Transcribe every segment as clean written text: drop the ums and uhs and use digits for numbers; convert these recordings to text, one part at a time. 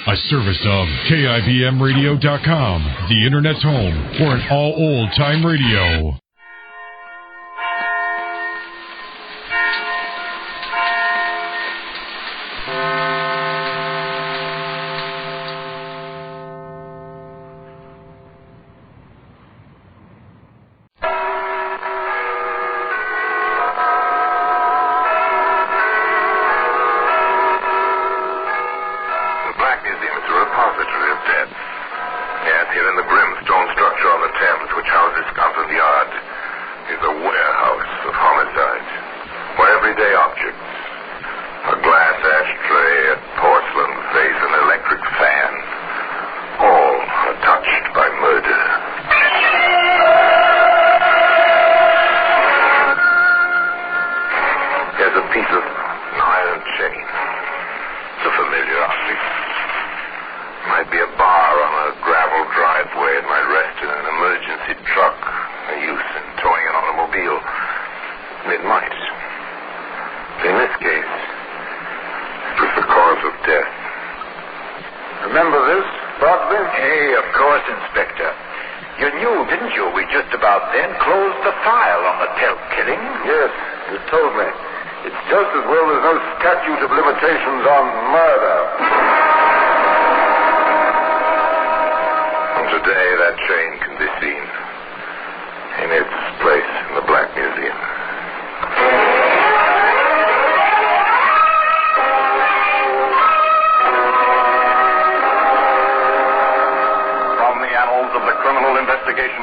A service of KIBMradio.com, the Internet's home for an all old-time radio.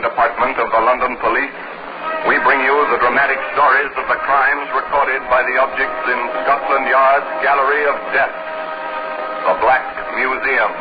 Department of the London Police, we bring you the dramatic stories of the crimes recorded by the objects in Scotland Yard's Gallery of Death, the Black Museum.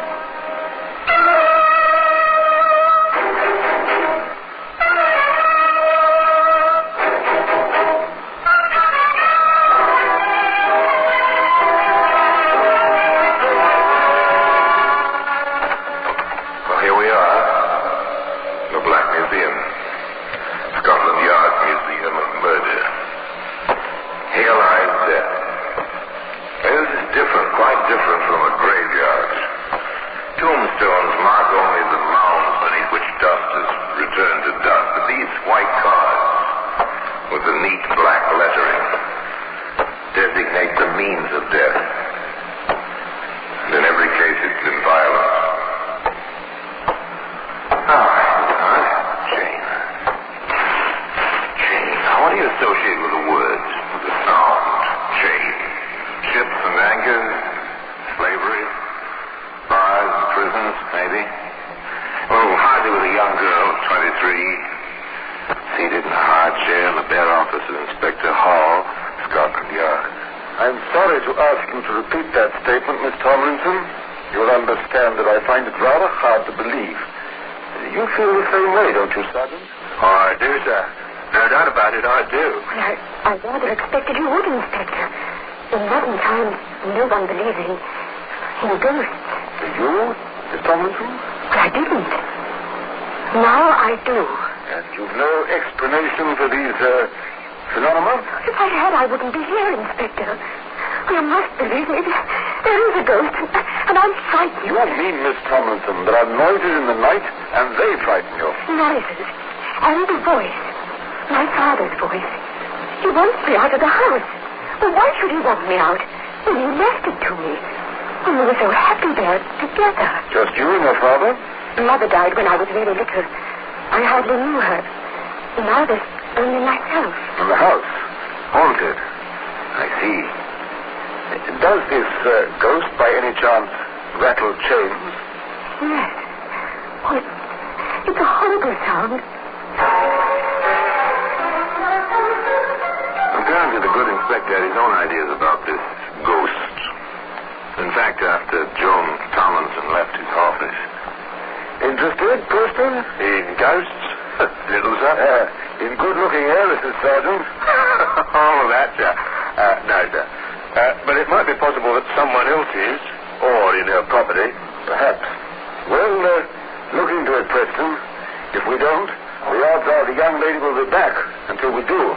Mother died when I was very little. I hardly knew her. Now there's only myself. And the house? Haunted. I see. Does this ghost by any chance rattle chains? Yes. Oh, it's a horrible sound. Apparently the good inspector had his own ideas about this ghost. In fact, after Joan Tomlinson left his office. Interested, Preston? In ghosts? Little, sir? In good-looking heiresses, Sergeant. Oh, that, sir. No, sir. But it might be possible that someone else is, or in her property. Perhaps. Well, look into it, Preston. If we don't, the odds are the young lady will be back until we do.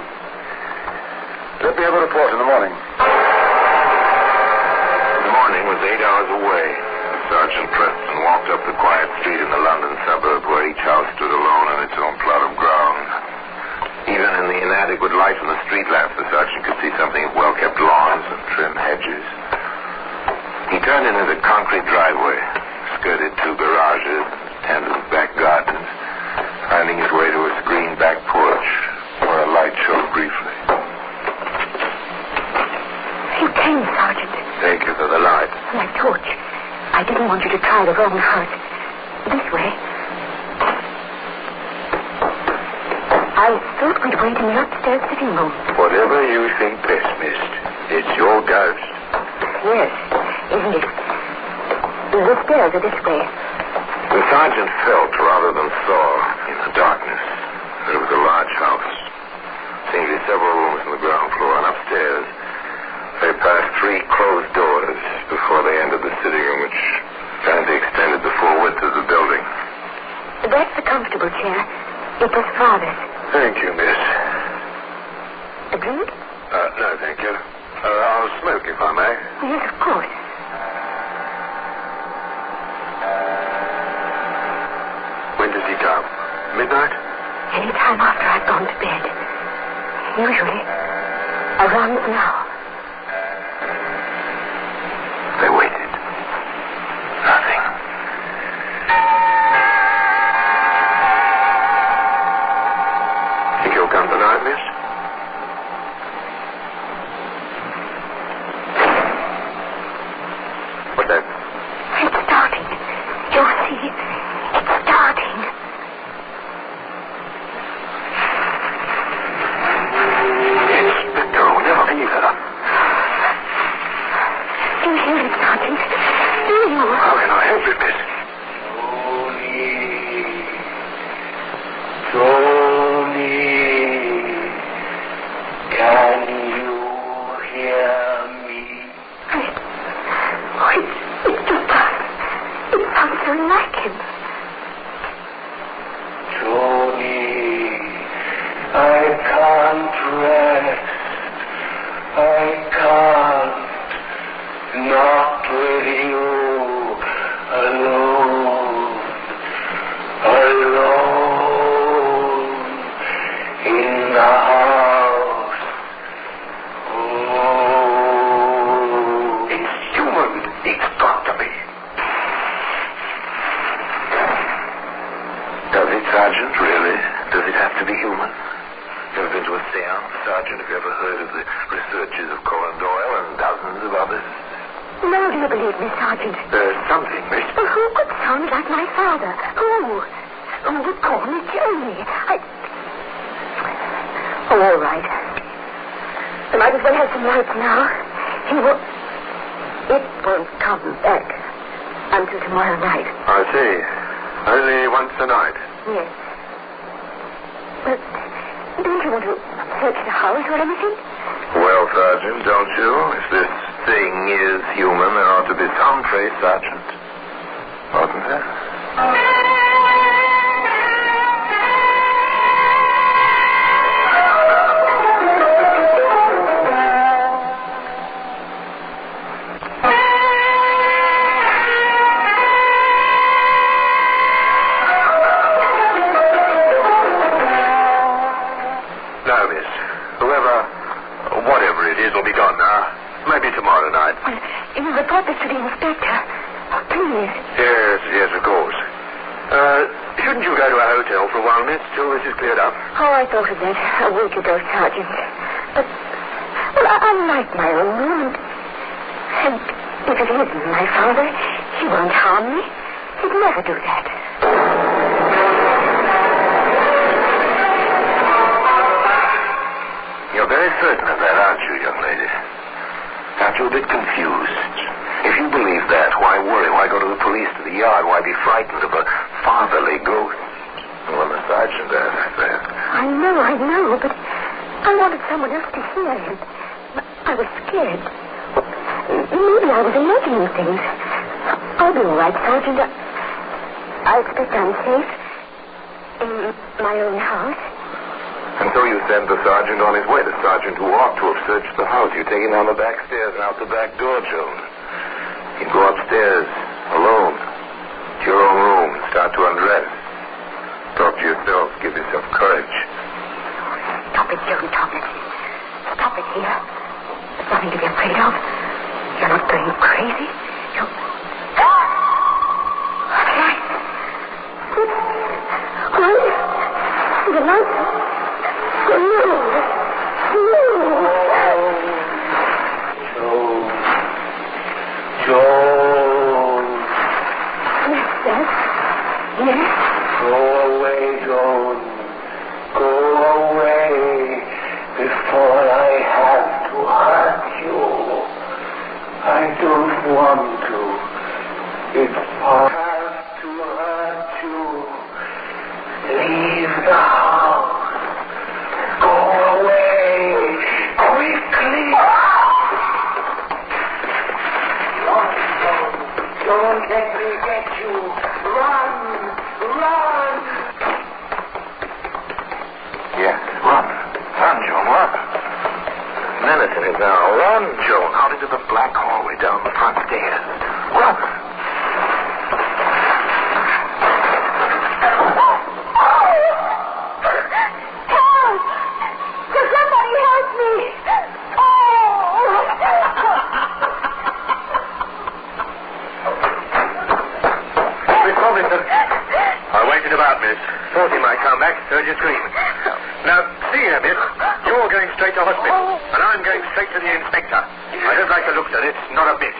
Let me have a report in the morning. The morning was 8 hours away. Sergeant turned into the concrete driveway, skirted two garages, tandem back gardens, finding his way to a screened back porch where a light showed briefly. You came, Sergeant. Thank you for the light. My torch. I didn't want you to try the wrong house. This way. I thought we'd wait in the upstairs sitting room. Whatever you think best, miss. It's your ghost. Yes, isn't it? The stairs are this way. The sergeant felt rather than saw in the darkness that it was a large house. Seemed to be several rooms on the ground floor, and upstairs they passed 3 closed doors before they entered the sitting room, which apparently extended the full width of the building. That's the comfortable chair. It was Father's. Thank you, miss. A drink? No, thank you. I'll smoke if I may. Yes, of course. When does he come? Midnight? Any time after I've gone to bed. Usually around now. They waited. Nothing. Think he'll come tonight, miss? What's that? It's starting. You'll see. It's starting. Inspector, we never leave her. Do you hear it, Sergeant? Do you? How can I help it, miss? Tony, can you hear me? It's just us. It sounds so like him. Tony, I can't rest. I can't. Not with you. Alone. Alone. In the house. Oh. It's human. It's got to be. Does it, Sergeant? Really? Does it have to be human? Ever been to a seance, Sergeant? Have you ever heard of the researches of Conan Doyle and dozens of others? No, do you believe me, Sergeant? There's something, miss. Well, who could sound like my father? Who? Who would call me Jamie? Oh, all right. I might as well have some lights now. It won't come back until tomorrow night. I see. Only once a night. Yes. But don't you want to search the house or anything? Well, Sergeant, don't you? If this thing is human, there ought to be some trace, Sergeant. Oughtn't there? No, miss. Whatever it is will be gone now. Maybe tomorrow night. Well, you report this to the inspector. Oh, please. Yes, of course. Shouldn't you go to a hotel for a while, miss, till this is cleared up? Oh, I thought of that a week ago, Sergeant. But, well, I like my own room. And if it isn't my father, he won't harm me. He'd never do that. You're very certain of that, aren't you, young lady? Aren't you a bit confused? If you believe that, why worry? Why go to the police, to the yard? Why be frightened of a fatherly ghost? Well, the sergeant asked, I said. I know, but I wanted someone else to hear him. I was scared. Maybe I was imagining things. I'll be all right, Sergeant. I expect I'm safe in my own house. And so you send the sergeant on his way, the sergeant who ought to have searched the house. You take him down the back stairs and out the back door, Joan. You go upstairs, alone, to your own room, and start to undress. Talk to yourself, give yourself courage. Stop it, Joan, stop it. Stop it here. There's nothing to be afraid of. You're not going crazy. You Yes? Go away, Joan. Go away before I have to hurt you. I don't want to. If I have to hurt you, leave the house. Go away quickly. Don't let me get you. Run! Run! Yes, run. Run, Joan, run. Menacing it now. Run, Joan, out into the black hallway down the front stairs. Run. Help! Can somebody help me? Miss Robinson. I waited about, miss. Thought he might come back, heard you scream. Now, see here, miss. You're going straight to hospital, and I'm going straight to the inspector. I don't like the looks of it, not a bit.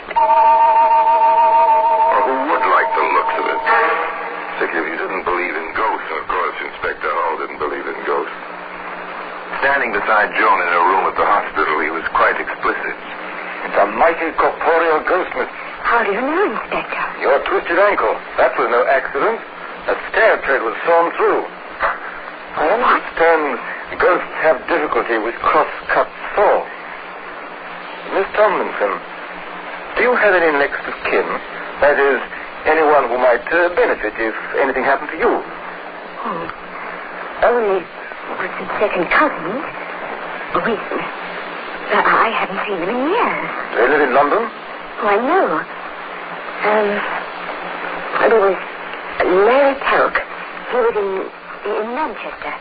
Who would like the looks of it? Particularly if you didn't believe in ghosts, and of course Inspector Hall didn't believe in ghosts. Standing beside Joan in her room at the hospital, he was quite explicit. It's a mighty corporeal ghost, miss. How do you know, Inspector? Your twisted ankle. That was no accident. A stair tread was sawn through. I understand ghosts have difficulty with cross-cut saws. Miss Tomlinson, do you have any next of kin? That is, anyone who might benefit if anything happened to you? Only some second cousins. I haven't seen them in years. Do they live in London? Oh, I know. There was Larry Telk. He was in Manchester.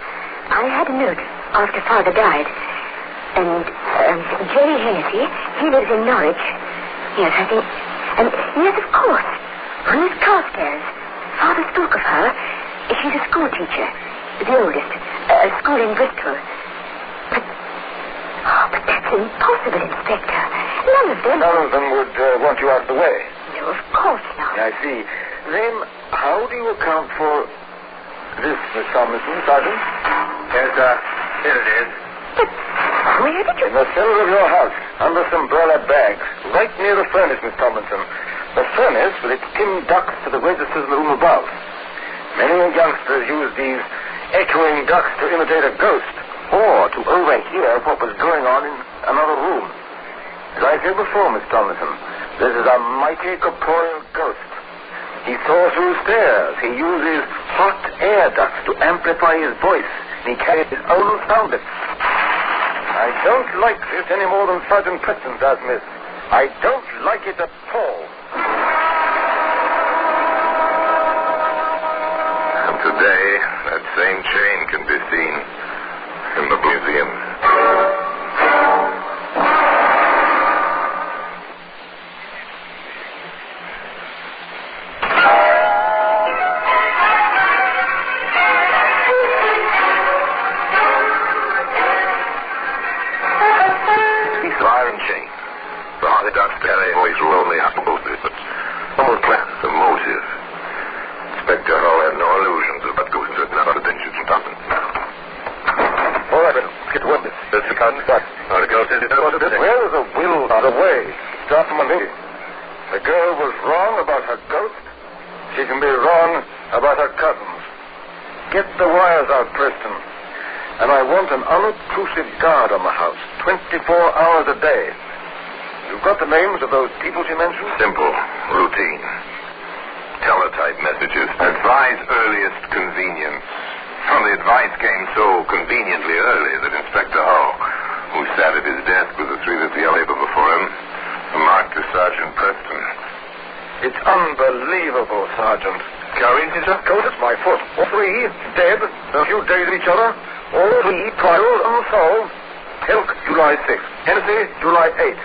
I had a note after Father died. And Jerry Hennessy, he lives in Norwich. Yes, I think. And yes, of course. On his car stairs. Father spoke of her. She's a school teacher. The oldest. A school in Bristol. But that's impossible, Inspector. None of them... None of them would want you out of the way. No, of course not. I see. Then, how do you account for this, Miss Tomlinson, Sergeant? Yes, sir. Here it is. But where did you... In the cellar of your house, under some burlap bags, right near the furnace, Miss Tomlinson. The furnace with its tin ducts to the registers in the room above. Many youngsters use these echoing ducts to imitate a ghost, or to overhear what was going on in another room. As I said before, Miss Tomlinson, this is a mighty corporeal ghost. He soars through stairs. He uses hot air ducts to amplify his voice. And he carries his own sound bits. I don't like this any more than Sergeant Preston does, miss. I don't like it at all. And today, that same chain can be seen in the museum. Where is a will not a way? Start from a meeting. The girl was wrong about her ghost. She can be wrong about her cousins. Get the wires out, Preston. And I want an unobtrusive guard on the house, 24 hours a day. You've got the names of those people she mentioned? Simple. Routine. Teletype messages. Advise earliest convenience. Well, the advice came so conveniently early that Inspector Hull, who sat at his desk with the 350 paper before him, remarked to Sergeant Preston, "It's unbelievable, Sergeant. Coincidence? Goes at my foot. All three dead, a few days of each other. All three trials unsolved. Telk, July 6th. Hennessy, July 8th.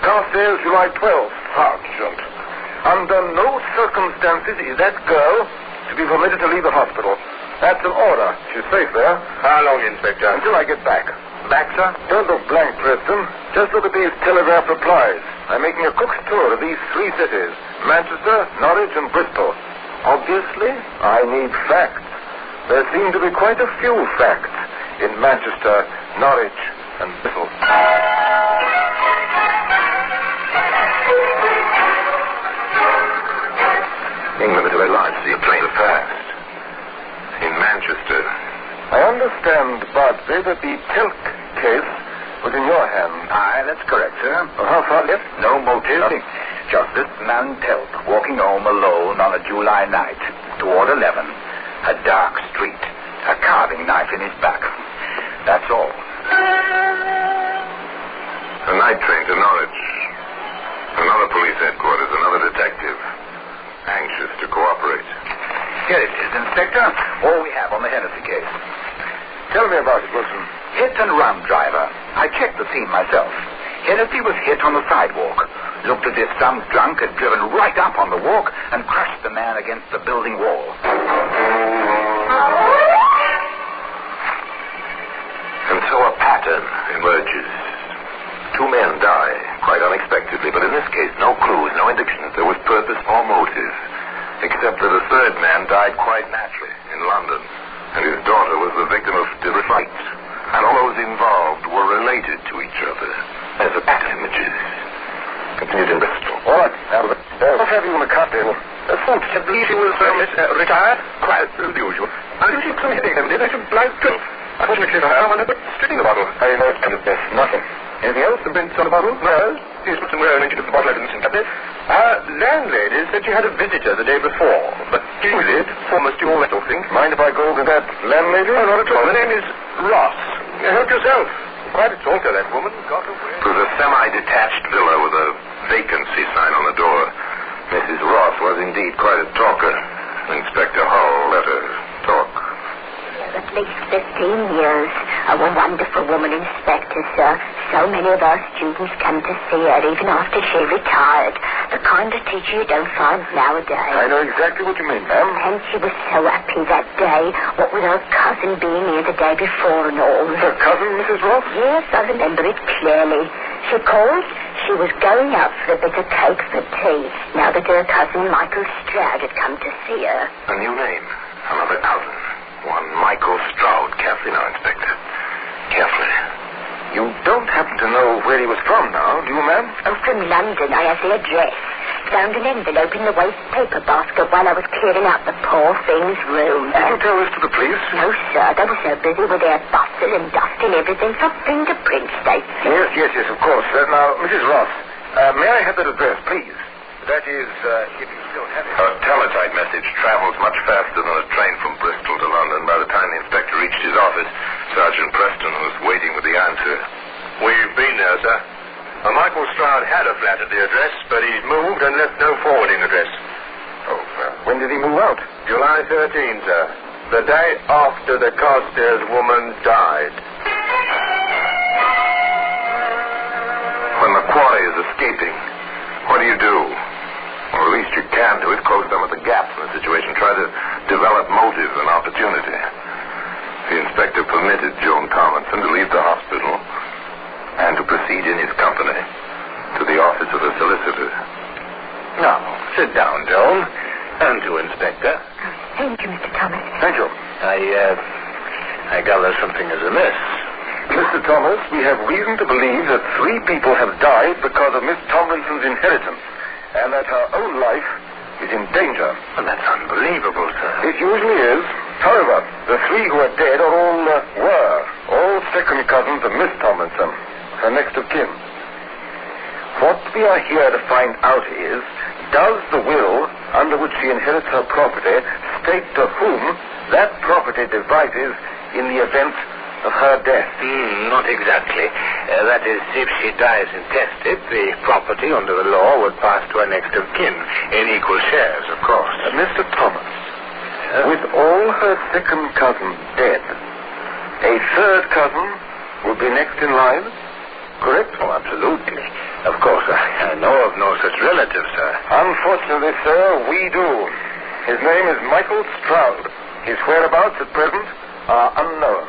Carstairs, July 12th. Sergeant, under no circumstances is that girl to be permitted to leave the hospital. That's an order. She's safe there." "How long, Inspector?" "Until I get back." "Back, sir?" "Don't look blank, Preston. Just look at these telegraph replies. I'm making a cook's tour of these three cities, Manchester, Norwich, and Bristol. Obviously, I need facts. There seem to be quite a few facts in Manchester, Norwich, and Bristol. England is a very large sea of plain fast. In Manchester. I understand, Bardsey, that the Tilk case was in your hands. Aye, that's correct, sir. Well, how far left? No motive. Nothing. Just this man Tilk walking home alone on a July night toward 11. A dark street. A carving knife in his back. That's all. A night train to Norwich. Another police headquarters, another detective. Anxious to cooperate. Here it is, Inspector. All we have on the Hennessy case. Tell me about it, Wilson. Hit and run driver. I checked the scene myself. Hennessy was hit on the sidewalk. Looked as if some drunk had driven right up on the walk and crushed the man against the building wall. And so a pattern emerges. Two men die, quite unexpectedly, but in this case, no clues, no indication that there was purpose or motive, except that a third man died quite naturally in London, and his daughter was the victim of fright, and all those involved were related to each other, as the pattern images. Continued in Bristol. All right, Albert. What have you in the cocktail? I believe he was retired. Quite as usual. I didn't take some headache, I should like to. Unfortunately, I want to put straight in the bottle. I know it's kind of best. Nothing. Anything else? The Bent's on the bottle? No. He's put somewhere and into the bottle. I didn't see that. Our landlady said she had a visitor the day before, but dealing with it, foremost you all that sort of thing. Mind if I go to that landlady? No, not at all. The name is Ross. Help yourself. Quite a talker, that woman. Got away. It was a semi-detached villa with a vacancy sign on the door. Mrs. Ross was indeed quite a talker. Inspector Hull let her talk. At least 15 years. A wonderful woman, Inspector, sir. So many of our students come to see her even after she retired. The kind of teacher you don't find nowadays. I know exactly what you mean, ma'am. And she was so happy that day, what with her cousin being here the day before and all. Her cousin, Mrs. Ross? Yes, I remember it clearly. She called. She was going out for a bit of cake for tea, now that her cousin Michael Stroud had come to see her. A new name. Another cousin. One Michael Stroud. Carefully now, Inspector. Carefully. You don't happen to know where he was from now, do you, ma'am? Oh, from London. I have the address. Found an envelope in the waste paper basket while I was clearing out the poor thing's room. Did you tell this to the police? No, sir. They were so busy with their bustle and dusting everything for fingerprints, they said. Yes, of course. Now, Mrs. Ross, may I have that address, please? That is, if you still have it. A teletype message travels much faster than a train from Bristol to London. By the time the inspector reached his office, Sergeant Preston was waiting with the answer. We've been there, sir. Michael Stroud had a flat at the address, but he's moved and left no forwarding address. Oh, when did he move out? July 13, sir. The day after the Carstairs woman died. When the quarry is escaping, what do? Or at least you can do it. Close some of the gaps in the situation. Try to develop motive and opportunity. The inspector permitted Joan Tomlinson to leave the hospital and to proceed in his company to the office of the solicitor. Now, sit down, Joan. And to Inspector. Thank you, Mr. Thomas. Thank you. I gather something is amiss. Mr. Thomas, we have reason to believe that 3 people have died because of Miss Tomlinson's inheritance, and that her own life is in danger. Well, that's unbelievable, sir. It usually is. However, the 3 who are dead are all second cousins of Miss Tomlinson, her next of kin. What we are here to find out is, does the will under which she inherits her property state to whom that property devises in the event of her death? Not exactly. That is, if she dies intestate, the property under the law would pass to her next of kin, in equal shares, of course. Mr. Thomas, with all her second cousins dead, a third cousin would be next in line, correct? Oh, absolutely. Of course, I know of no such relative, sir. Unfortunately, sir, we do. His name is Michael Stroud. His whereabouts at present are unknown.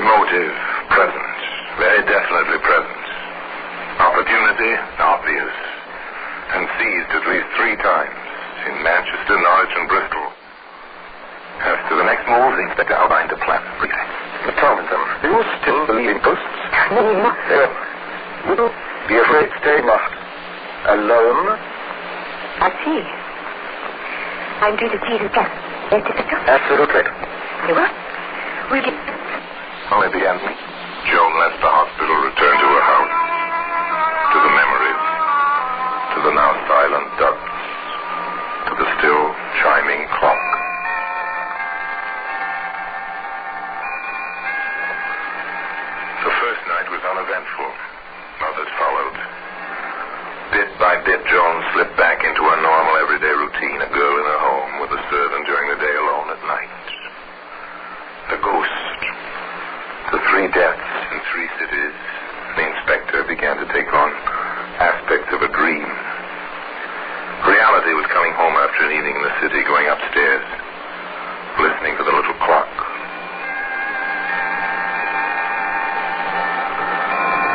Motive present. Very definitely present. Opportunity obvious. And seized at least 3 3 times, in Manchester, Norwich, and Bristol. As to the next move, the inspector outlined a plan. Miss Tomlinson, do you still believe in ghosts? No, not so. Would you be afraid to stay alone? I see. I'm due to see the gas. Absolutely. You what? Will you... Well, they began. Joan left the hospital, returned to her house, to the memories, to the now silent ducks, to the still chiming clock. The first night was uneventful. Others followed. Bit by bit, Joan slipped back into her normal everyday routine, a girl in her home with a servant during the day, alone at night. The ghost. The 3 deaths in 3 cities. The inspector began to take on aspects of a dream. Reality was coming home after an evening in the city, going upstairs, listening to the little clock.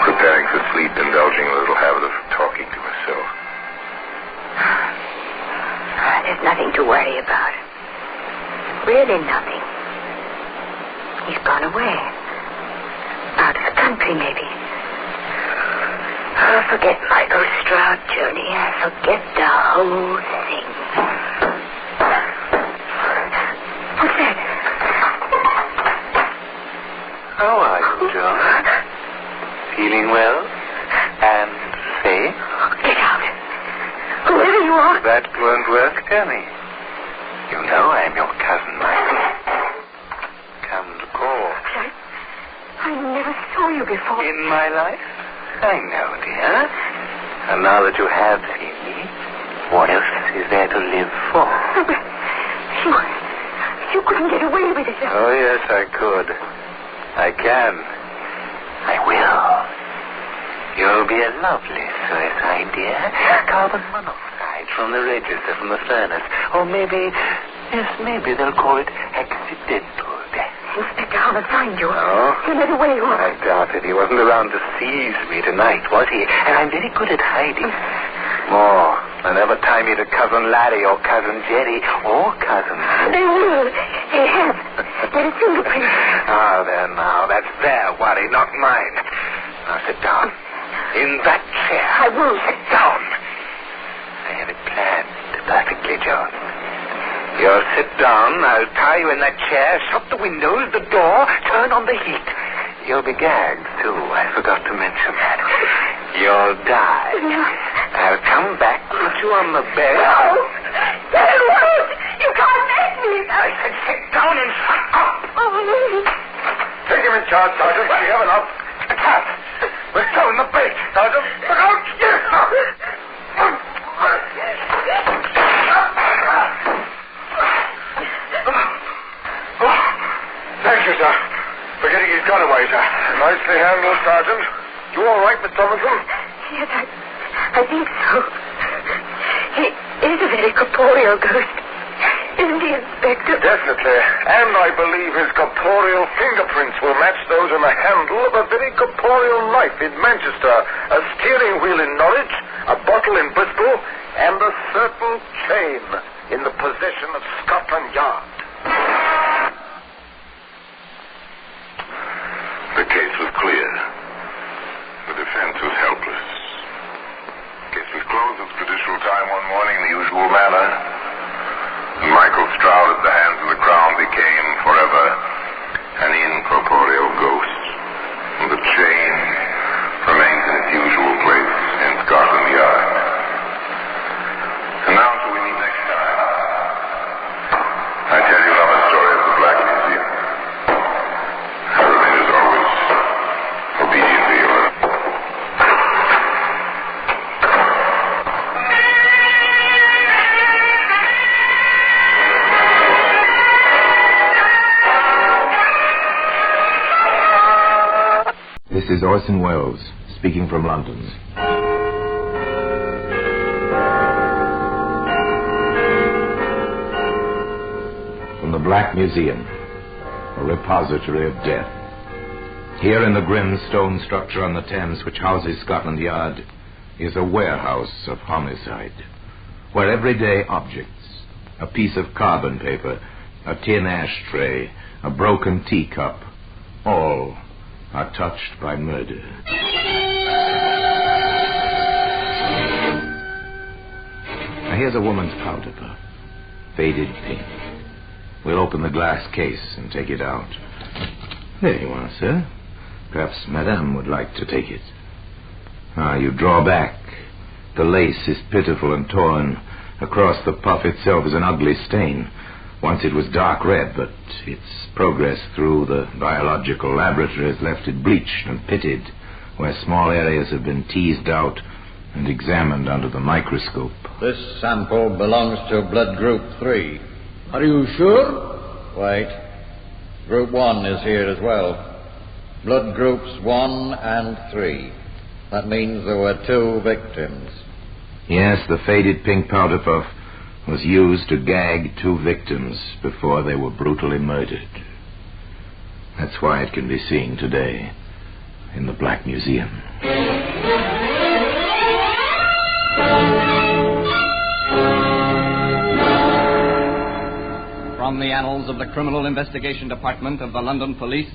Preparing for sleep, indulging in a little habit of talking to herself. There's nothing to worry about. Really nothing. He's gone away. Out of the country, maybe. Oh, forget Michael Stroud, Joni. Forget the whole thing. What's that? How are you, John? Feeling well? And safe? Get out. Whoever you are. That won't work, Jenny. You know I'm your cousin, Michael. Come to call. I never saw you before. In my life? I know, dear. And now that you have seen me, what else is there to live for? You couldn't get away with it. Oh, yes, I could. I can. I will. You'll be a lovely suicide, dear. Carbon monoxide from the register from the furnace. Or maybe they'll call it accidental death. Inspector Howard find you. Oh? He led away. I doubt it. He wasn't around to seize me tonight, was he? And I'm very good at hiding. More than ever tie me to Cousin Laddie or Cousin Jerry or Cousin... They will. They have. There is fingerprints. Ah, there now. That's their worry, not mine. Now sit down. In that chair. I won't. Sit down. I have it planned perfectly, John. You'll sit down, I'll tie you in that chair, shut the windows, the door, turn on the heat. You'll be gagged, too. I forgot to mention that. You'll die. No. I'll come back, put you on the bed. No! Get away! You can't make me! I said sit down and shut up! Take him in charge, Sergeant. We have enough. A cat! We're throwing the bait, Sergeant. Look out! Thank you, sir. For getting his gun away, sir. Nicely handled, Sergeant. You all right, Miss Tomlinson? Yes, I think so. He is a very corporeal ghost. Isn't he, Inspector? Definitely. And I believe his corporeal fingerprints will match those on the handle of a very corporeal knife in Manchester, a steering wheel in Norwich, a bottle in Bristol, and a certain chain in the possession of Scotland Yard. The case was clear. The defense was helpless. The case was closed at judicial time one morning in the usual manner. And Michael Stroud at the hands of the Crown became forever an incorporeal ghost. And the chain remains in its usual place in Scotland Yard. And now until we meet next time, I tell you another story of the Black Museum. I remain as always obediently yours. This is Orson Welles, speaking from London. From the Black Museum, a repository of death. Here in the grim stone structure on the Thames which houses Scotland Yard is a warehouse of homicide. where everyday objects, a piece of carbon paper, a tin ashtray, a broken teacup, all are touched by murder. Now here's a woman's powder puff, faded pink. We'll open the glass case and take it out. There you are, sir. Perhaps Madame would like to take it. You draw back. The lace is pitiful and torn. Across the puff itself is an ugly stain. Once it was dark red, but its progress through the biological laboratory has left it bleached and pitted, where small areas have been teased out and examined under the microscope. This sample belongs to blood group 3. Are you sure? Wait. Group 1 is here as well. Blood groups 1 and 3. That means there were 2 victims. Yes, the faded pink powder puff was used to gag 2 victims before they were brutally murdered. That's why it can be seen today in the Black Museum. From the annals of the Criminal Investigation Department of the London Police,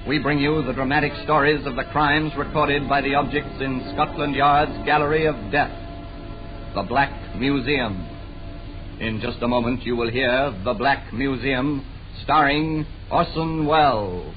we bring you the dramatic stories of the crimes recorded by the objects in Scotland Yard's Gallery of Death, the Black Museum. In just a moment, you will hear The Black Museum, starring Orson Welles.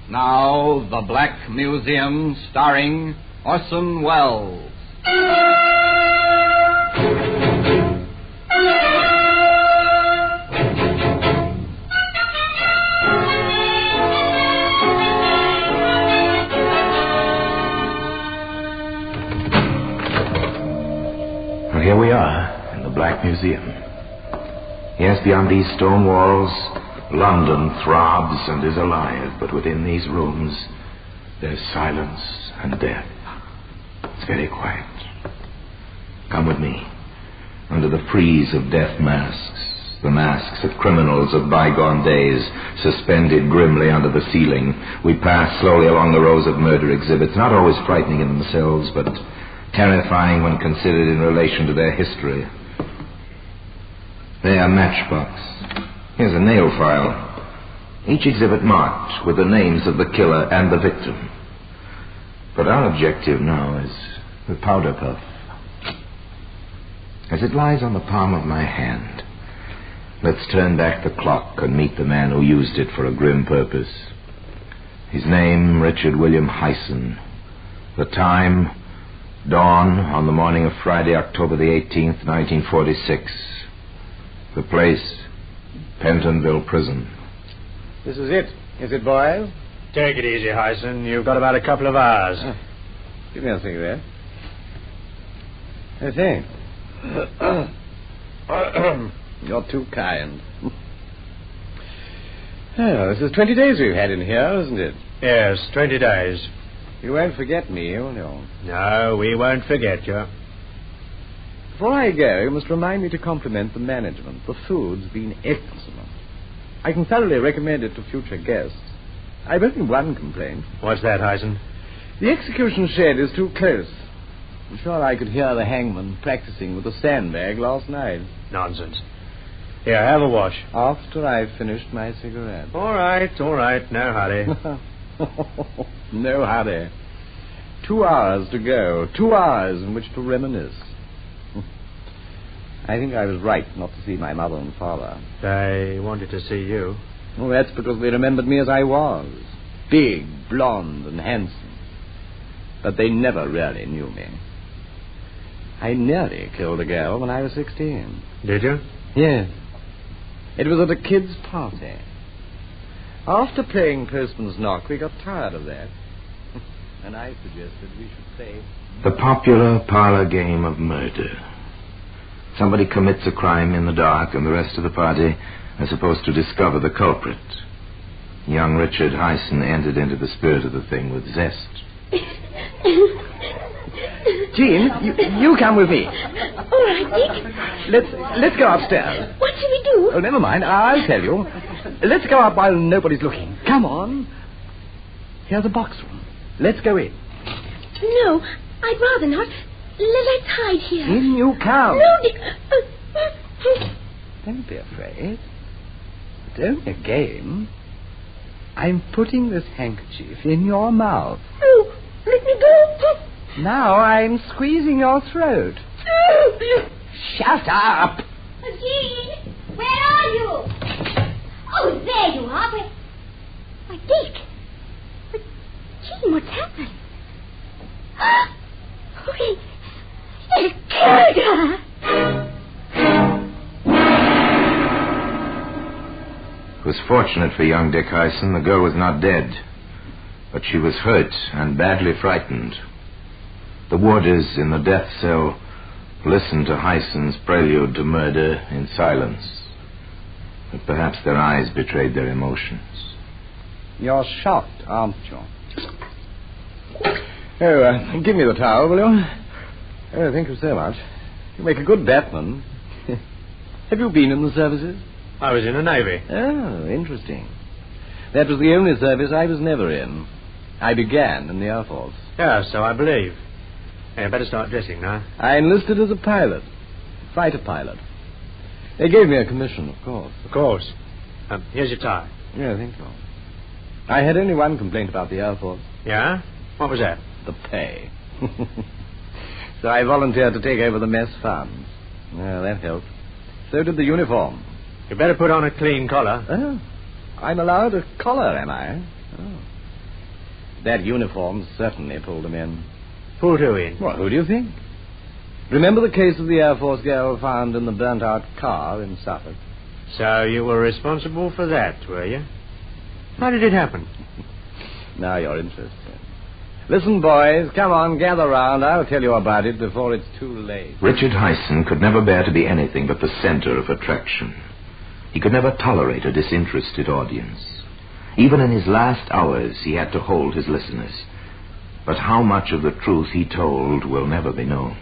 Now, The Black Museum, starring Orson Welles. Well, here we are in the Black Museum. Yes, beyond these stone walls, London throbs and is alive, but within these rooms, there's silence and death. It's very quiet. Come with me. Under the frieze of death masks, the masks of criminals of bygone days, suspended grimly under the ceiling, we pass slowly along the rows of murder exhibits, not always frightening in themselves, but terrifying when considered in relation to their history. There, matchbox. Here's a nail file. Each exhibit marked with the names of the killer and the victim. But our objective now is the powder puff. As it lies on the palm of my hand, let's turn back the clock and meet the man who used it for a grim purpose. His name, Richard William Hyson. The time, dawn on the morning of Friday, October the 18th, 1946. The place, Pentonville Prison. This is it, boys? Take it easy, Hyson. You've got about a couple of hours. Give me a cigarette. I say. You're too kind. Oh, this is 20 days we've had in here, isn't it? Yes, 20 days. You won't forget me, will you? No, we won't forget you. Before I go, you must remind me to compliment the management. The food's been excellent. I can thoroughly recommend it to future guests. I've only one complaint. What's that, Hyson? The execution shed is too close. I'm sure I could hear the hangman practicing with a sandbag last night. Nonsense. Here, have a wash. After I've finished my cigarette. All right. No hurry. No hurry. 2 hours to go. 2 hours in which to reminisce. I think I was right not to see my mother and father. They wanted to see you. Well, that's because they remembered me as I was. Big, blonde, and handsome. But they never really knew me. I nearly killed a girl when I was 16. Did you? Yes. It was at a kid's party. After playing Postman's Knock, we got tired of that. And I suggested we should play the popular parlor game of murder. Somebody commits a crime in the dark, and the rest of the party are supposed to discover the culprit. Young Richard Hyson entered into the spirit of the thing with zest. Jean, you come with me. All right, Dick. Let's go upstairs. What shall we do? Oh, never mind. I'll tell you. Let's go up while nobody's looking. Come on. Here's a box room. Let's go in. No, I'd rather not. Let's hide here. In you come. No, Dick. Don't be afraid. It's only a game. I'm putting this handkerchief in your mouth. Oh, let me go. Now I'm squeezing your throat. Shut up. Jean, where are you? Oh, there you are. Why, Dick. But, Jean, what's happened? Oh, he killed her. It was fortunate for young Dick Hyson the girl was not dead, but she was hurt and badly frightened. The warders in the death cell listened to Hyson's prelude to murder in silence, but perhaps their eyes betrayed their emotions. You're shocked, aren't you? Oh, give me the towel, will you? Oh, thank you so much. You make a good batman. Have you been in the services? I was in the Navy. Oh, interesting. That was the only service I was never in. I began in the Air Force. Yeah, so I believe. Hey, I better start dressing now. I enlisted as a pilot. Fighter pilot. They gave me a commission, of course. Of course. Here's your tie. Yeah, thank you. I had only one complaint about the Air Force. Yeah? What was that? The pay. So I volunteered to take over the mess funds. Well, that helped. So did the uniform. You better put on a clean collar. Oh, I'm allowed a collar, am I? Oh. That uniform certainly pulled them in. Pulled who in? Well, who do you think? Remember the case of the Air Force girl found in the burnt-out car in Suffolk? So you were responsible for that, were you? How did it happen? Now you're interested. Listen, boys, come on, gather round. I'll tell you about it before it's too late. Richard Hyson could never bear to be anything but the center of attraction. He could never tolerate a disinterested audience. Even in his last hours, he had to hold his listeners. But how much of the truth he told will never be known.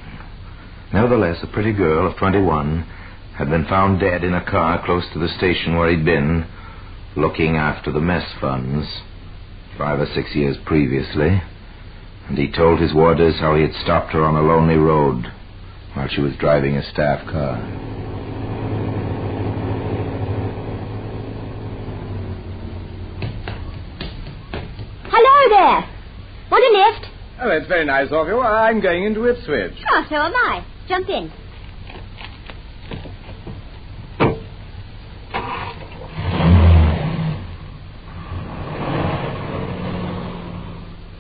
Nevertheless, a pretty girl of 21 had been found dead in a car close to the station where he'd been, looking after the mess funds 5 or 6 years previously. And he told his warders how he had stopped her on a lonely road while she was driving a staff car. Hello there. Want a lift? Oh, that's very nice of you. I'm going into Ipswich. Sure, so am I. Jump in.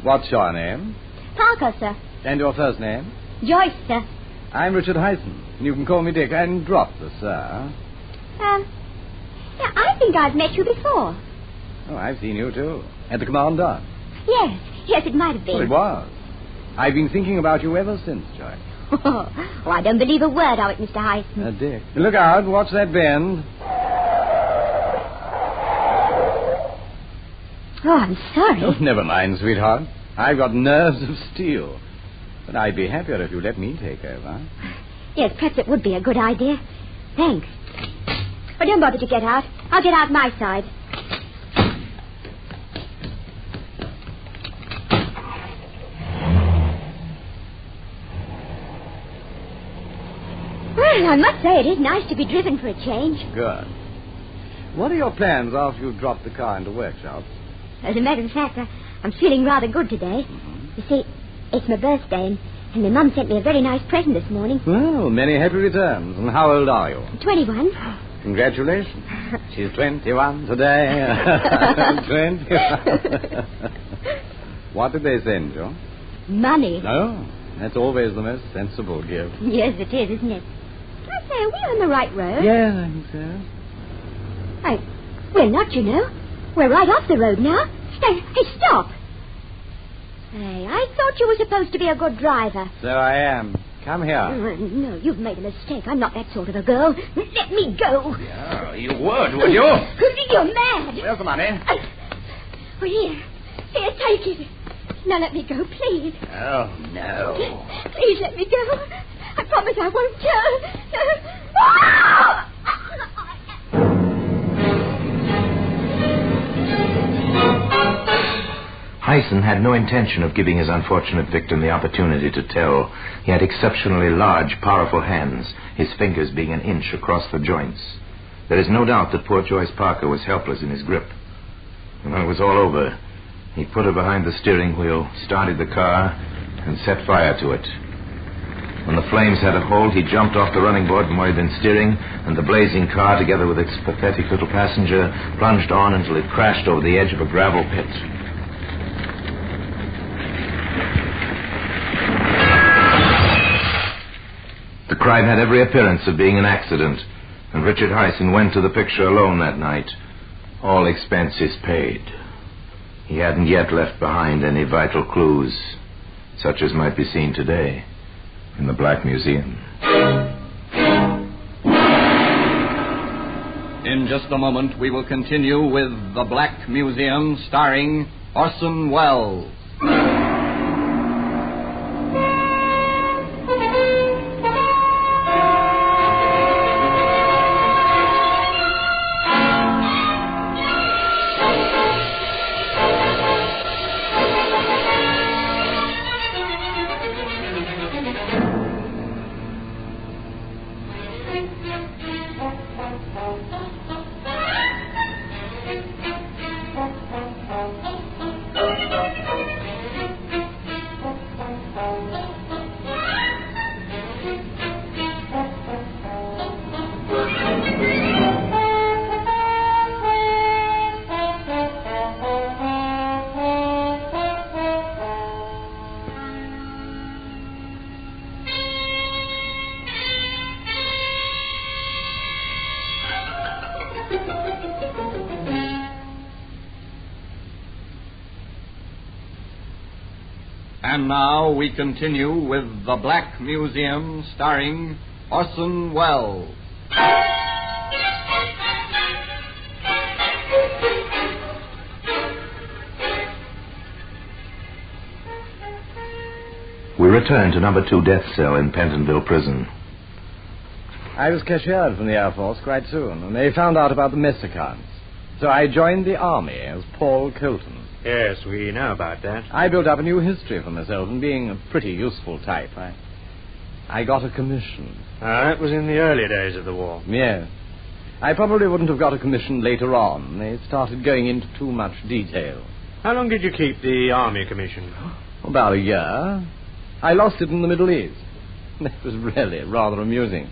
What's your name? Parker, sir. And your first name? Joyce, sir. I'm Richard Hyson. You can call me Dick and drop the sir. Yeah, I think I've met you before. Oh, I've seen you, too. At the command dock. Yes, it might have been. Well, it was. I've been thinking about you ever since, Joyce. Oh, I don't believe a word of it, Mr. Hyson. Dick. Look out. Watch that bend. Oh, I'm sorry. Oh, never mind, sweetheart. I've got nerves of steel. But I'd be happier if you let me take over. Yes, perhaps it would be a good idea. Thanks. But don't bother to get out. I'll get out my side. Well, I must say it is nice to be driven for a change. Good. What are your plans after you drop the car into workshop? As a matter of fact, I'm feeling rather good today. You see, it's my birthday, And my mum sent me a very nice present this morning. Well, many happy returns. And how old are you? 21. Congratulations. She's 21 today. 21. What did they send you? Money. Oh, that's always the most sensible gift. Yes, it is, isn't it? I say, are we on the right road? Yeah, I think so. We're not, you know. We're right off the road now. Hey, stop. Hey, I thought you were supposed to be a good driver. So I am. Come here. No, you've made a mistake. I'm not that sort of a girl. Let me go. Yeah, you would you? You're mad. Where's the money? Here, take it. Now let me go, please. Oh, no. Please let me go. I promise I won't tell. Hyson had no intention of giving his unfortunate victim the opportunity to tell. He had exceptionally large, powerful hands, his fingers being an inch across the joints. There is no doubt that poor Joyce Parker was helpless in his grip. And when it was all over, he put her behind the steering wheel, started the car, and set fire to it. When the flames had a hold, he jumped off the running board from where he'd been steering, and the blazing car, together with its pathetic little passenger, plunged on until it crashed over the edge of a gravel pit. The crime had every appearance of being an accident, and Richard Hyson went to the picture alone that night, all expenses paid. He hadn't yet left behind any vital clues, such as might be seen today in the Black Museum. In just a moment, we will continue with The Black Museum, starring Orson Welles. And now we continue with The Black Museum, starring Orson Welles. We returned to number 2 death cell in Pentonville Prison. I was cashiered from the Air Force quite soon, and they found out about the mess accounts. So I joined the Army as Paul Colton. Yes, we know about that. I built up a new history for myself, and being a pretty useful type, I got a commission. That was in the early days of the war. Yes. I probably wouldn't have got a commission later on. They started going into too much detail. How long did you keep the Army commission? About a year. I lost it in the Middle East. It was really rather amusing.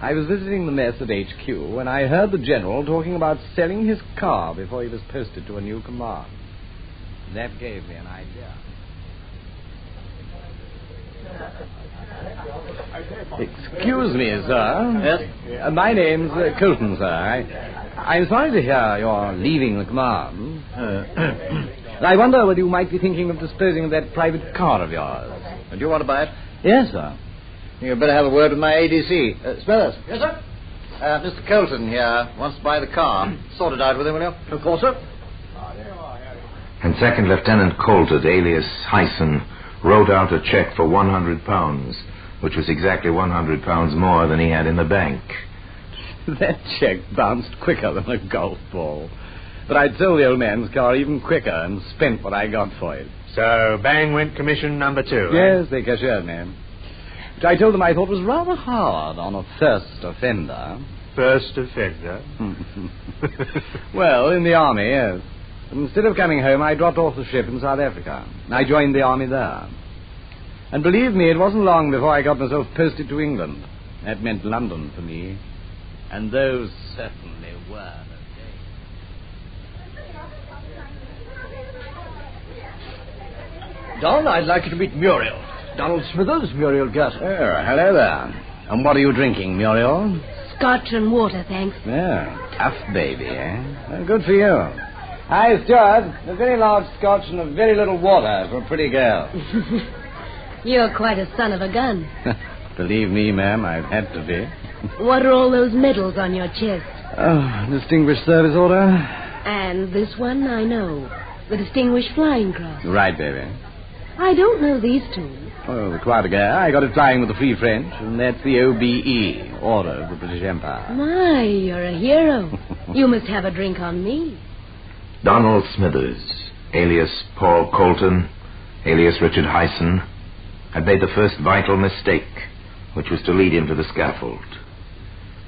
I was visiting the mess at HQ when I heard the general talking about selling his car before he was posted to a new command. That gave me an idea. Excuse me, sir. Yes? My name's Colton, sir. I'm sorry to hear you're leaving the command. I wonder whether you might be thinking of disposing of that private car of yours. Do you want to buy it? Yes, sir. You'd better have a word with my ADC. Smithers. Yes, sir? Mr. Colton here wants to buy the car. Sort it out with him, will you? Of course, sir. And Second Lieutenant Colton, alias Hyson, wrote out a check for £100, which was exactly £100 more than he had in the bank. That check bounced quicker than a golf ball. But I'd sold the old man's car even quicker and spent what I got for it. So, bang went commission number 2, Yes, they cashiered me. Which I told them I thought was rather hard on a first offender. First offender? Well, in the Army, yes. Instead of coming home, I dropped off the ship in South Africa. I joined the Army there. And believe me, it wasn't long before I got myself posted to England. That meant London for me. And those certainly were the days. Don, I'd like you to meet Muriel. Donald Smithers, Muriel Gerson. Oh, hello there. And what are you drinking, Muriel? Scotch and water, thanks. Yeah, tough baby, eh? Well, good for you. Hi, Stuart. A very large scotch and a very little water for a pretty girl. You're quite a son of a gun. Believe me, ma'am, I've had to be. What are all those medals on your chest? Oh, Distinguished Service Order. And this one, I know. The Distinguished Flying Cross. Right, baby. I don't know these two. Oh, the Croix de Guerre. I got it flying with the Free French, and that's the OBE, Order of the British Empire. My, you're a hero. You must have a drink on me. Donald Smithers, alias Paul Colton, alias Richard Hyson, had made the first vital mistake, which was to lead him to the scaffold.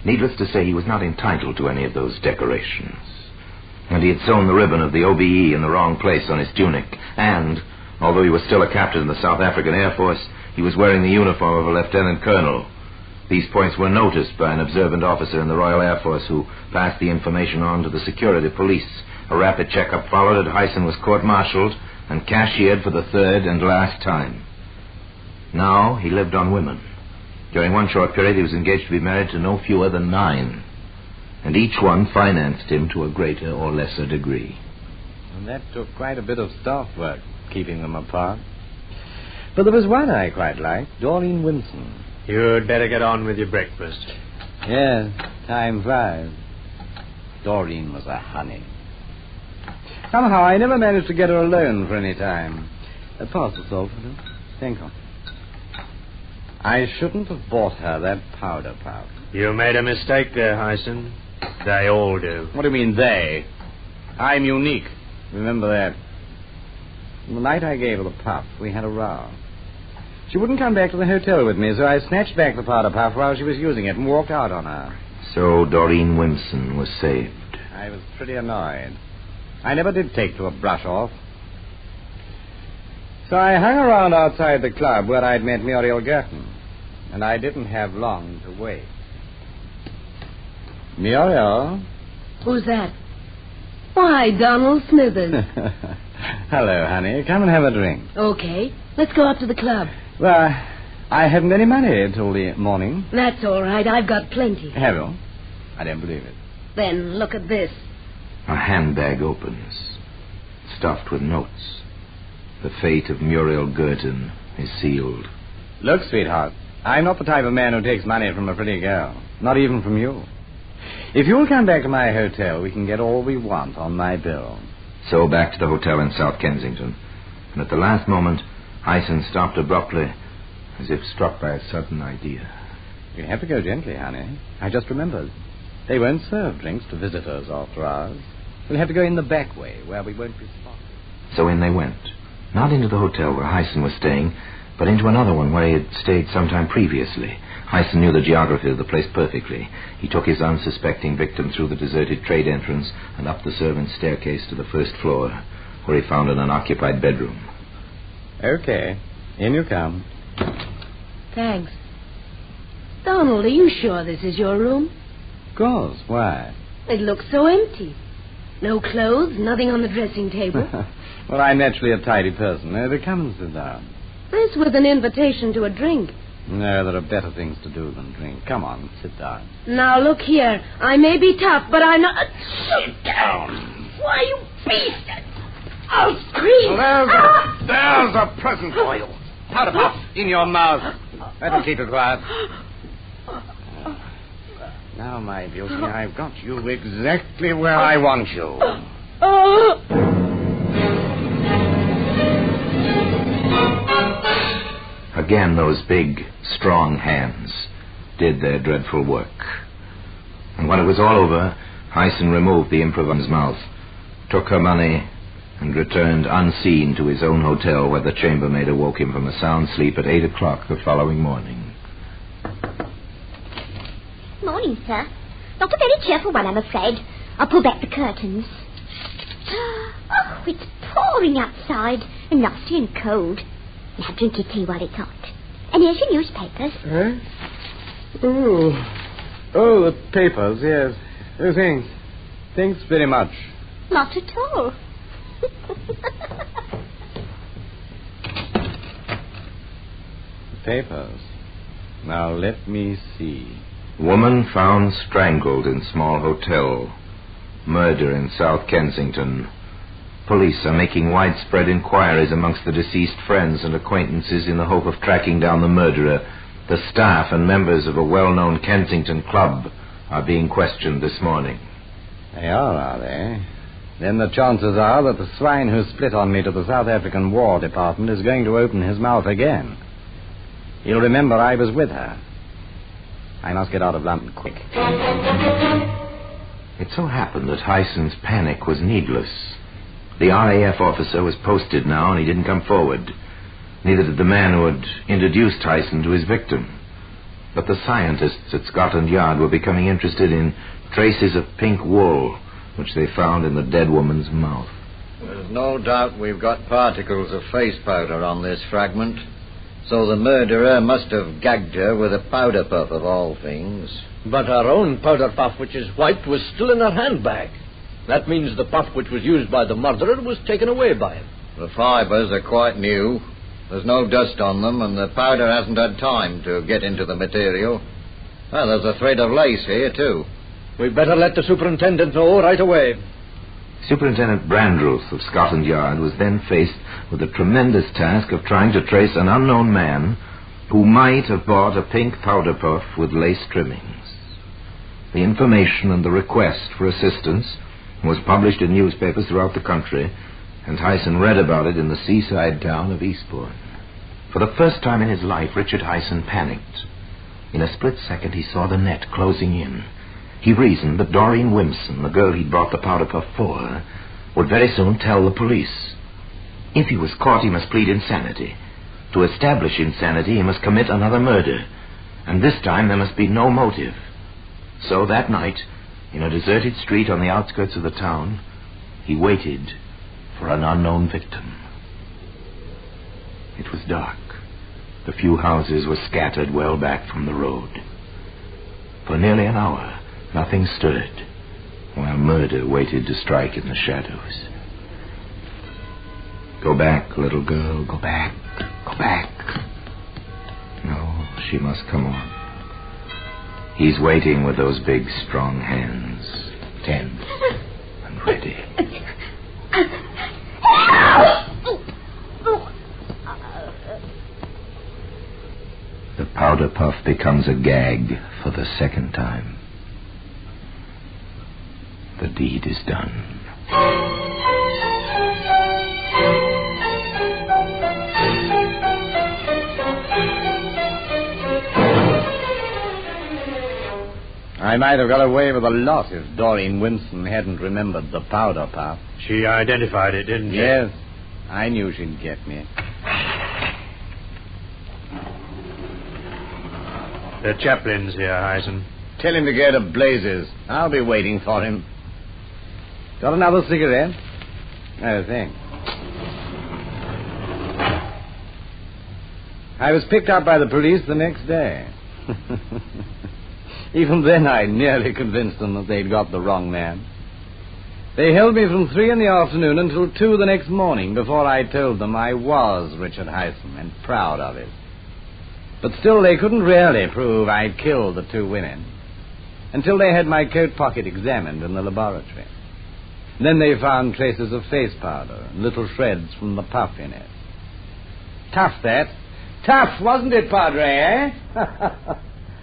Needless to say, he was not entitled to any of those decorations. And he had sewn the ribbon of the OBE in the wrong place on his tunic, and, although he was still a captain in the South African Air Force, he was wearing the uniform of a lieutenant colonel. These points were noticed by an observant officer in the Royal Air Force who passed the information on to the security police. A rapid checkup followed, and Hyson was court-martialed and cashiered for the third and last time. Now he lived on women. During one short period, he was engaged to be married to no fewer than 9, and each one financed him to a greater or lesser degree. And that took quite a bit of staff work, keeping them apart. But there was one I quite liked, Doreen Winson. You'd better get on with your breakfast. Yes, time flies. Doreen was a honey. Somehow I never managed to get her alone for any time. Pass the salt, will you? Thank you. I shouldn't have bought her that powder puff. You made a mistake there, Hyson. They all do. What do you mean, they? I'm unique. Remember that. The night I gave her the puff, we had a row. She wouldn't come back to the hotel with me, so I snatched back the powder puff while she was using it and walked out on her. So Doreen Winson was saved. I was pretty annoyed. I never did take to a brush off. So I hung around outside the club where I'd met Muriel Gerson, and I didn't have long to wait. Muriel? Who's that? Why, Donald Smithers. Hello, honey. Come and have a drink. Okay. Let's go up to the club. Well, I haven't any money till the morning. That's all right. I've got plenty. Have you? I don't believe it. Then look at this. A handbag opens, stuffed with notes. The fate of Muriel Gerton is sealed. Look, sweetheart, I'm not the type of man who takes money from a pretty girl. Not even from you. If you'll come back to my hotel, we can get all we want on my bill. So back to the hotel in South Kensington. And at the last moment, Hyson stopped abruptly, as if struck by a sudden idea. You have to go gently, honey. I just remembered. They won't serve drinks to visitors after hours. We'll have to go in the back way, where we won't be spotted. So in they went. Not into the hotel where Hyson was staying, but into another one where he had stayed some time previously. Hyson knew the geography of the place perfectly. He took his unsuspecting victim through the deserted trade entrance and up the servants' staircase to the first floor, where he found an unoccupied bedroom. Okay. In you come. Thanks. Donald, are you sure this is your room? Of course. Why? It looks so empty. No clothes, nothing on the dressing table. Well, I'm naturally a tidy person. Come and sit down. This with an invitation to a drink. No, there are better things to do than drink. Come on, sit down. Now, look here. I may be tough, but I'm not... Sit down. Why, you beast. I'll scream. Well, there's a present for you. Powder puff in your mouth. That'll keep it quiet. Now, my beauty, I've got you exactly where I want you. Again, those big, strong hands did their dreadful work. And when it was all over, Hyson removed the improv on his mouth, took her money, and returned unseen to his own hotel, where the chambermaid awoke him from a sound sleep at 8 o'clock the following morning. Morning, sir. Not a very cheerful one, I'm afraid. I'll pull back the curtains. Oh, it's pouring outside, and nasty and cold. Now drink your tea while it's hot. And here's your newspapers. Oh, the papers, yes. Oh, thanks. Thanks very much. Not at all. Papers. Now, let me see. Woman found strangled in small hotel. Murder in South Kensington. Police are making widespread inquiries amongst the deceased friends and acquaintances in the hope of tracking down the murderer. The staff and members of a well-known Kensington club are being questioned this morning. They are they? Then the chances are that the swine who split on me to the South African War Department is going to open his mouth again. He'll remember I was with her. I must get out of London quick. It so happened that Hyson's panic was needless. The RAF officer was posted now, and he didn't come forward. Neither did the man who had introduced Hyson to his victim. But the scientists at Scotland Yard were becoming interested in traces of pink wool, which they found in the dead woman's mouth. There's no doubt we've got particles of face powder on this fragment. So the murderer must have gagged her with a powder puff of all things. But her own powder puff, which is white, was still in her handbag. That means the puff which was used by the murderer was taken away by him. The fibres are quite new. There's no dust on them, and the powder hasn't had time to get into the material. Well, there's a thread of lace here, too. We'd better let the superintendent know right away. Superintendent Brandruth of Scotland Yard was then faced with the tremendous task of trying to trace an unknown man who might have bought a pink powder puff with lace trimmings. The information and the request for assistance was published in newspapers throughout the country, and Hyson read about it in the seaside town of Eastbourne. For the first time in his life, Richard Hyson panicked. In a split second, he saw the net closing in. He reasoned that Doreen Wimpson, the girl he'd brought the powder puff for, would very soon tell the police. If he was caught, he must plead insanity. To establish insanity, he must commit another murder, and this time there must be no motive. So that night, in a deserted street on the outskirts of the town, he waited for an unknown victim. It was dark. The few houses were scattered well back from the road. For nearly an hour, nothing stirred, while murder waited to strike in the shadows. Go back, little girl, go back, go back. No, she must come on. He's waiting with those big, strong hands, tense and ready. The powder puff becomes a gag for the second time. The deed is done. I might have got away with a lot if Doreen Winston hadn't remembered the powder puff. She identified it, didn't she? Yes. I knew she'd get me. The chaplain's here, Hyson. Tell him to go to blazes. I'll be waiting for him. Got another cigarette? No, thanks. I was picked up by the police the next day. Even then, I nearly convinced them that they'd got the wrong man. They held me from 3 in the afternoon until 2 the next morning before I told them I was Richard Hyson and proud of it. But still, they couldn't really prove I'd killed the 2 women until they had my coat pocket examined in the laboratory. Then they found traces of face powder and little shreds from the puff in it. Tough, that. Tough, wasn't it, Padre, eh?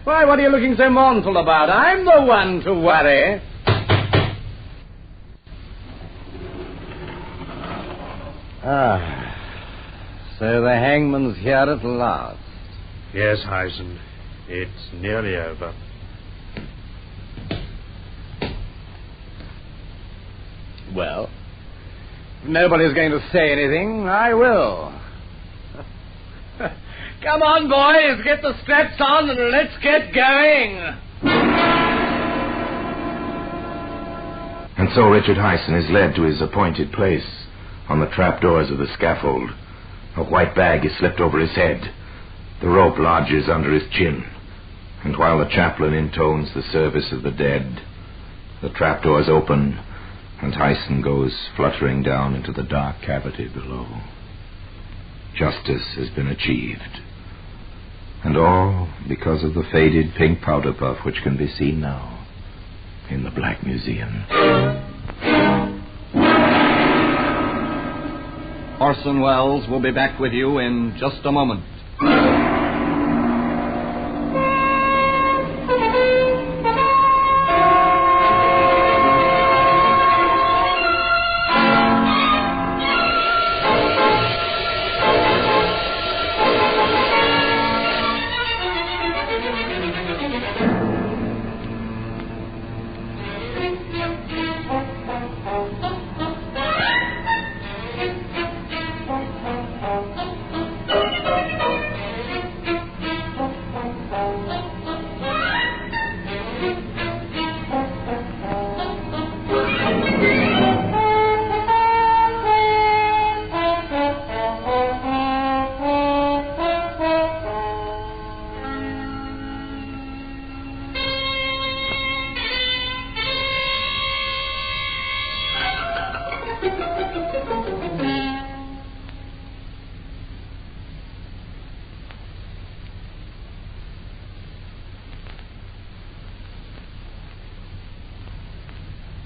Why, what are you looking so mournful about? I'm the one to worry. So the hangman's here at last. Yes, Hyson. It's nearly over. Well, if nobody's going to say anything, I will. Come on, boys, get the straps on and let's get going. And so Richard Hyson is led to his appointed place on the trapdoors of the scaffold, A white bag is slipped over his head. The rope lodges under his chin. And while the chaplain intones the service of the dead, the trapdoors open, and Hyson goes fluttering down into the dark cavity below. Justice has been achieved. And all because of the faded pink powder puff which can be seen now in the Black Museum. Orson Welles will be back with you in just a moment.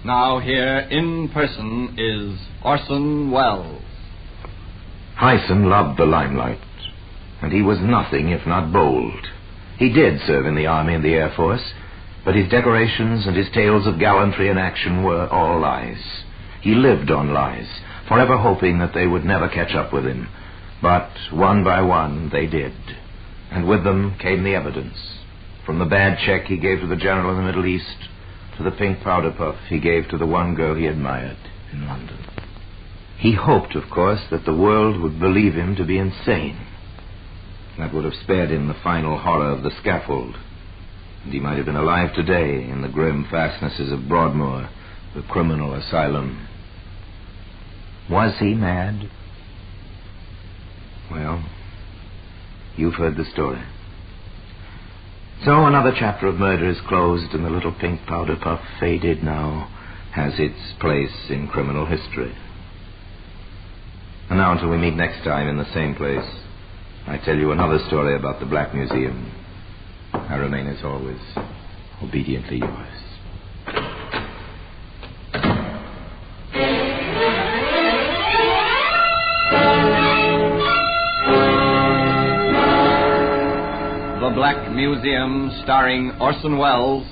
Now here in person is Orson Welles. Hyson loved the limelight, and he was nothing if not bold. He did serve in the Army and the Air Force, but his decorations and his tales of gallantry and action were all lies. He lived on lies, forever hoping that they would never catch up with him. But one by one they did, and with them came the evidence. From the bad check he gave to the general in the Middle East, to the pink powder puff he gave to the one girl he admired in London. He hoped, of course, that the world would believe him to be insane. That would have spared him the final horror of the scaffold, and he might have been alive today in the grim fastnesses of Broadmoor, the criminal asylum. Was he mad? Well, you've heard the story. So another chapter of murder is closed, and the little pink powder puff, faded now, has its place in criminal history. And now, until we meet next time in the same place, I tell you another story about the Black Museum. I remain, as always, obediently yours. The Black Museum, starring Orson Welles,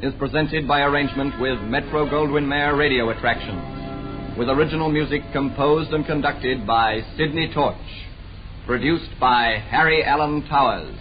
is presented by arrangement with Metro-Goldwyn-Mayer Radio Attractions, with original music composed and conducted by Sidney Torch, produced by Harry Allen Towers.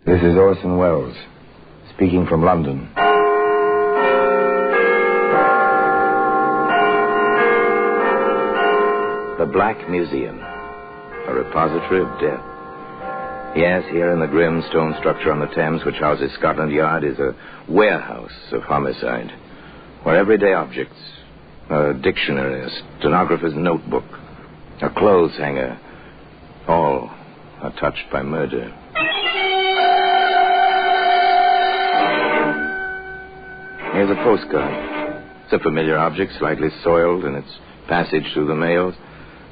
This is Orson Welles, speaking from London. The Black Museum, a repository of death. Yes, here in the grim stone structure on the Thames which houses Scotland Yard is a warehouse of homicide, where everyday objects, a dictionary, a stenographer's notebook, a clothes hanger, all are touched by murder. Here's a postcard. It's a familiar object, slightly soiled in its passage through the mails.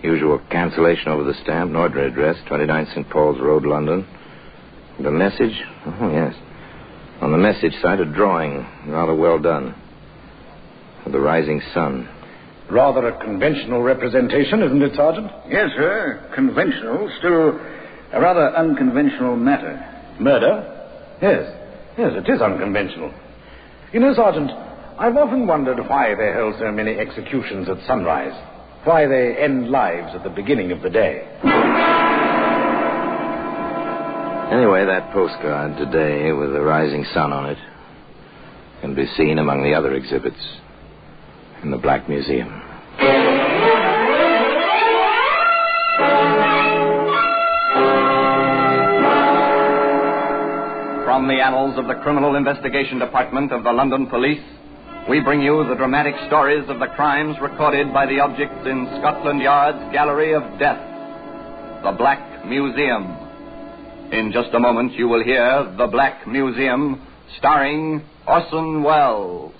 Usual cancellation over the stamp, an ordinary address, 29 St. Paul's Road, London. The message? Oh, yes. On the message side, a drawing, rather well done, of the rising sun. Rather a conventional representation, isn't it, Sergeant? Yes, sir. Conventional, still a rather unconventional matter. Murder? Yes, it is unconventional. You know, Sergeant, I've often wondered why they hold so many executions at sunrise. Why they end lives at the beginning of the day. Anyway, that postcard today with the rising sun on it can be seen among the other exhibits in the Black Museum. From the annals of the Criminal Investigation Department of the London Police, we bring you the dramatic stories of the crimes recorded by the objects in Scotland Yard's Gallery of Death, the Black Museum. In just a moment, you will hear The Black Museum, starring Orson Welles.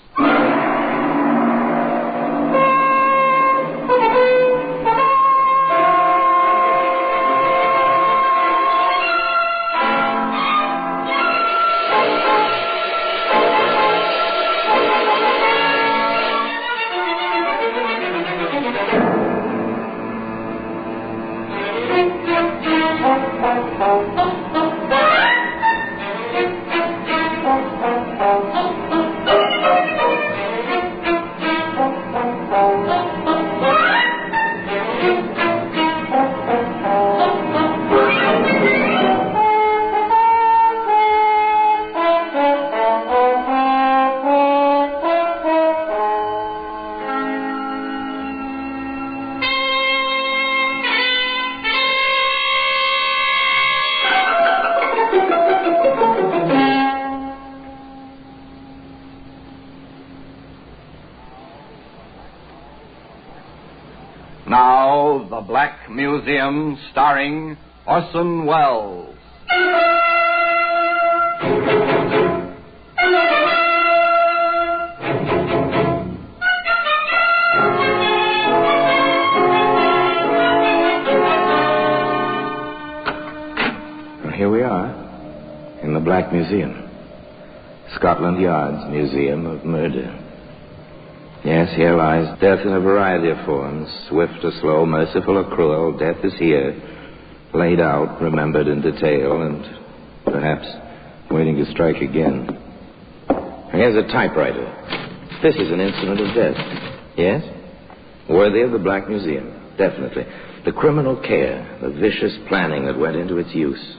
Now, The Black Museum, starring Orson Welles. Well, here we are, in the Black Museum. Scotland Yard's Museum of Murder. Yes, here lies death in a variety of forms, swift or slow, merciful or cruel. Death is here, laid out, remembered in detail, and perhaps waiting to strike again. Here's a typewriter. This is an incident of death. Yes? Worthy of the Black Museum, definitely. The criminal care, the vicious planning that went into its use,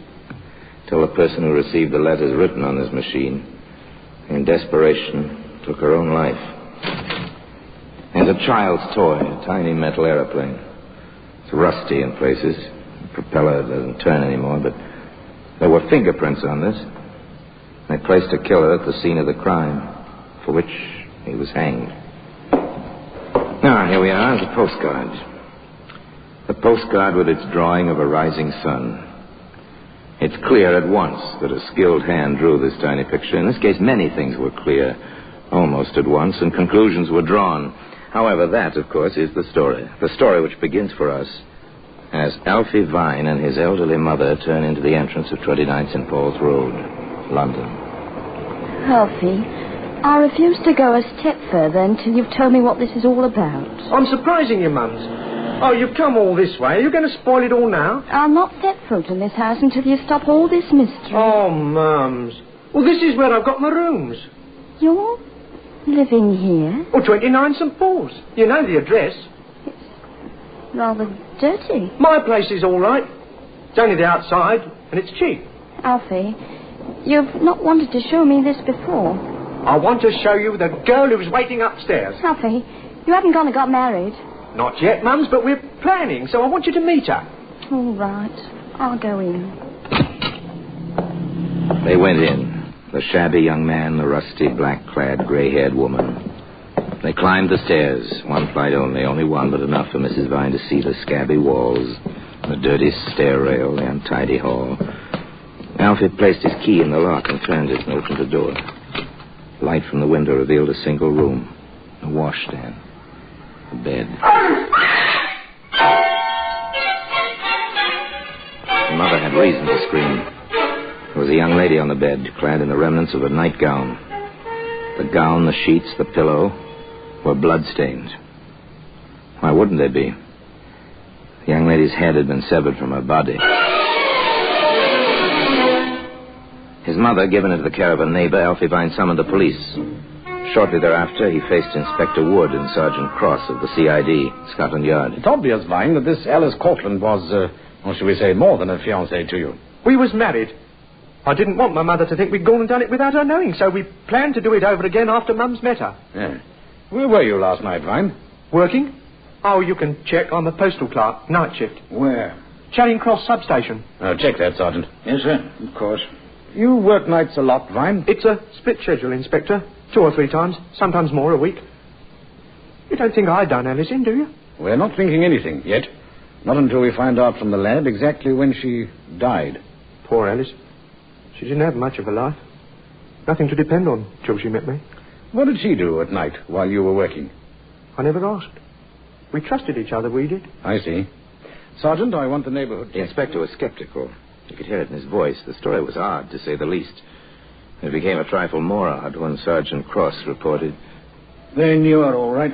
till the person who received the letters written on this machine, in desperation, took her own life. There's a child's toy, a tiny metal aeroplane. It's rusty in places. The propeller doesn't turn anymore, but there were fingerprints on this. They placed a killer at the scene of the crime, for which he was hanged. Now, here we are, the postcard. The postcard with its drawing of a rising sun. It's clear at once that a skilled hand drew this tiny picture. In this case, many things were clear almost at once, and conclusions were drawn. However, that, of course, is the story. The story which begins for us as Alfie Vine and his elderly mother turn into the entrance of 29 St. Paul's Road, London. Alfie, I refuse to go a step further until you've told me what this is all about. I'm surprising you, Mums. Oh, you've come all this way. Are you going to spoil it all now? I'll not set foot in this house until you stop all this mystery. Oh, Mums. Well, this is where I've got my rooms. You're living here? Oh, 29 St. Paul's. You know the address. It's rather dirty. My place is all right. It's only the outside, and it's cheap. Alfie, you've not wanted to show me this before. I want to show you the girl who's waiting upstairs. Alfie, you haven't gone and got married. Not yet, Mums, but we're planning, so I want you to meet her. All right. I'll go in. They went in. The shabby young man, the rusty, black-clad, gray-haired woman. They climbed the stairs, one flight only one, but enough for Mrs. Vine to see the scabby walls, the dirty stair rail, the untidy hall. Alfie placed his key in the lock and turned it and opened the door. Light from the window revealed a single room, a washstand, a bed. mother had reason to scream. There was a young lady on the bed, clad in the remnants of a nightgown. The gown, the sheets, the pillow were blood-stained. Why wouldn't they be? The young lady's head had been severed from her body. His mother, given into the care of a neighbor, Alfie Vine summoned the police. Shortly thereafter, he faced Inspector Wood and Sergeant Cross of the CID, Scotland Yard. It's obvious, Vine, that this Alice Cortland was, or should we say, more than a fiancée to you. We was married. I didn't want my mother to think we'd gone and done it without her knowing, so we planned to do it over again after Mum's met her. Yeah. Where were you last night, Vine? Working? Oh, you can check. I'm a postal clerk, night shift. Where? Charing Cross substation. Check that, Sergeant. Yes, sir, of course. You work nights a lot, Vine? It's a split schedule, Inspector. 2 or 3 times, sometimes more a week. You don't think I done Alice in, do you? We're not thinking anything yet. Not until we find out from the lab exactly when she died. Poor Alice. She didn't have much of a life. Nothing to depend on till she met me. What did she do at night while you were working? I never asked. We trusted each other, we did. I see. Sergeant, I want the neighborhood... The inspector was skeptical. You could hear it in his voice. The story was odd, to say the least. It became a trifle more odd when Sergeant Cross reported. They knew her all right.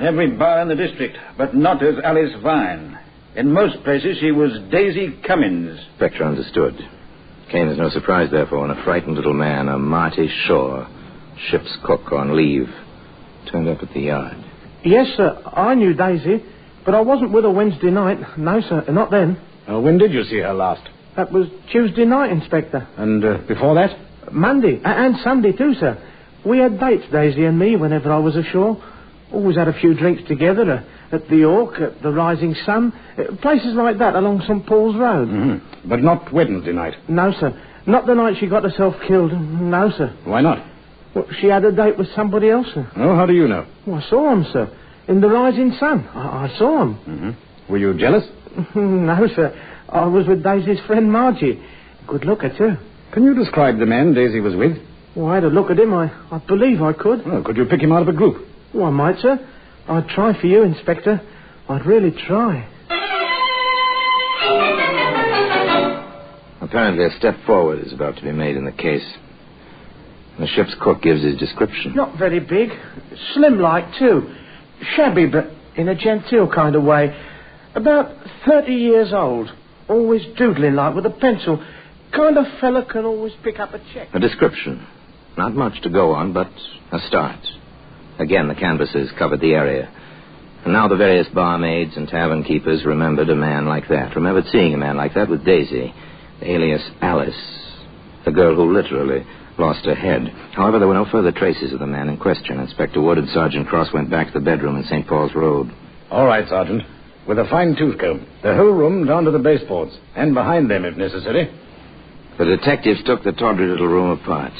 Every bar in the district, but not as Alice Vine. In most places, she was Daisy Cummins. Inspector understood. Came as no surprise, therefore, when a frightened little man, a Marty Shaw, ship's cook on leave, turned up at the yard. Yes, sir. I knew Daisy, but I wasn't with her Wednesday night. No, sir, not then. When did you see her last? That was Tuesday night, Inspector. And before that? Monday, and Sunday too, sir. We had dates, Daisy and me, whenever I was ashore. Always had a few drinks together, at the Ork, at the Rising Sun, places like that along St. Paul's Road. Mm-hmm. But not Wednesday night? No, sir. Not the night she got herself killed. No, sir. Why not? Well, she had a date with somebody else, sir. Oh, how do you know? Well, I saw him, sir. In the Rising Sun. I saw him. Mm-hmm. Were you jealous? No, sir. I was with Daisy's friend Margie. Good looker, too. Can you describe the man Daisy was with? Well, I had a look at him. I believe I could. Well, could you pick him out of a group? Well, I might, sir. I'd try for you, Inspector. I'd really try. Apparently a step forward is about to be made in the case. The ship's cook gives his description. Not very big. Slim-like, too. Shabby, but in a genteel kind of way. About 30 years old. Always doodling-like with a pencil. Kind of fella can always pick up a check. A description. Not much to go on, but a start. Again, the canvassers covered the area. And now the various barmaids and tavern keepers remembered a man like that. Remembered seeing a man like that with Daisy, alias Alice, the girl who literally lost her head. However, there were no further traces of the man in question. Inspector Wood and Sergeant Cross went back to the bedroom in St. Paul's Road. All right, Sergeant. With a fine tooth comb. The whole room down to the baseboards. And behind them, if necessary. The detectives took the tawdry little room apart.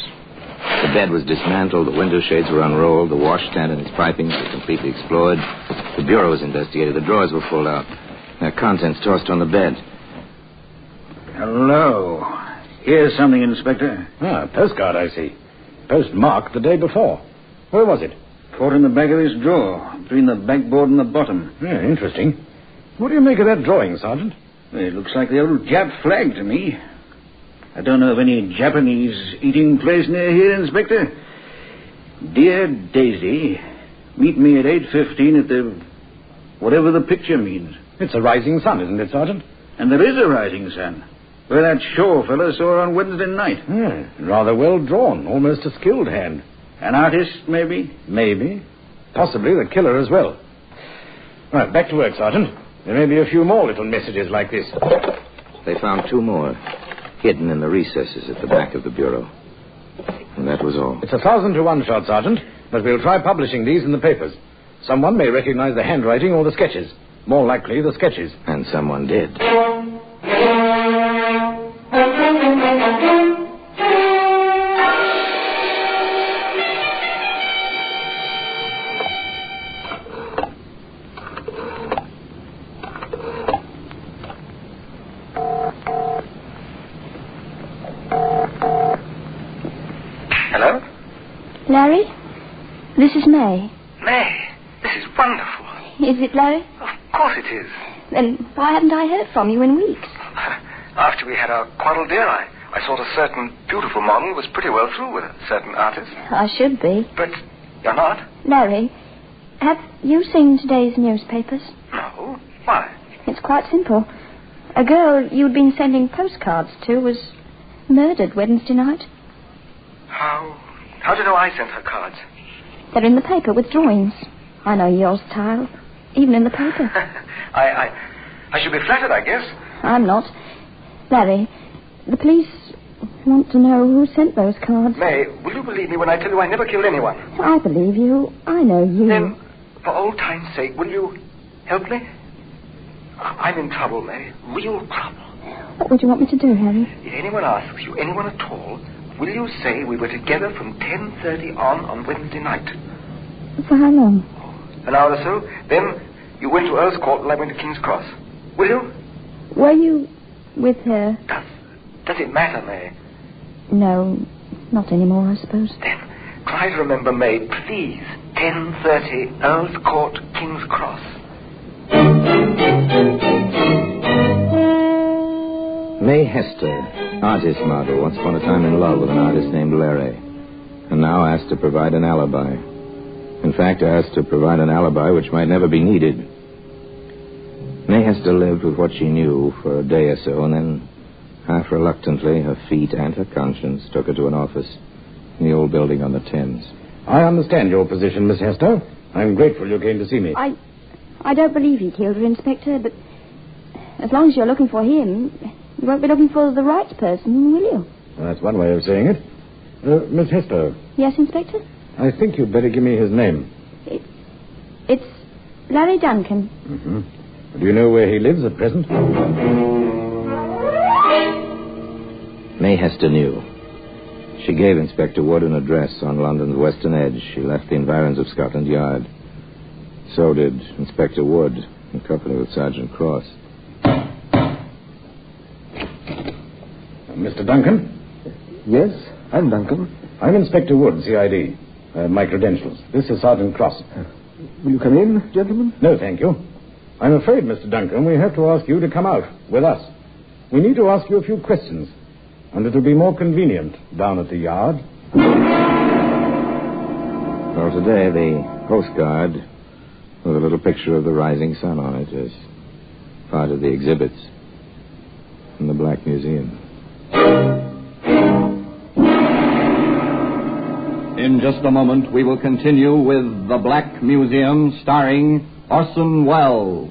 The bed was dismantled, the window shades were unrolled, the washstand and its pipings were completely explored. The bureau was investigated, the drawers were pulled out, their contents tossed on the bed. Hello. Here's something, Inspector. A postcard, I see. Postmarked the day before. Where was it? Caught in the back of this drawer, between the backboard and the bottom. Yeah, interesting. What do you make of that drawing, Sergeant? It looks like the old Jap flag to me. I don't know of any Japanese eating place near here, Inspector. Dear Daisy, meet me at 8:15 at the... whatever the picture means. It's a rising sun, isn't it, Sergeant? And there is a rising sun. Where that Shaw fellow saw her on Wednesday night. Rather well drawn, almost a skilled hand. An artist, maybe? Maybe. Possibly the killer as well. Right, back to work, Sergeant. There may be a few more little messages like this. They found 2 more, hidden in the recesses at the back of the bureau. And that was all. It's 1,000 to 1 shot, Sergeant, but we'll try publishing these in the papers. Someone may recognize the handwriting or the sketches. More likely, the sketches. And someone did. Hello? Larry? This is May. May, this is wonderful. Is it, Larry? Of course it is. Then why haven't I heard from you in weeks? After we had our quarrel, dear, I thought a certain beautiful model was pretty well through with a certain artist. I should be. But you're not? Larry, have you seen today's newspapers? No. Why? It's quite simple. A girl you'd been sending postcards to was murdered Wednesday night. How do you know I sent her cards? They're in the paper with drawings. I know your style, even in the paper. I should be flattered, I guess. I'm not. Larry, the police want to know who sent those cards. May, will you believe me when I tell you I never killed anyone? I believe you. I know you. Then, for old time's sake, will you help me? I'm in trouble, May. Real trouble. What would you want me to do, Harry? If anyone asks you, anyone at all, will you say we were together from 10:30 on Wednesday night? For how long? An hour or so. Then you went to Earl's Court and I went to King's Cross. Will you? Were you with her? Does it matter, May? No, not anymore, I suppose. Then try to remember, May, please. 10:30, Earl's Court, King's Cross. May Hester, artist model, once upon a time in love with an artist named Larry, and now asked to provide an alibi. In fact, asked to provide an alibi which might never be needed. May Hester lived with what she knew for a day or so, and then, half reluctantly, her feet and her conscience took her to an office in the old building on the Thames. I understand your position, Miss Hester. I'm grateful you came to see me. I don't believe he killed her, Inspector, but as long as you're looking for him, you won't be looking for the right person, will you? That's one way of saying it. Miss Hester. Yes, Inspector? I think you'd better give me his name. It's Larry Duncan. Mm-hmm. Do you know where he lives at present? May Hester knew. She gave Inspector Wood an address on London's western edge. She left the environs of Scotland Yard. So did Inspector Wood, in company with Sergeant Cross. Mr. Duncan? Yes, I'm Duncan. I'm Inspector Wood, CID. My credentials. This is Sergeant Cross. Will you come in, gentlemen? No, thank you. I'm afraid, Mr. Duncan, we have to ask you to come out with us. We need to ask you a few questions, and it'll be more convenient down at the yard. Well, today, the postcard with a little picture of the rising sun on it as part of the exhibits in the Black Museum. In just a moment, we will continue with The Black Museum, starring Orson Welles.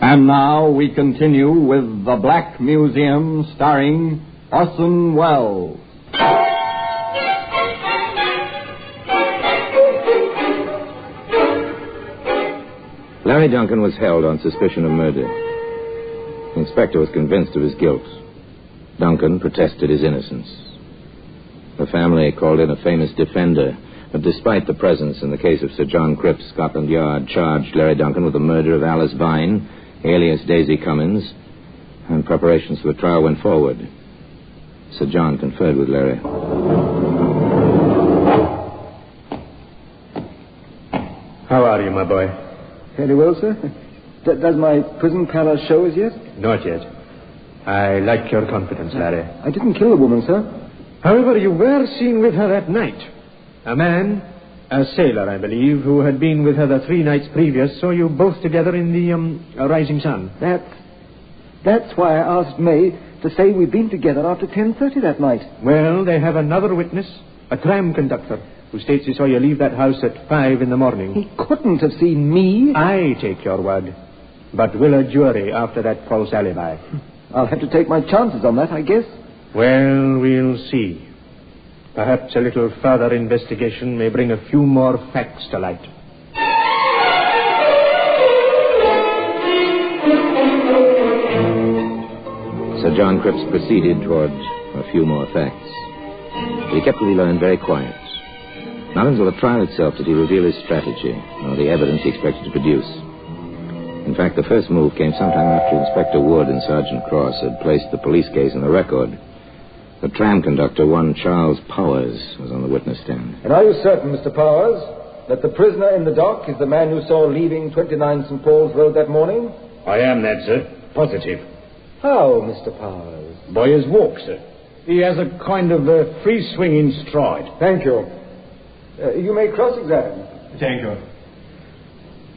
And now we continue with The Black Museum, starring Orson Welles. Larry Duncan was held on suspicion of murder. The inspector was convinced of his guilt. Duncan protested his innocence. The family called in a famous defender, but despite the presence in the case of Sir John Cripps, Scotland Yard charged Larry Duncan with the murder of Alice Vine, alias Daisy Cummins, and preparations for the trial went forward. Sir John conferred with Larry. How are you, my boy? Very well, sir. Does my prison pallor show as yet? Not yet. I like your confidence, Larry. I didn't kill the woman, sir. However, you were seen with her that night. A man, a sailor, I believe, who had been with her the 3 nights previous, saw you both together in the Rising Sun. That's why I asked May to say we'd been together after 10:30 that night. Well, they have another witness, a tram conductor, who states he saw you leave that house at 5 in the morning. He couldn't have seen me. I take your word. But will a jury after that false alibi? I'll have to take my chances on that, I guess. Well, we'll see. Perhaps a little further investigation may bring a few more facts to light. Sir John Cripps proceeded toward a few more facts. But he kept what he learned very quiet. Not until the trial itself did he reveal his strategy, or the evidence he expected to produce. In fact, the first move came sometime after Inspector Wood and Sergeant Cross had placed the police case in the record. The tram conductor, one Charles Powers, was on the witness stand. And are you certain, Mr. Powers, that the prisoner in the dock is the man you saw leaving 29 St. Paul's Road that morning? I am that, sir. Positive. How, Mr. Powers? By his walk, sir. He has a kind of free-swinging stride. Thank you. You may cross-examine. Thank you.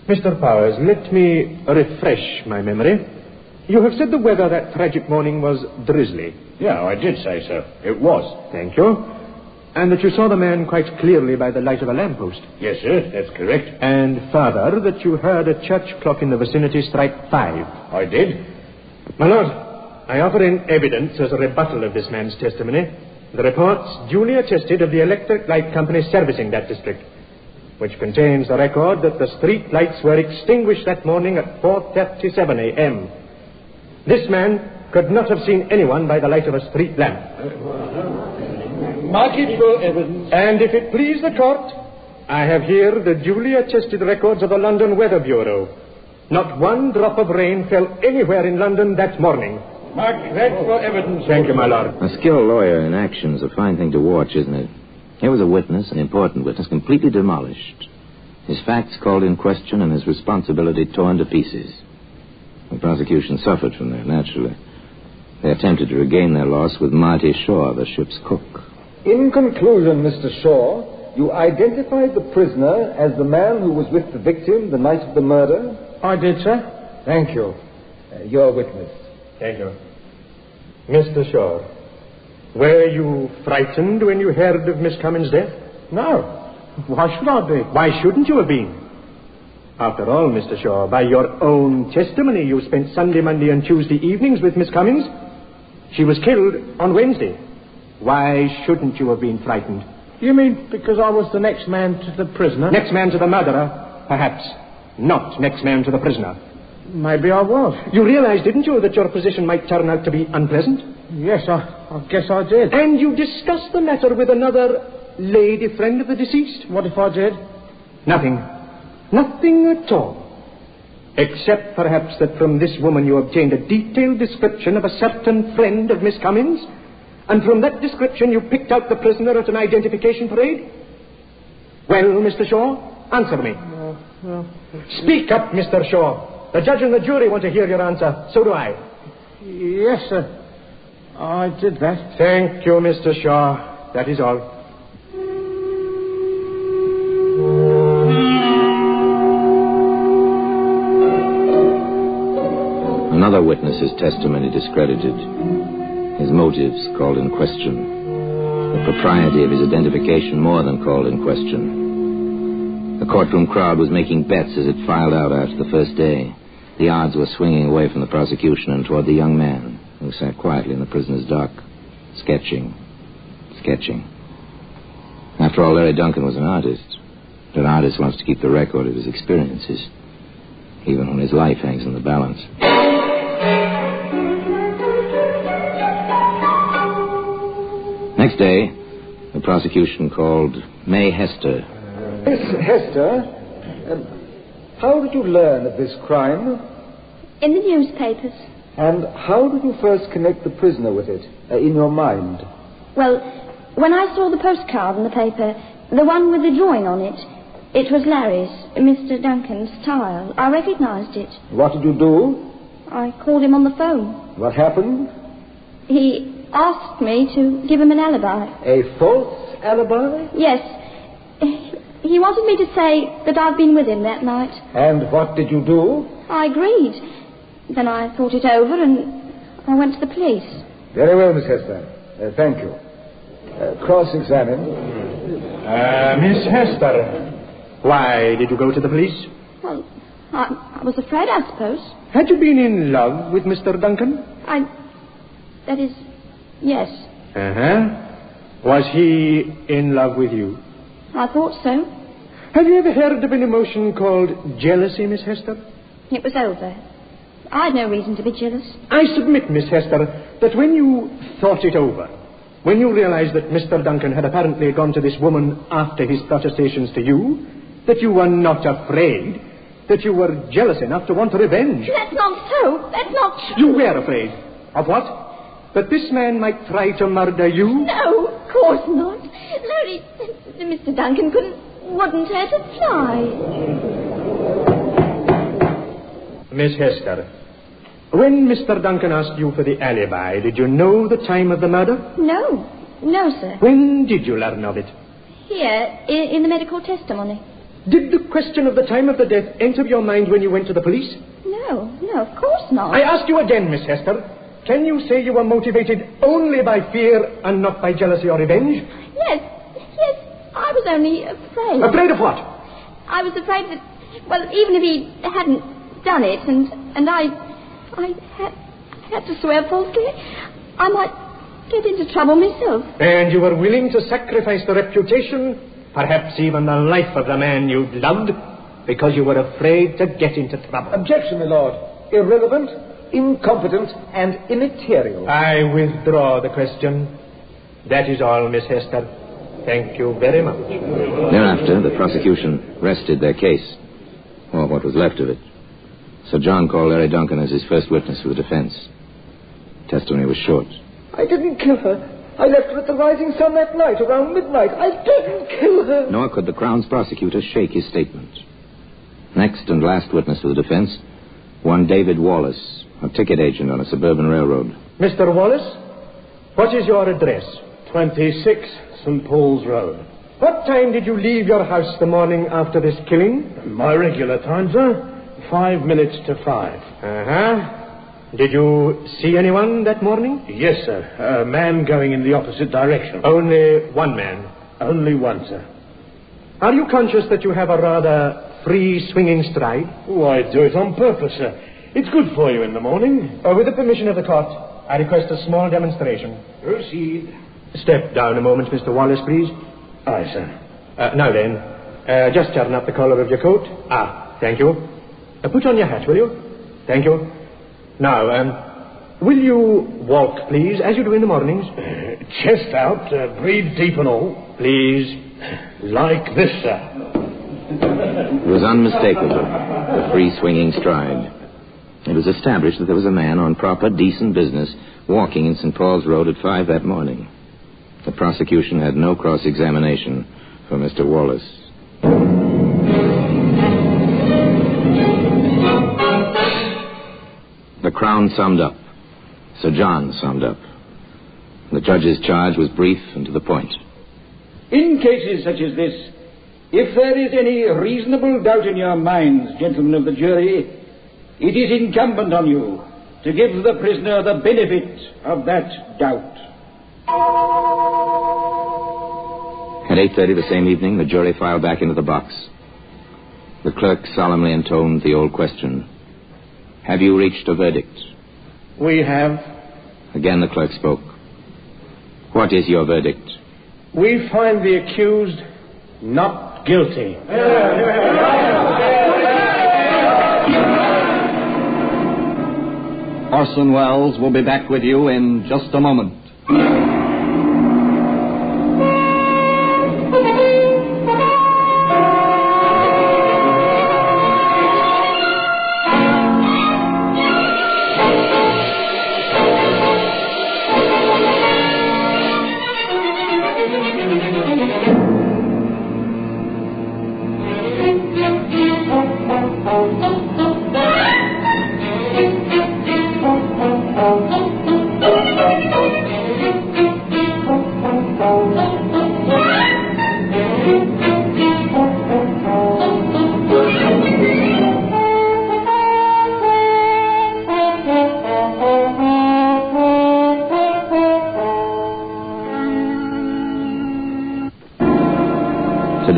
Mr. Powers, let me refresh my memory. You have said the weather that tragic morning was drizzly. Yeah, I did say so. It was. Thank you. And that you saw the man quite clearly by the light of a lamppost. Yes, sir, that's correct. And further, that you heard a church clock in the vicinity strike 5. I did. My lord, I offer in evidence as a rebuttal of this man's testimony the reports duly attested of the Electric Light Company servicing that district, which contains the record that the street lights were extinguished that morning at 4:37 a.m. This man could not have seen anyone by the light of a street lamp. Mark it for evidence. And if it please the court, I have here the duly attested records of the London Weather Bureau. Not one drop of rain fell anywhere in London that morning. Mark that for evidence. Thank you, my lord. A skilled lawyer in action is a fine thing to watch, isn't it? Here was a witness, an important witness, completely demolished. His facts called in question and his responsibility torn to pieces. The prosecution suffered from that, naturally. They attempted to regain their loss with Marty Shaw, the ship's cook. In conclusion, Mr. Shaw, you identified the prisoner as the man who was with the victim the night of the murder? I did, sir. Thank you. Your witness. Thank you. Mr. Shaw, were you frightened when you heard of Miss Cummins' death? No. Why should I be? Why shouldn't you have been? After all, Mr. Shaw, by your own testimony, you spent Sunday, Monday, and Tuesday evenings with Miss Cummins. She was killed on Wednesday. Why shouldn't you have been frightened? You mean because I was the next man to the prisoner? Next man to the murderer, perhaps. Not next man to the prisoner. Maybe I was. You realized, didn't you, that your position might turn out to be unpleasant? Yes, I guess I did. And you discussed the matter with another lady friend of the deceased? What if I did? Nothing. Nothing at all. Except perhaps that from this woman you obtained a detailed description of a certain friend of Miss Cummins, and from that description you picked out the prisoner at an identification parade? Well, Mr. Shaw, answer me. Speak up, Mr. Shaw. The judge and the jury want to hear your answer. So do I. Yes, sir. I did that. Thank you, Mr. Shaw. That is all. Another witness's testimony discredited. His motives called in question. The propriety of his identification more than called in question. The courtroom crowd was making bets as it filed out after the first day. The odds were swinging away from the prosecution and toward the young man who sat quietly in the prisoner's dock, sketching. After all, Larry Duncan was an artist. An artist wants to keep the record of his experiences, even when his life hangs in the balance. Next day, the prosecution called May Hester. Miss Hester, how did you learn of this crime? In the newspapers. And how did you first connect the prisoner with it, in your mind? Well, when I saw the postcard in the paper, the one with the drawing on it, it was Larry's, Mr. Duncan's tile. I recognized it. What did you do? I called him on the phone. What happened? He asked me to give him an alibi. A false alibi? Yes. He wanted me to say that I'd been with him that night. And what did you do? I agreed. Then I thought it over and I went to the police. Very well, Miss Hester. Thank you. Cross-examine. Miss Hester, why did you go to the police? Well, I was afraid, I suppose. Had you been in love with Mr. Duncan? That is, yes. Was he in love with you? I thought so. Have you ever heard of an emotion called jealousy, Miss Hester? It was over. I had no reason to be jealous. I submit, Miss Hester, that when you thought it over, when you realized that Mr. Duncan had apparently gone to this woman after his protestations to you, that you were not afraid, that you were jealous enough to want revenge. That's not so. That's not true. You were afraid. Of what? That this man might try to murder you? No, of course not. Larry, Mr. Duncan wouldn't hurt a fly. Miss Hester, when Mr. Duncan asked you for the alibi, did you know the time of the murder? No. No, sir. When did you learn of it? Here, in the medical testimony. Did the question of the time of the death enter your mind when you went to the police? No, of course not. I ask you again, Miss Hester, can you say you were motivated only by fear and not by jealousy or revenge? Yes, I was only afraid. Afraid of what? I was afraid that, well, even if he hadn't done it, and I had to swear falsely, I might get into trouble myself. And you were willing to sacrifice the reputation, perhaps even the life of the man you loved, because you were afraid to get into trouble. Objection, my lord. Irrelevant, incompetent, and immaterial. I withdraw the question. That is all, Miss Hester. Thank you very much. Thereafter, the prosecution rested their case, or what was left of it. Sir John called Larry Duncan as his first witness for the defense. Testimony was short. I didn't kill her. I left her at the rising sun that night, around midnight. I didn't kill her. Nor could the Crown's prosecutor shake his statement. Next and last witness for the defense, one David Wallace, a ticket agent on a suburban railroad. Mr. Wallace, what is your address? 26 St. Paul's Road. What time did you leave your house the morning after this killing? My regular time, sir. 5 minutes to 5. Did you see anyone that morning? Yes, sir. A man going in the opposite direction. Only one man? Only one, sir. Are you conscious that you have a rather free-swinging stride? Oh, I do it on purpose, sir. It's good for you in the morning. With the permission of the court, I request a small demonstration. Proceed. Step down a moment, Mr. Wallace, please. Aye, sir. Now then, just turn up the collar of your coat. Thank you. Put on your hat, will you? Thank you. Now, will you walk, please, as you do in the mornings? Chest out, breathe deep and all. Please. Like this, sir. It was unmistakable, the free-swinging stride. It was established that there was a man on proper, decent business walking in St. Paul's Road at 5 that morning. The prosecution had no cross-examination for Mr. Wallace. The Crown summed up. Sir John summed up. The judge's charge was brief and to the point. In cases such as this, if there is any reasonable doubt in your minds, gentlemen of the jury, it is incumbent on you to give the prisoner the benefit of that doubt. At 8:30 the same evening, the jury filed back into the box. The clerk solemnly intoned the old question. Have you reached a verdict? We have. Again the clerk spoke. What is your verdict? We find the accused not guilty. Orson Welles will be back with you in just a moment.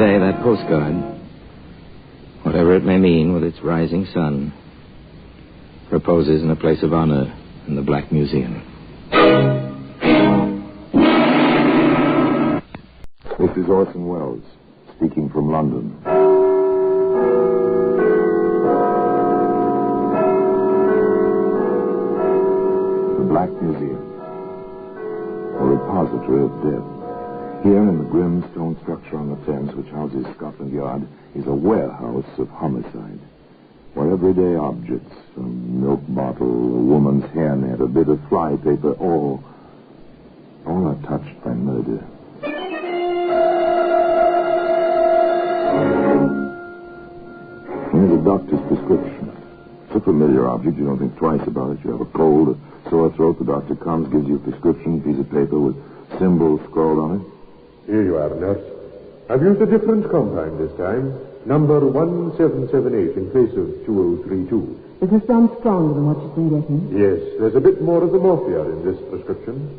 today, that postcard, whatever it may mean with its rising sun, reposes in a place of honor in the Black Museum. This is Orson Welles, speaking from London. The Black Museum, a repository of death. Here in the grim stone structure on the Thames, which houses Scotland Yard, is a warehouse of homicide, where everyday objects, a milk bottle, a woman's hairnet, a bit of fly paper, all are touched by murder. Here's a doctor's prescription. It's a familiar object. You don't think twice about it. You have a cold, a sore throat. The doctor comes, gives you a prescription, piece of paper with symbols scrawled on it. Here you are, nurse. I've used a different compound this time. Number 1778 in place of 2032. Does this sound stronger than what you've been getting? Yes, there's a bit more of the morphia in this prescription.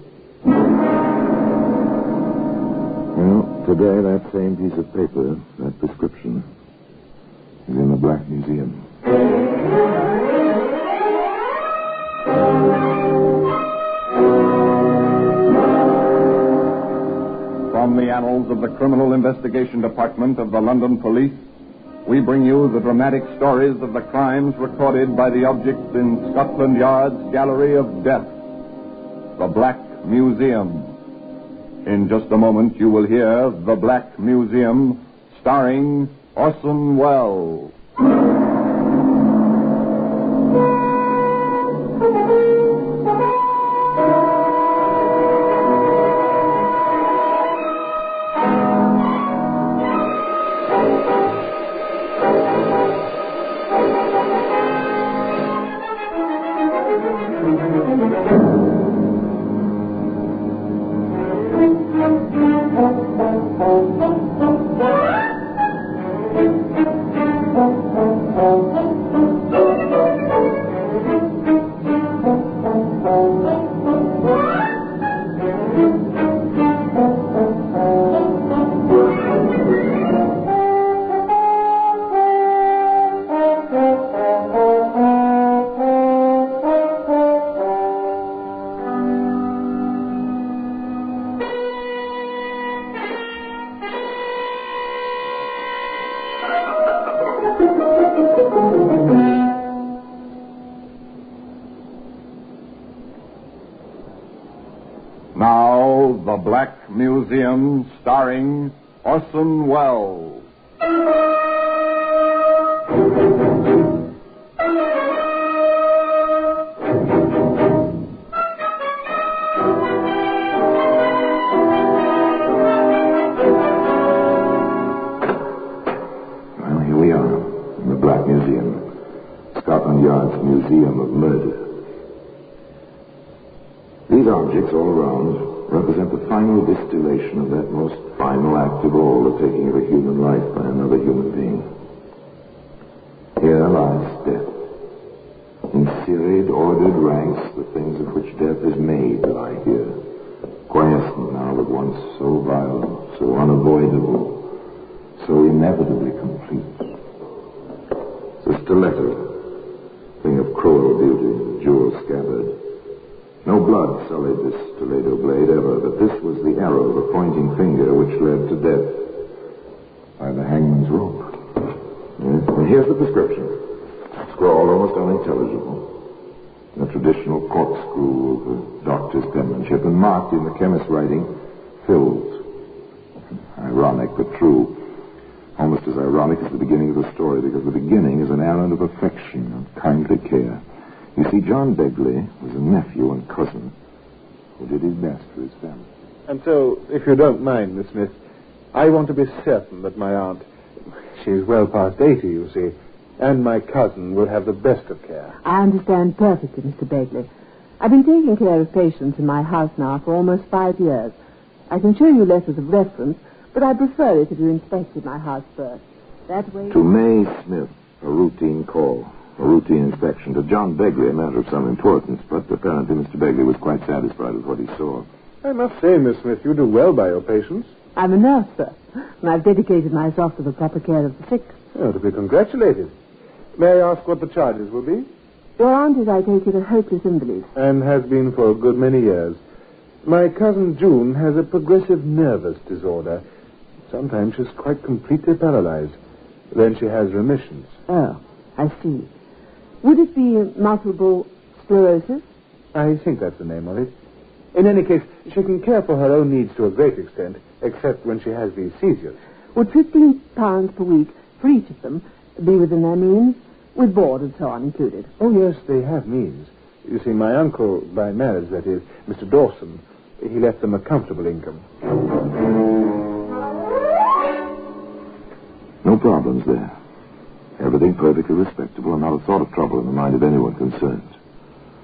Well, today that same piece of paper, that prescription, is in the Black Museum. From the annals of the Criminal Investigation Department of the London Police, we bring you the dramatic stories of the crimes recorded by the objects in Scotland Yard's Gallery of Death, the Black Museum. In just a moment, you will hear The Black Museum, starring Orson Welles. Now, The Black Museum, starring Orson Welles. Well, here we are, in the Black Museum, Scotland Yard's Museum of Murder. These objects all around represent the final distillation of that most final act of all, the taking of a human life by another human being. Here lies death. In serried, ordered ranks, the things of which death is made lie here, quiescent now that once so vile, so unavoidable, so inevitably complete. The stiletto, thing of cruel beauty, jewel scabbard. No blood sullied this stiletto blade ever, but this was the arrow, the pointing finger, which led to death by the hangman's rope. Yes, and here's the prescription, scrawled almost unintelligible, in a traditional corkscrew of the doctor's penmanship, and marked in the chemist's writing, filled. Ironic, but true. Almost as ironic as the beginning of the story, because the beginning is an errand of affection and kindly care. You see, John Begley was a nephew and cousin who did his best for his family. And so, if you don't mind, Miss Smith, I want to be certain that my aunt, she's well past 80, you see, and my cousin will have the best of care. I understand perfectly, Mr. Begley. I've been taking care of patients in my house now for almost 5 years. I can show you letters of reference, but I prefer it if you inspected my house first. That way... To May Smith, a routine call. A routine inspection. To John Begley, a matter of some importance, but apparently Mr. Begley was quite satisfied with what he saw. I must say, Miss Smith, you do well by your patients. I'm a nurse, sir, and I've dedicated myself to the proper care of the sick. Oh, to be congratulated. May I ask what the charges will be? Your aunt is, I take it, a hopeless invalid. And has been for a good many years. My cousin June has a progressive nervous disorder. Sometimes she's quite completely paralyzed. Then she has remissions. Oh, I see. Would it be multiple sclerosis? I think that's the name of it. In any case, she can care for her own needs to a great extent, except when she has these seizures. Would £15 per week for each of them be within their means, with board and so on included? Oh, yes, they have means. You see, my uncle, by marriage, that is, Mr. Dawson, he left them a comfortable income. No problems there. Everything perfectly respectable and not a thought of trouble in the mind of anyone concerned.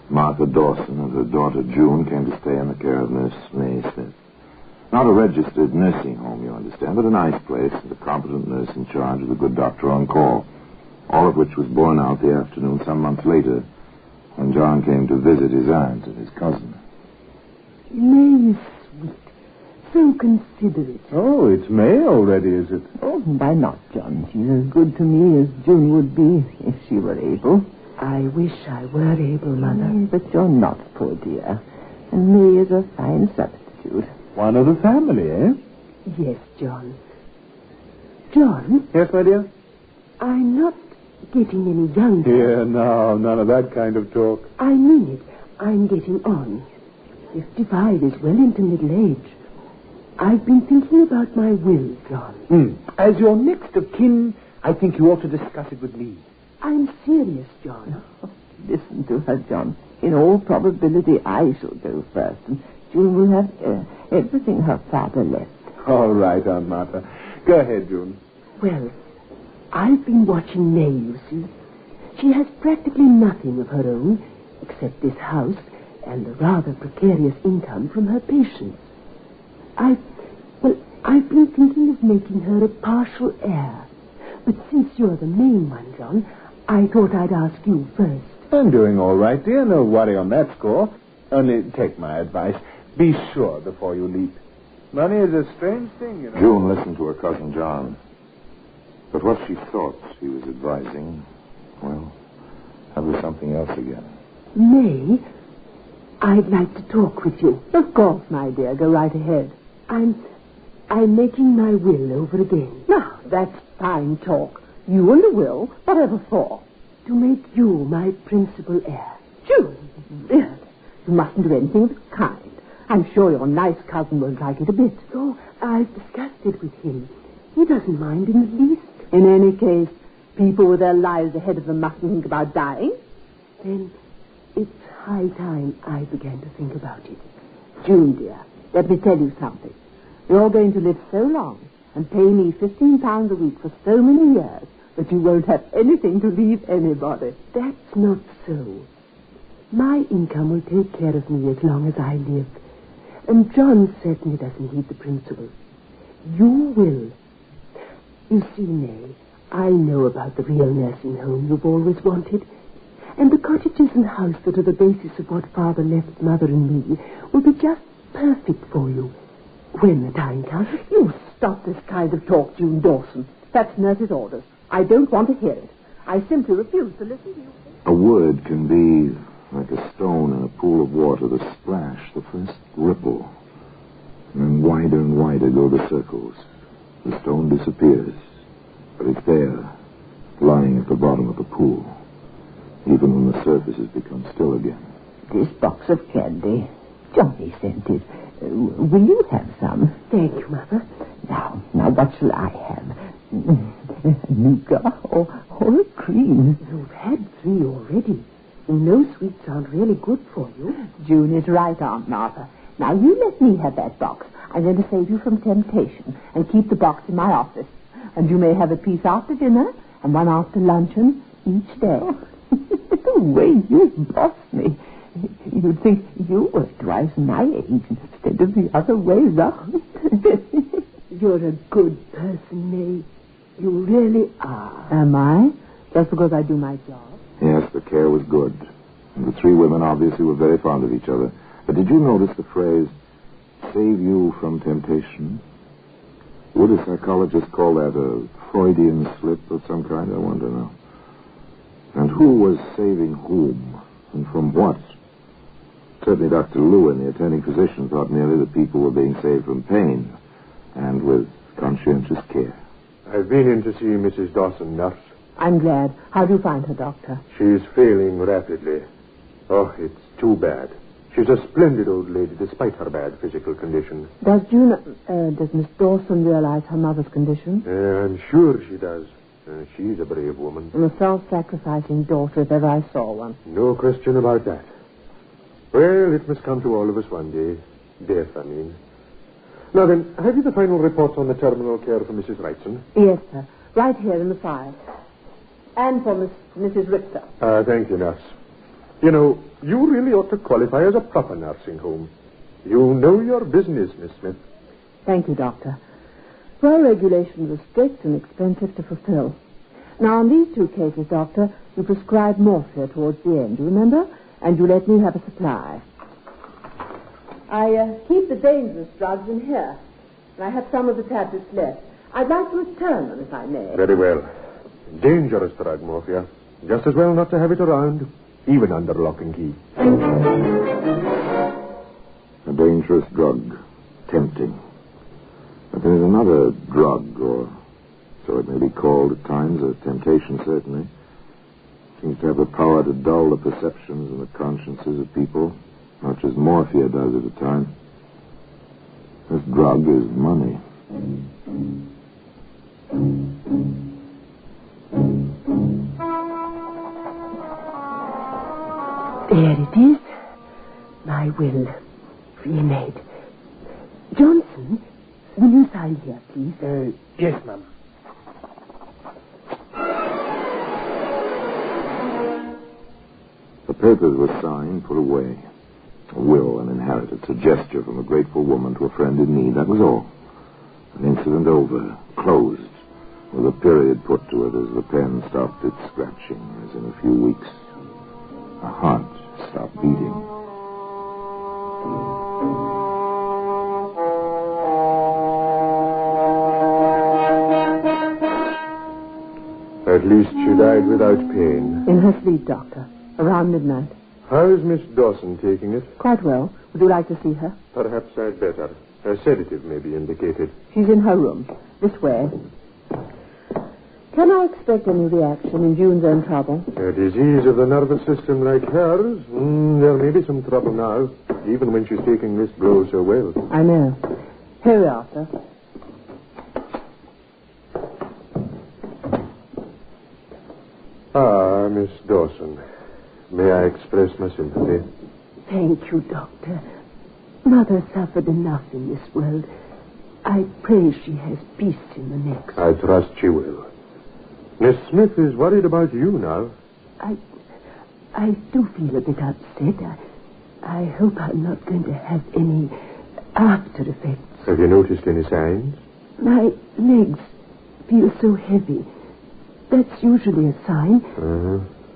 Martha Dawson and her daughter June came to stay in the care of Nurse May Smith. Not a registered nursing home, you understand, but a nice place and a competent nurse in charge with a good doctor on call. All of which was borne out the afternoon some months later when John came to visit his aunt and his cousin. May is sweet. So considerate. Oh, it's May already, is it? Oh, why not, John? She's as good to me as June would be if she were able. I wish I were able, Mother. But you're not, poor dear. And May is a fine substitute. One of the family, eh? Yes, John. John? Yes, my dear? I'm not getting any younger. Here, now, none of that kind of talk. I mean it. I'm getting on. 55 is well into middle age. I've been thinking about my will, John. As your next of kin, I think you ought to discuss it with me. I'm serious, John. Listen to her, John. In all probability, I shall go first, and June will have everything her father left. All right, Aunt Martha. Go ahead, June. Well, I've been watching May, you see. She has practically nothing of her own, except this house and a rather precarious income from her patients. I've been thinking of making her a partial heir. But since you're the main one, John, I thought I'd ask you first. I'm doing all right, dear. No worry on that score. Only take my advice. Be sure before you leap. Money is a strange thing, you know. June listened to her cousin John. But what she thought he was advising, well, that was something else again. May, I'd like to talk with you. Of course, my dear. Go right ahead. I'm making my will over again. Now, that's fine talk. You and the will, whatever for? To make you my principal heir. June, really? You mustn't do anything of the kind. I'm sure your nice cousin won't like it a bit. Oh, I've discussed it with him. He doesn't mind in the least. In any case, people with their lives ahead of them mustn't think about dying. Then it's high time I began to think about it. June, dear, let me tell you something. You're going to live so long and pay me £15 a week for so many years that you won't have anything to leave anybody. That's not so. My income will take care of me as long as I live. And John certainly doesn't need the principal. You will. You see, May, I know about the real nursing home you've always wanted. And the cottages and house that are the basis of what Father left Mother and me will be just perfect for you. When the time comes. You stop this kind of talk, June Dawson. That's nurse's orders. I don't want to hear it. I simply refuse to listen to you. A word can be like a stone in a pool of water, the splash, the first ripple. And then wider and wider go the circles. The stone disappears, but it's there, lying at the bottom of the pool, even when the surface has become still again. This box of candy, Johnny sent it. Will you have some? Thank you, Mother. Now, what shall I have? Nougat or a cream? You've had 3 already. You know sweets aren't really good for you. June is right, Aunt Martha. Now, you let me have that box. I'm going to save you from temptation and keep the box in my office. And you may have a piece after dinner and one after luncheon each day. The way you boss me. You'd think you were twice my age instead of the other way round. You're a good person, May. You really are. Am I? Just because I do my job? Yes, the care was good. And the 3 women obviously were very fond of each other. But did you notice the phrase, save you from temptation? Would a psychologist call that a Freudian slip of some kind? I wonder now. And who was saving whom? And from what? Certainly Dr. Lewin, the attending physician, thought merely that people were being saved from pain, and with conscientious care. I've been in to see Mrs. Dawson, nurse. I'm glad. How do you find her, Doctor? She's failing rapidly. Oh, it's too bad. She's a splendid old lady, despite her bad physical condition. Does Miss Dawson realize her mother's condition? I'm sure she does. She's a brave woman. And a self-sacrificing daughter, if ever I saw one. No question about that. Well, it must come to all of us one day. Death, I mean. Now then, have you the final reports on the terminal care for Mrs. Wrightson? Yes, sir. Right here in the file. And for Mrs. Richter. Thank you, nurse. You know, you really ought to qualify as a proper nursing home. You know your business, Miss Smith. Thank you, Doctor. Well, regulations are strict and expensive to fulfill. Now, on these two cases, Doctor, you prescribed morphia towards the end, you remember? And you let me have a supply. I keep the dangerous drugs in here. And I have some of the tablets left. I'd like to return them, if I may. Very well. Dangerous drug, morphia. Just as well not to have it around, even under lock and key. A dangerous drug. Tempting. But there's another drug, or so it may be called at times, a temptation certainly. Seems to have the power to dull the perceptions and the consciences of people, much as morphia does at a time. This drug is money. There it is. My will. Remade. Johnson, will you sign here, please? Yes, ma'am. The papers were signed, put away. A will, an inheritance, a gesture from a grateful woman to a friend in need. That was all. An incident over, closed, with a period put to it as the pen stopped its scratching, as in a few weeks a heart stopped beating. At least she died without pain. In her sleep, Doctor. Around midnight. How's Miss Dawson taking it? Quite well. Would you like to see her? Perhaps I'd better. A sedative may be indicated. She's in her room. This way. Can I expect any reaction in June's own trouble? A disease of the nervous system like hers? There may be some trouble now, even when she's taking this blow so well. I know. Here we are, sir. Ah, Miss Dawson. May I express my sympathy? Thank you, Doctor. Mother suffered enough in this world. I pray she has peace in the next. I trust she will. Miss Smith is worried about you now. I do feel a bit upset. I hope I'm not going to have any after effects. Have you noticed any signs? My legs feel so heavy. That's usually a sign.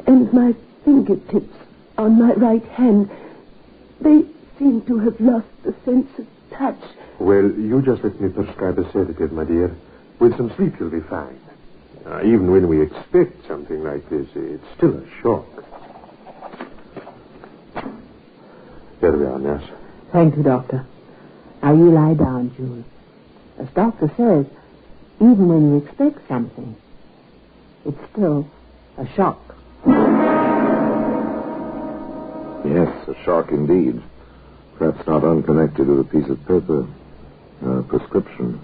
And my fingertips on my right hand, they seem to have lost the sense of touch. Well, you just let me prescribe a sedative, my dear. With some sleep, you'll be fine. Even when we expect something like this, it's still a shock. There we are, nurse. Thank you, Doctor. Now you lie down, June. As Doctor says, even when you expect something, it's still a shock. Yes, a shock indeed. Perhaps not unconnected with a piece of paper, a prescription,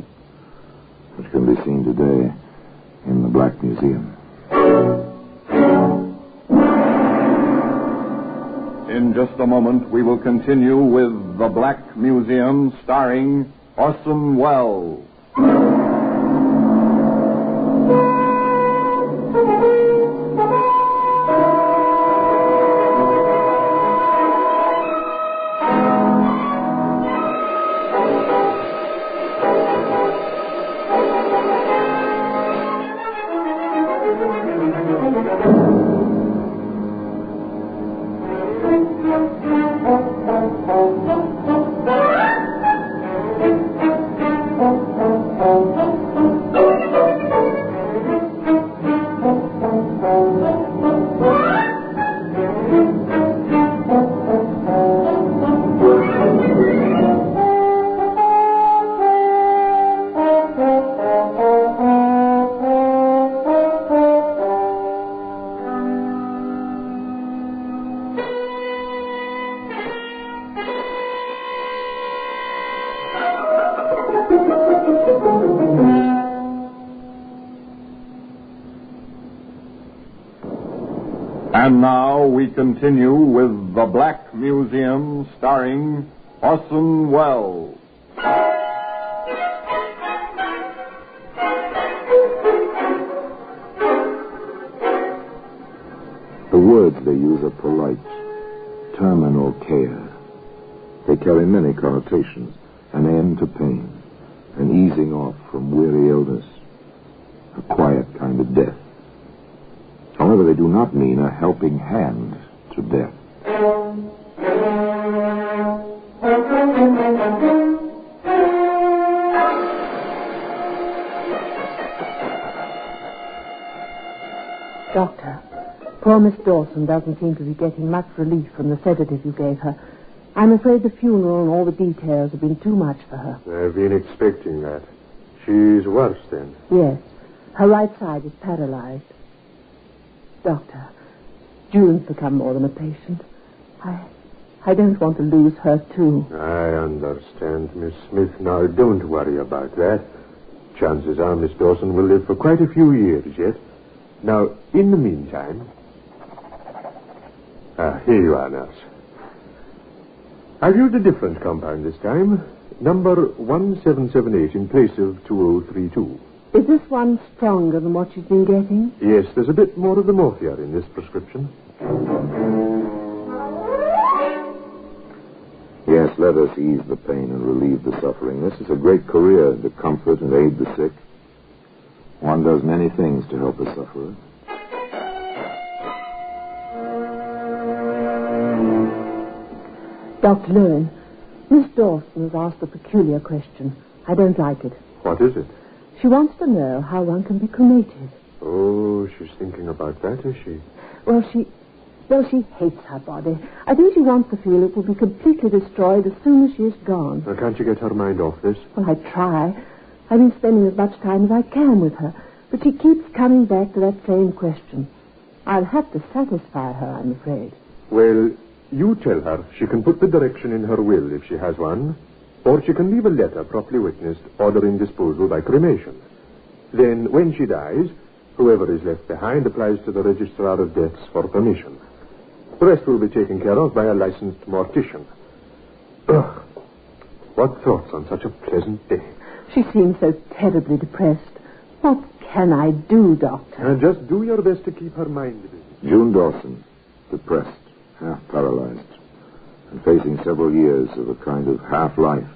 which can be seen today in the Black Museum. In just a moment, we will continue with The Black Museum, starring Orson Welles. And now we continue with The Black Museum, starring Orson Welles. The words they use are polite. Terminal care. They carry many connotations. An end to pain. An easing off from weary illness. A quiet kind of death. However, they do not mean a helping hand to death. Doctor, poor Miss Dawson doesn't seem to be getting much relief from the sedative you gave her. I'm afraid the funeral and all the details have been too much for her. I've been expecting that. She's worse, then? Yes. Her right side is paralyzed. Doctor, June's become more than a patient. I don't want to lose her, too. I understand, Miss Smith. Now, don't worry about that. Chances are Miss Dawson will live for quite a few years yet. Now, in the meantime... here you are, nurse. I've used a different compound this time. Number 1778 in place of 2032. Is this one stronger than what she's been getting? Yes, there's a bit more of the morphia in this prescription. Yes, let us ease the pain and relieve the suffering. This is a great career to comfort and aid the sick. One does many things to help a sufferer. Dr. Lewin, Miss Dawson has asked a peculiar question. I don't like it. What is it? She wants to know how one can be cremated. Oh, she's thinking about that, is she? Well, she hates her body. I think she wants to feel it will be completely destroyed as soon as she is gone. Now, can't you get her mind off this? Well, I try. I've been spending as much time as I can with her, but she keeps coming back to that same question. I'll have to satisfy her, I'm afraid. Well, you tell her she can put the direction in her will if she has one, or she can leave a letter properly witnessed ordering disposal by cremation. Then, when she dies, whoever is left behind applies to the Registrar of Deaths for permission. The rest will be taken care of by a licensed mortician. Ugh. What thoughts on such a pleasant day? She seems so terribly depressed. What can I do, Doctor? Just do your best to keep her mind busy. June Dawson, depressed, half paralyzed, and facing several years of a kind of half-life.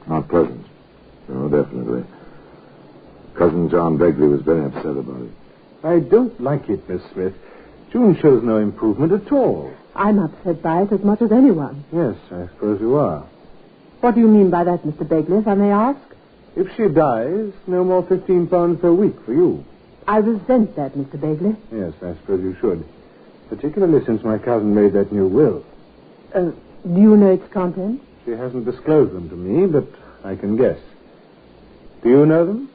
Not pleasant. No, definitely. Cousin John Begley was very upset about it. I don't like it, Miss Smith. June shows no improvement at all. I'm upset by it as much as anyone. Yes, I suppose you are. What do you mean by that, Mr. Begley, if I may ask? If she dies, no more £15 per week for you. I resent that, Mr. Begley. Yes, I suppose you should. Particularly since my cousin made that new will. Do you know its contents? She hasn't disclosed them to me, but I can guess. Do you know them?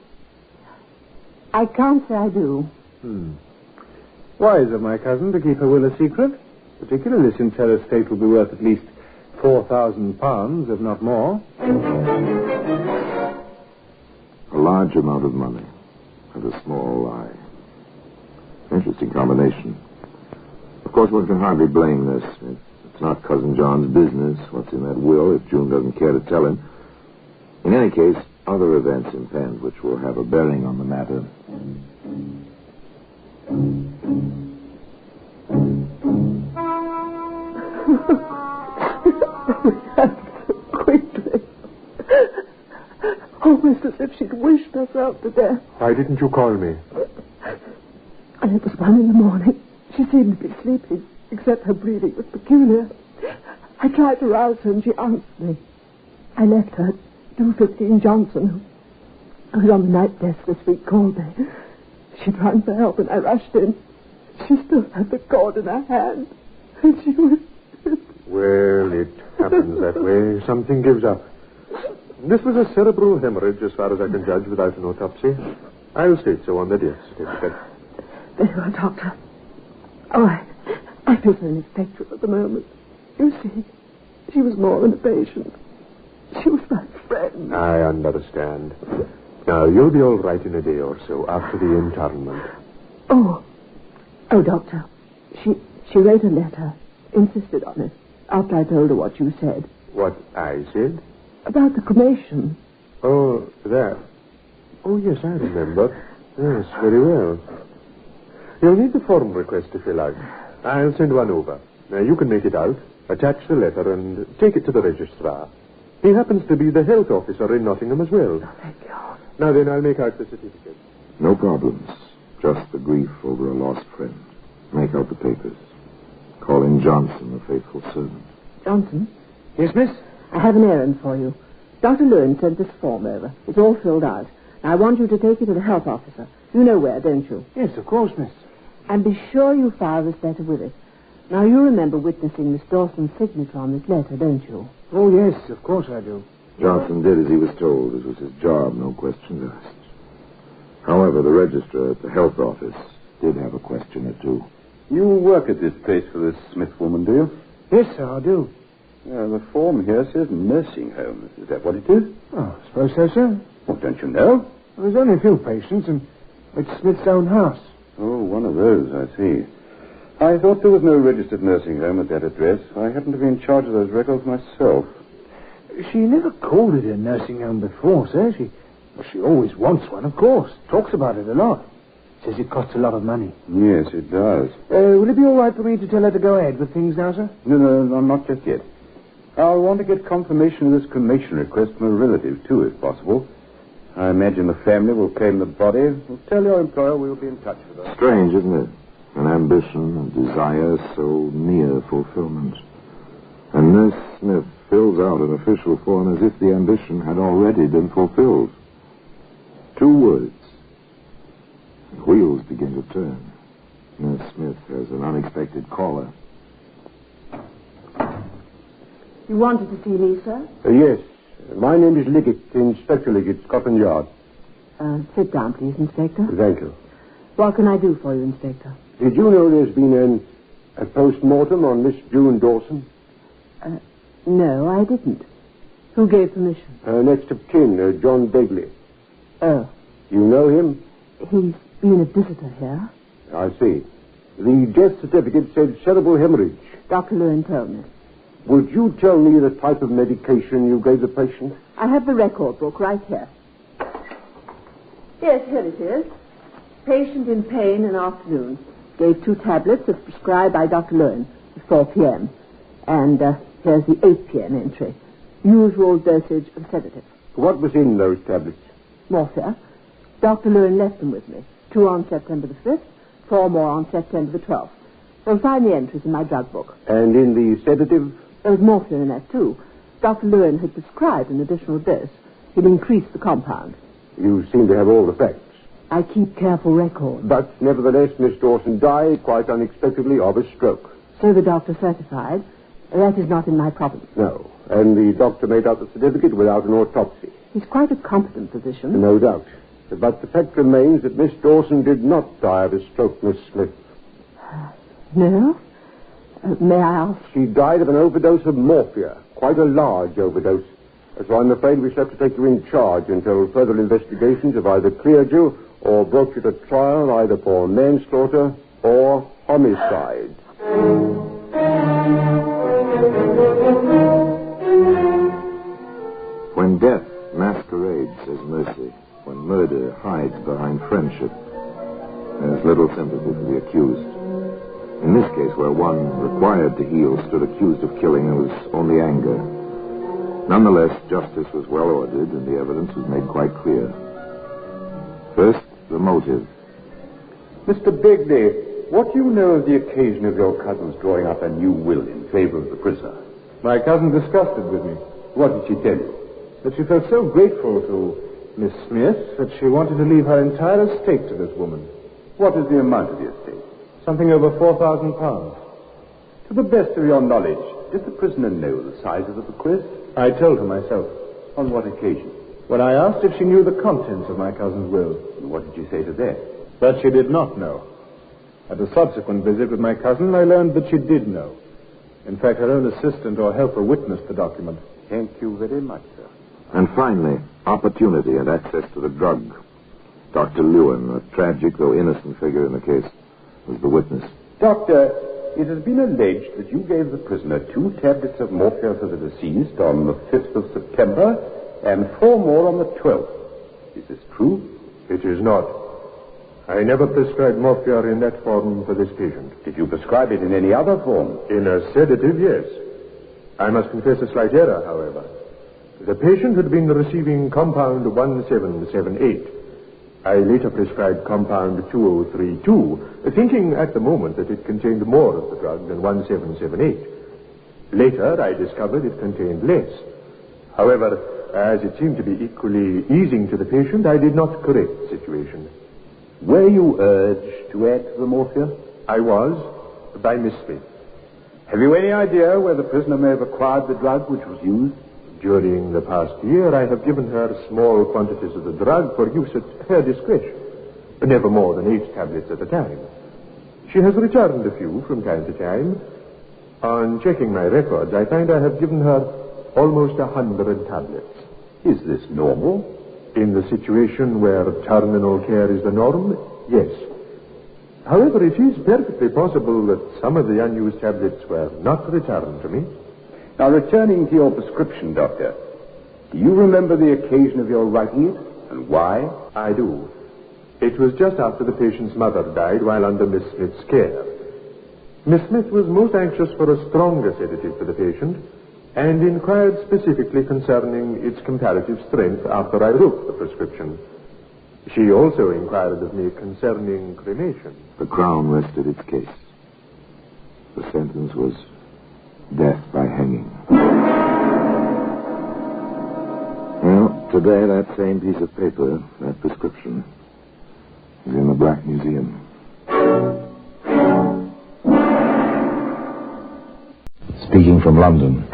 I can't say I do. Wise of my cousin to keep her will a secret, particularly since her estate will be worth at least £4,000, if not more. A large amount of money and a small lie. Interesting combination. Of course, one can hardly blame this. It's not Cousin John's business what's in that will if June doesn't care to tell him. In any case, other events impend which will have a bearing on the matter. Quickly. Almost as if she'd wished herself to death. Why didn't you call me? And it was 1 a.m. She seemed to be sleeping, except her breathing was peculiar. I tried to rouse her, and she answered me. I left her. 215 Johnson, who was on the night desk this week, called me. She'd run for help, and I rushed in. She still had the cord in her hand, and she was... Well, it happens that way. Something gives up. This was a cerebral hemorrhage, as far as I can judge, without an autopsy. I'll state so on the death certificate. Very well, Doctor. Oh, I feel so ineffectual at the moment. You see, she was more than a patient. She was my friend. I understand. Now, you'll be all right in a day or so after the internment. Oh, Doctor, She wrote a letter, insisted on it, after I told her what you said. What I said? About the cremation. Oh, that. Oh, yes, I remember. Yes, very well. You'll need the form request if you like. I'll send one over. Now, you can make it out, attach the letter, and take it to the registrar. He happens to be the health officer in Nottingham as well. Oh, thank you. Now then, I'll make out the certificate. No problems. Just the grief over a lost friend. Make out the papers. Call in Johnson, the faithful servant. Johnson? Yes, miss? I have an errand for you. Dr. Lewin sent this form over. It's all filled out. I want you to take it to the health officer. You know where, don't you? Yes, of course, miss. And be sure you file this letter with it. Now, you remember witnessing Miss Dawson's signature on this letter, don't you? Oh, yes, of course I do. Johnson did as he was told. It was his job, no questions asked. However, the registrar at the health office did have a question or two. You work at this place for this Smith woman, do you? Yes, sir, I do. The form here says nursing home. Is that what it is? Oh, I suppose so, sir. Well, don't you know? Well, there's only a few patients, and it's Smith's own house. Oh, one of those, I see. I thought there was no registered nursing home at that address. I happen to be in charge of those records myself. She never called it a nursing home before, sir. She always wants one, of course. Talks about it a lot. Says it costs a lot of money. Yes, it does. Will it be all right for me to tell her to go ahead with things now, sir? No, not just yet. I'll want to get confirmation of this cremation request from a relative, too, if possible. I imagine the family will claim the body. We'll tell your employer we'll be in touch with her. Strange, isn't it? An ambition, a desire so near fulfillment. And Nurse Smith fills out an official form as if the ambition had already been fulfilled. 2 words. The wheels begin to turn. Nurse Smith has an unexpected caller. You wanted to see me, sir? Yes. My name is Liggett, Inspector Liggett, Scotland Yard. Sit down, please, Inspector. Thank you. What can I do for you, Inspector? Did you know there's been a post-mortem on Miss June Dawson? No, I didn't. Who gave permission? Next of kin, John Begley. Oh. You know him? He's been a visitor here. I see. The death certificate said cerebral hemorrhage. Dr. Lewin told me. Would you tell me the type of medication you gave the patient? I have the record book right here. Yes, here it is. Patient in pain in afternoon. Gave 2 tablets as prescribed by Dr. Lewin at 4 p.m. And here's the 8 p.m. entry. Usual dosage of sedative. What was in those tablets? Morphia. Dr. Lewin left them with me. 2 on September the 5th, 4 more on September the 12th. You'll find the entries in my drug book. And in the sedative? There was morphine in that, too. Dr. Lewin had prescribed an additional dose. He'd increased the compound. You seem to have all the facts. I keep careful records. But, nevertheless, Miss Dawson died quite unexpectedly of a stroke. So the doctor certified. That is not in my province. No. And the doctor made out the certificate without an autopsy. He's quite a competent physician. No doubt. But the fact remains that Miss Dawson did not die of a stroke, Miss Smith. No? May I ask? She died of an overdose of morphia. Quite a large overdose. So I'm afraid we shall have to take you in charge until further investigations have either cleared you or brought you to trial either for manslaughter or homicide. When death masquerades as mercy, when murder hides behind friendship, there's little sympathy for the accused. In this case, where one required to heal stood accused of killing, there was only anger. Nonetheless, justice was well ordered, and the evidence was made quite clear. First, the motive. Mr. Begley, what do you know of the occasion of your cousin's drawing up a new will in favor of the prisoner? My cousin discussed it with me. What did she tell you? That she felt so grateful to Miss Smith that she wanted to leave her entire estate to this woman. What is the amount of the estate? Something over £4,000. To the best of your knowledge, did the prisoner know the size of the bequest? I told her myself. On what occasion? When I asked if she knew the contents of my cousin's will. And what did you say to that? That she did not know. At a subsequent visit with my cousin, I learned that she did know. In fact, her own assistant or helper witnessed the document. Thank you very much, sir. And finally, opportunity and access to the drug. Dr. Lewin, a tragic though innocent figure in the case, was the witness. Doctor, it has been alleged that you gave the prisoner 2 tablets of morphia for the deceased on the 5th of September and 4 more on the 12th. Is this true? It is not. I never prescribed morphia in that form for this patient. Did you prescribe it in any other form? In a sedative, yes. I must confess a slight error, however. The patient had been receiving compound 1778. I later prescribed compound 2032, thinking at the moment that it contained more of the drug than 1778. Later, I discovered it contained less. However, as it seemed to be equally easing to the patient, I did not correct the situation. Were you urged to add to the morphia? I was, by Miss Smith. Have you any idea where the prisoner may have acquired the drug which was used? During the past year, I have given her small quantities of the drug for use at her discretion, never more than 8 tablets at a time. She has returned a few from time to time. On checking my records, I find I have given her almost 100 tablets. Is this normal? In the situation where terminal care is the norm, yes. However, it is perfectly possible that some of the unused tablets were not returned to me. Now, returning to your prescription, Doctor, do you remember the occasion of your writing it, and why? I do. It was just after the patient's mother died while under Miss Smith's care. Miss Smith was most anxious for a stronger sedative for the patient, and inquired specifically concerning its comparative strength after I wrote the prescription. She also inquired of me concerning cremation. The Crown rested its case. The sentence was death by hanging. Well, today that same piece of paper, that prescription, is in the Black Museum. Speaking from London.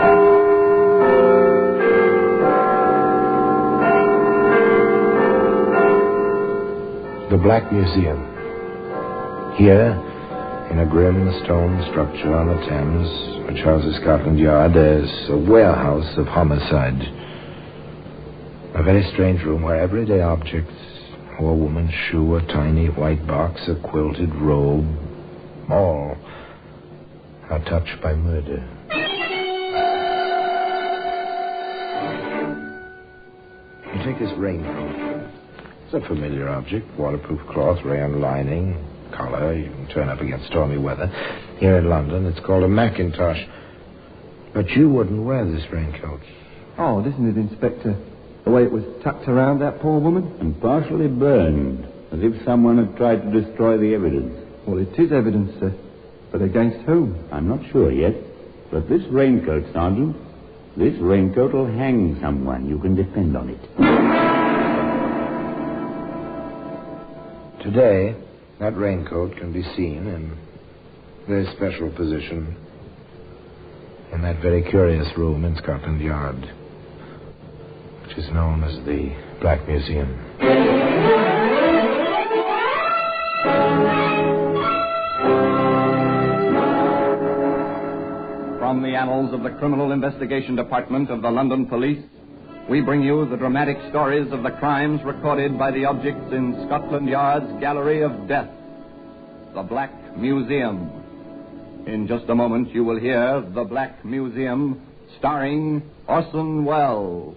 The Black Museum. Here, in a grim stone structure on the Thames, which houses Scotland Yard, there's a warehouse of homicide. A very strange room where everyday objects, a woman's shoe, a tiny white box, a quilted robe, all are touched by murder. You take this raincoat. It's a familiar object, waterproof cloth, rayon lining, collar. You can turn up against stormy weather. Here in London, it's called a Macintosh. But you wouldn't wear this raincoat. Oh, isn't it, Inspector? The way it was tucked around that poor woman? And partially burned, as if someone had tried to destroy the evidence. Well, it is evidence, sir. But against whom? I'm not sure yet. But this raincoat, Sergeant, this raincoat will hang someone. You can depend on it. Today, that raincoat can be seen in a very special position in that very curious room in Scotland Yard, which is known as the Black Museum. From the annals of the Criminal Investigation Department of the London Police, we bring you the dramatic stories of the crimes recorded by the objects in Scotland Yard's Gallery of Death, the Black Museum. In just a moment, you will hear The Black Museum, starring Orson Welles.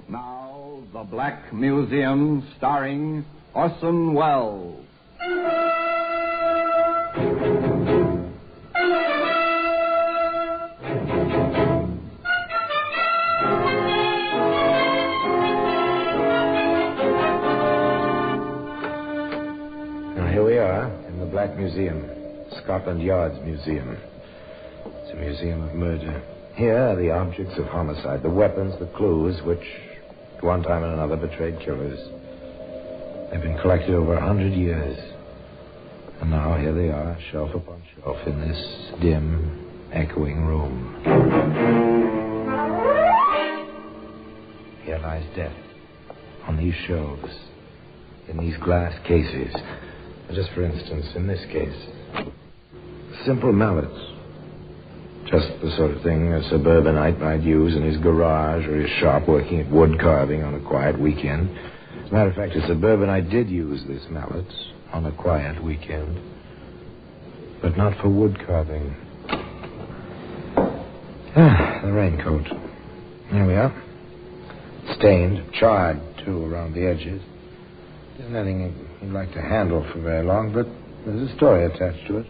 Now, The Black Museum, starring Orson Welles. Now, here we are in the Black Museum, Scotland Yard's museum. It's a museum of murder. Here are the objects of homicide, the weapons, the clues, which at one time and another betrayed killers. They've been collected over 100 years. And now here they are, shelf upon shelf, in this dim, echoing room. Here lies death, on these shelves, in these glass cases. Just for instance, in this case, simple mallets. Just the sort of thing a suburbanite might use in his garage or his shop working at wood carving on a quiet weekend. As a matter of fact, a suburbanite did use this mallet on a quiet weekend, but not for wood carving. The raincoat. There we are. Stained, charred, too, around the edges. There's nothing you'd like to handle for very long, but there's a story attached to it.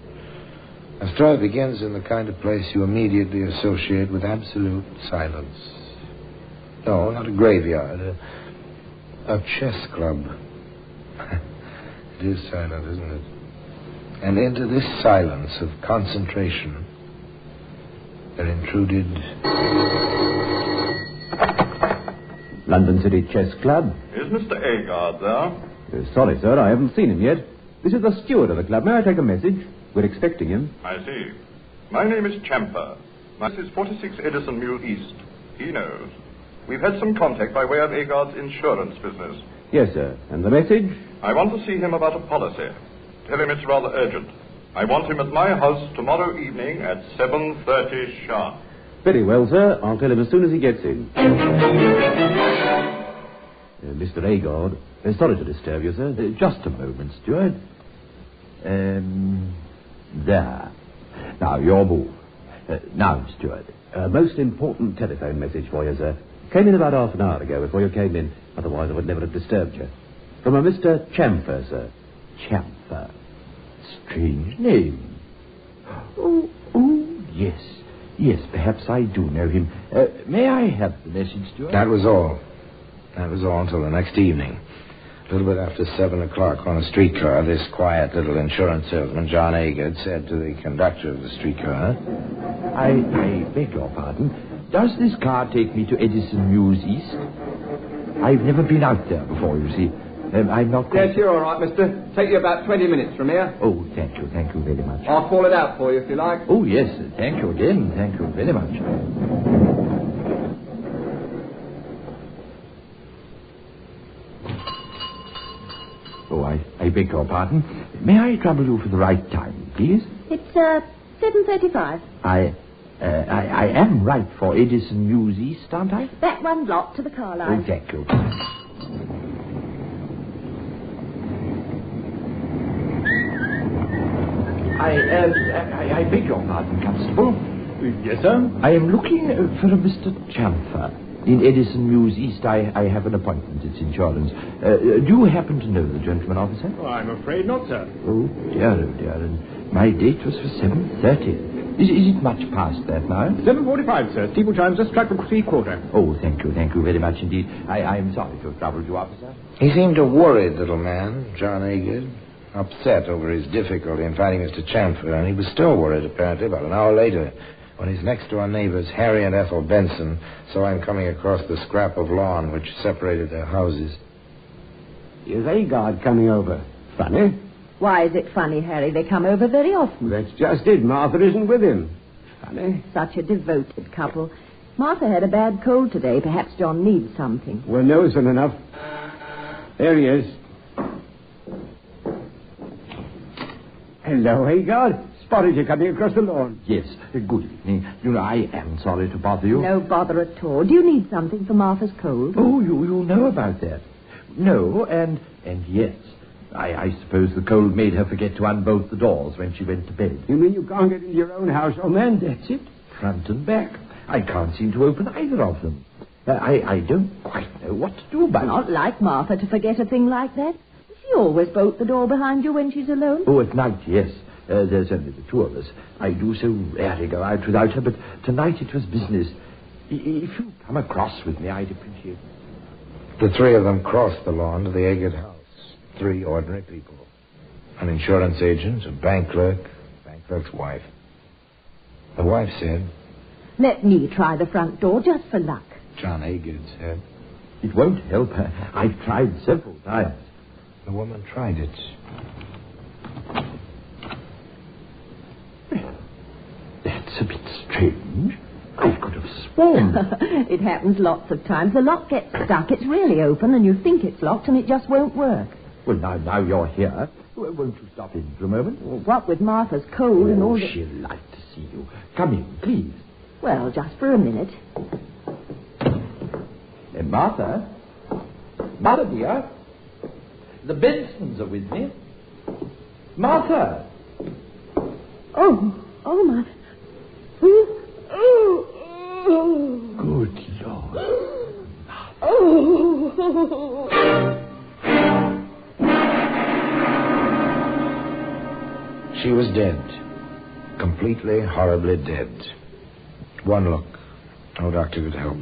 A story begins in the kind of place you immediately associate with absolute silence. No, not a graveyard, a chess club. It is silent, isn't it? And into this silence of concentration, there intruded... London City Chess Club. Is Mr. Agard there? Sorry, sir, I haven't seen him yet. This is the steward of the club. May I take a message? We're expecting him. I see. My name is Champer. This is 46 Edison Mule East. He knows. We've had some contact by way of Agard's insurance business. Yes, sir. And the message? I want to see him about a policy. Tell him it's rather urgent. I want him at my house tomorrow evening at 7:30 sharp. Very well, sir. I'll tell him as soon as he gets in. Mr. Agard, sorry to disturb you, sir. Just a moment, steward. There. Now, your move. Now, steward, a most important telephone message for you, sir. Came in about half an hour ago before you came in. Otherwise, I would never have disturbed you. From a Mr. Chamfer, sir. Chamfer. Strange name. Oh, yes. Yes, perhaps I do know him. May I have the message, steward? That was all. That was all until the next evening. A little bit after 7 o'clock on a streetcar, this quiet little insurance salesman, John Agard, said to the conductor of the streetcar, I beg your pardon. Does this car take me to Edison Mews East? I've never been out there before, you see. I'm not... Yes, you're all right, mister. Take you about 20 minutes from here. Oh, thank you very much. I'll call it out for you if you like. Oh, yes, thank you again. Thank you very much. Oh, I beg your pardon. May I trouble you for the right time, please? It's 7:35. I am right for Edison Mews East, aren't I? That one block to the car line. Oh, thank you. I beg your pardon, Constable. Yes, sir? I am looking for a Mr. Chamfer. In Edison Mews East, I have an appointment. It's insurance. Do you happen to know the gentleman, officer? Oh, I'm afraid not, sir. Oh, dear. And my date was for 7:30. Is it much past that now? 7:45, sir. Steeple chimes just struck the 3/4. Oh, thank you very much indeed. I am sorry to have troubled you, officer. He seemed a worried little man, John Agard, upset over his difficulty in finding Mr. Chamfer, and he was still worried, apparently, about an hour later, when his next-door neighbors, Harry and Ethel Benson, saw him coming across the scrap of lawn which separated their houses. Is Agard coming over? Funny. Why is it funny, Harry? They come over very often. That's just it. Martha isn't with him. Funny. Such a devoted couple. Martha had a bad cold today. Perhaps John needs something. Well, no, isn't enough. There he is. Hello, Agard. Spotted you coming across the lawn. Yes, good evening. You know, I am sorry to bother you. No bother at all. Do you need something for Martha's cold? Oh, you know about that. No, and yes. I suppose the cold made her forget to unbolt the doors when she went to bed. You mean you can't get into your own house, oh man? That's it. Front and back. I can't seem to open either of them. I don't quite know what to do about it. Not like Martha to forget a thing like that. She always bolt the door behind you when she's alone. Oh, at night, yes. There's only the two of us. I do so rarely go out without her, but tonight it was business. If you come across with me, I'd appreciate it. The three of them crossed the lawn to the Agard house. 3 ordinary people. An insurance agent, a bank clerk, bank clerk's wife. The wife said, Let me try the front door just for luck. John Agard said. It won't help. I've tried several times. The woman tried it. That's a bit strange. I could have sworn. It happens lots of times. The lock gets stuck. It's really open, and you think it's locked, and it just won't work. Well, now you're here. Won't you stop in for a moment? Well, what with Martha's cold and all that... she'll like to see you. Come in, please. Well, just for a minute. Martha? Martha, dear? The Bensons are with me. Martha! Oh, my... Good Lord. She was dead. Completely, horribly dead. One look. No doctor could help.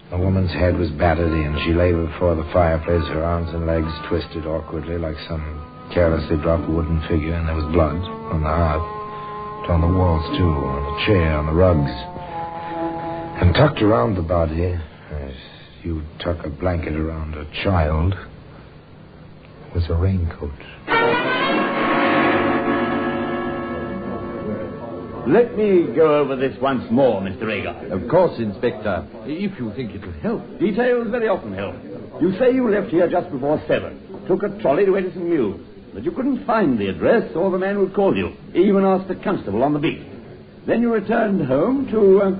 The woman's head was battered in. She lay before the fireplace, her arms and legs twisted awkwardly like some carelessly dropped wooden figure, and there was blood on the hearth, on the walls, too, on the chair, on the rugs. And tucked around the body, as you tuck a blanket around a child, was a raincoat. Let me go over this once more, Mr. Agard. Of course, Inspector, if you think it'll help. Details very often help. You say you left here just before 7, took a trolley to Edison Mews, but you couldn't find the address or the man who'd called you, even asked the constable on the beat. Then you returned home to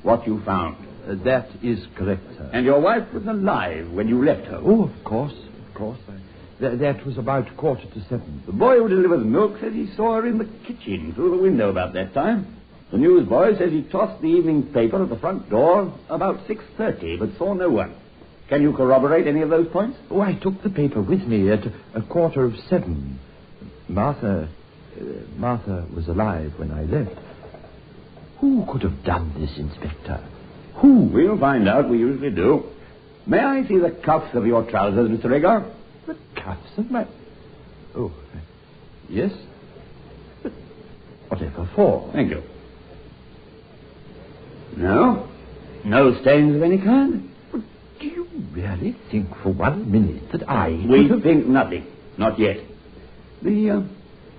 what you found. That is correct, sir. And your wife was alive when you left her. Oh, of course. That was about 7:15. The boy who delivers milk says he saw her in the kitchen through the window about that time. The newsboy says he tossed the evening paper at the front door about 6:30, but saw no one. Can you corroborate any of those points? Oh, I took the paper with me at 7:15. Martha was alive when I left. Who could have done this, Inspector? Who? We'll find out. We usually do. May I see the cuffs of your trousers, Mr. Agard? The cuffs of my... Oh, yes? But whatever for? Thank you. No? No stains of any kind? But do you really think for 1 minute that I... We think nothing. Not yet. The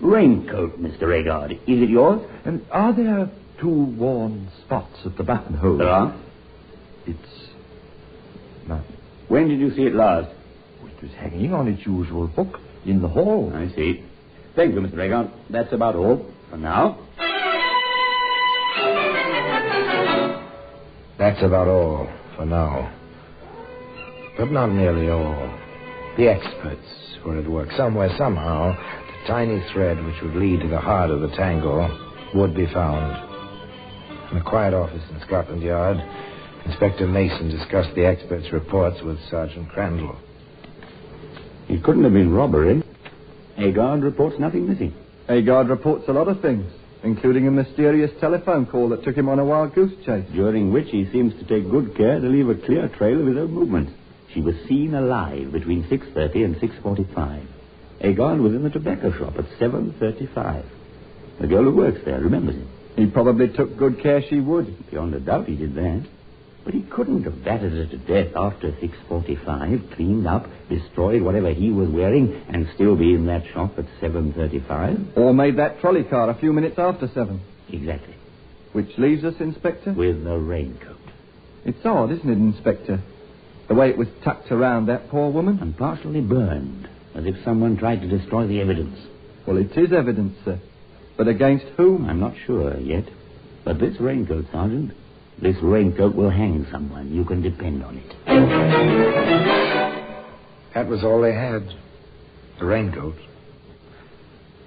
raincoat, Mr. Agard, is it yours? And are there 2 worn spots at the buttonhole? There are. It's... mine. When did you see it last? It was hanging on its usual hook in the hall. I see. Thank you, Mr. Agard. That's about all for now. That's about all for now. But not nearly all. The experts were at work. Somewhere, somehow, the tiny thread which would lead to the heart of the tangle would be found. In a quiet office in Scotland Yard, Inspector Mason discussed the experts' reports with Sergeant Crandall. It couldn't have been robbery. Agard reports nothing missing. Agard reports a lot of things, including a mysterious telephone call that took him on a wild goose chase. During which he seems to take good care to leave a clear trail of his own movements. She was seen alive between 6:30 and 6:45. Agard was in the tobacco shop at 7:35. The girl who works there remembers him. He probably took good care she would. Beyond a doubt he did that. But he couldn't have battered her to death after 6:45, cleaned up, destroyed whatever he was wearing, and still be in that shop at 7:35. Or made that trolley car a few minutes after 7. Exactly. Which leaves us, Inspector? With the raincoat. It's odd, isn't it, Inspector? The way it was tucked around that poor woman. And partially burned, as if someone tried to destroy the evidence. Well, it is evidence, sir. But against whom? I'm not sure yet. But this raincoat, Sergeant... This raincoat will hang someone. You can depend on it. That was all they had. The raincoat.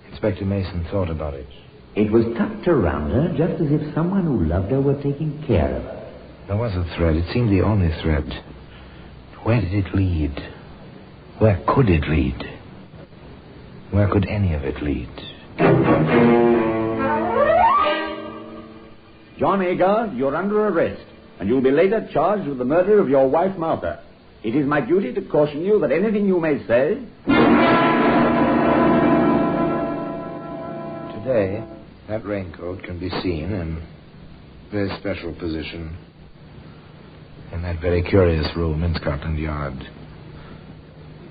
Inspector Mason thought about it. It was tucked around her just as if someone who loved her were taking care of her. There was a thread. It seemed the only thread. Where did it lead? Where could it lead? Where could any of it lead? John Agard, you're under arrest, and you'll be later charged with the murder of your wife, Martha. It is my duty to caution you that anything you may say... That raincoat can be seen in a very special position in that very curious room in Scotland Yard,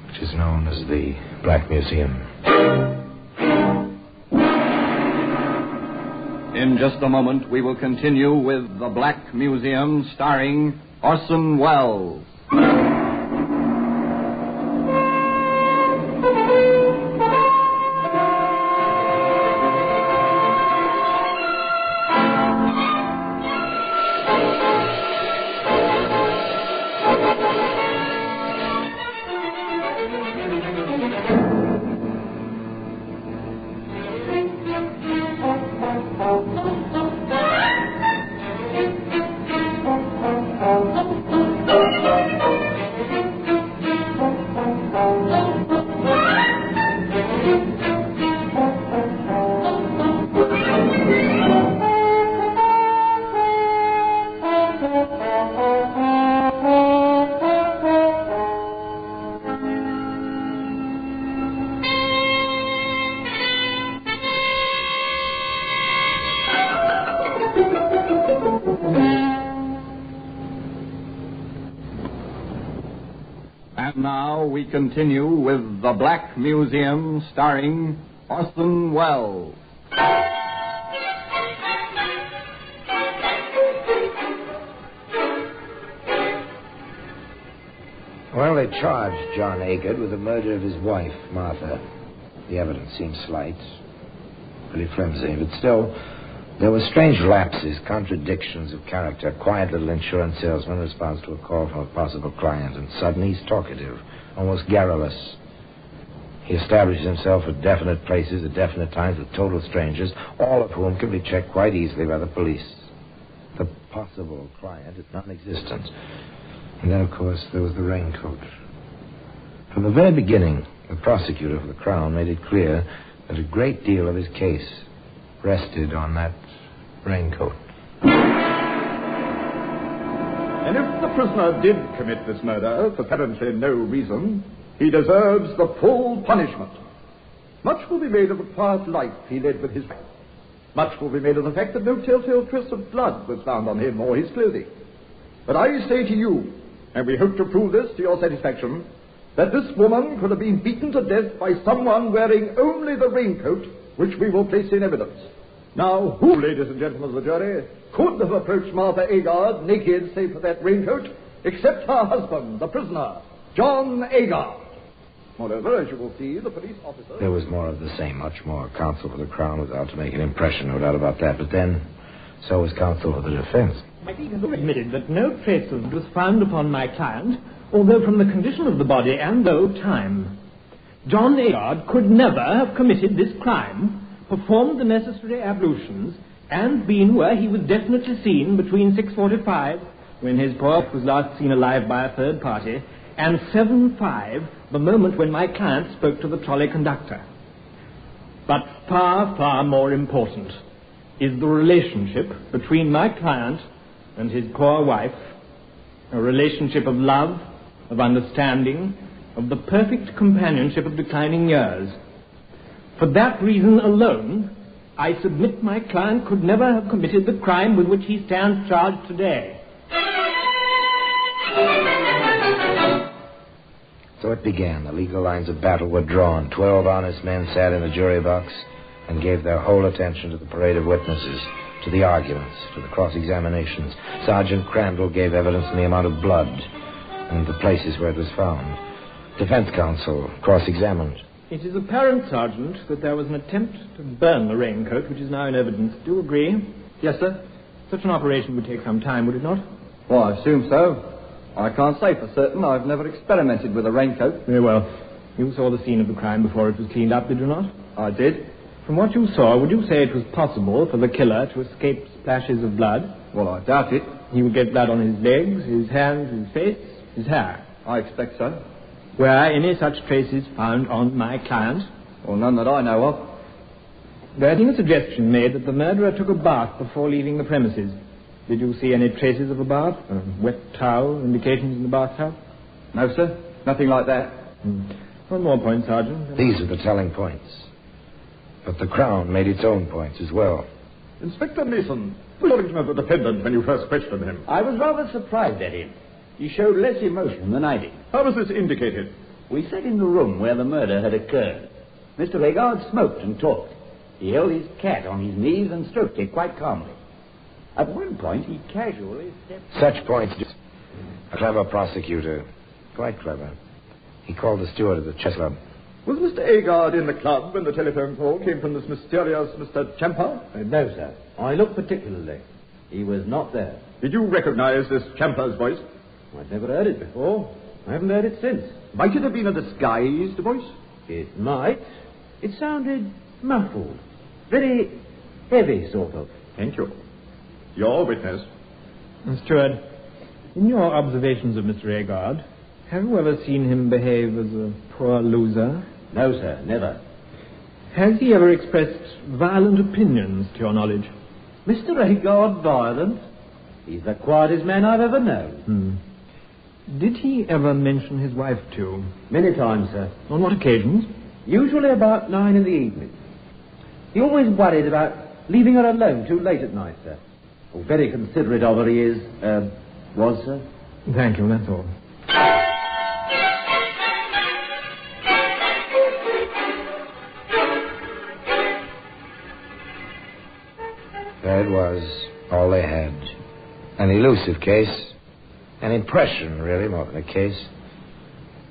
which is known as the Black Museum. In just a moment, we will continue with The Black Museum, starring Orson Welles. And now we continue with The Black Museum, starring Orson Welles. Well, they charged John Agard with the murder of his wife, Martha. The evidence seems slight, pretty flimsy, but still, there were strange lapses, contradictions of character. Quiet little insurance salesman responds to a call from a possible client, and suddenly he's talkative, almost garrulous. He establishes himself at definite places, at definite times, with total strangers, all of whom can be checked quite easily by the police. The possible client is non-existent. And then, of course, there was the raincoat. From the very beginning, the prosecutor for the Crown made it clear that a great deal of his case rested on that raincoat. And if the prisoner did commit this murder for apparently no reason, he deserves the full punishment. Much will be made of the quiet life he led with his wife. Much will be made of the fact that no telltale trace of blood was found on him or his clothing. But I say to you, and we hope to prove this to your satisfaction, that this woman could have been beaten to death by someone wearing only the raincoat which we will place in evidence. Now, who, ladies and gentlemen of the jury, could have approached Martha Agard naked save for that raincoat, except her husband, the prisoner, John Agard? Moreover, as you will see, the police officer... There was more of the same, much more. Counsel for the Crown was out to make an impression, no doubt about that. But then, so was counsel for the defense. I think it was admitted that no trace of it was found upon my client, although from the condition of the body and though time. John Agard could never have committed this crime, performed the necessary ablutions, and been where he was definitely seen between 6:45, when his poor wife was last seen alive by a third party, and 7:05, the moment when my client spoke to the trolley conductor. But far, far more important is the relationship between my client and his poor wife, a relationship of love, of understanding, of the perfect companionship of declining years. For that reason alone, I submit my client could never have committed the crime with which he stands charged today. So it began. The legal lines of battle were drawn. 12 honest men sat in the jury box and gave their whole attention to the parade of witnesses, to the arguments, to the cross-examinations. Sergeant Crandall gave evidence in the amount of blood and the places where it was found. Defense counsel cross-examined. It is apparent, Sergeant, that there was an attempt to burn the raincoat, which is now in evidence. Do you agree? Yes, sir. Such an operation would take some time, would it not? Well, I assume so. I can't say for certain. I've never experimented with a raincoat. Very well. You saw the scene of the crime before it was cleaned up, did you not? I did. From what you saw, would you say it was possible for the killer to escape splashes of blood? Well, I doubt it. He would get blood on his legs, his hands, his face, his hair. I expect so. Were any such traces found on my client? Well, none that I know of. There has been a suggestion made that the murderer took a bath before leaving the premises. Did you see any traces of a bath? A wet towel, indications in the bathtub? No, sir. Nothing like that. One more point, Sergeant. These are the telling points. But the Crown made its own points as well. Inspector Mason, was Orrington of the defendant when you first questioned him? I was rather surprised at him. He showed less emotion than I did. How was this indicated? We sat in the room where the murder had occurred. Mr. Agard smoked and talked. He held his cat on his knees and stroked it quite calmly. At one point, he casually stepped... Such points... A clever prosecutor. Quite clever. He called the steward of the chess club. Was Mr. Agard in the club when the telephone call came from this mysterious Mr. Champa? No, sir. I looked particularly. He was not there. Did you recognize this Champa's voice? I'd never heard it before. I haven't heard it since. Might it have been a disguised voice? It might. It sounded muffled. Very heavy, sort of. Thank you. Your witness. Steward, in your observations of Mr. Agard, have you ever seen him behave as a poor loser? No, sir, never. Has he ever expressed violent opinions, to your knowledge? Mr. Agard violent? He's the quietest man I've ever known. Did he ever mention his wife to you? Many times, sir. On what occasions? Usually about 9 in the evening. He always worried about leaving her alone too late at night, sir. Oh, very considerate of her he is, was, sir. Thank you, that's all. That was all they had. An elusive case. An impression, really, more than a case.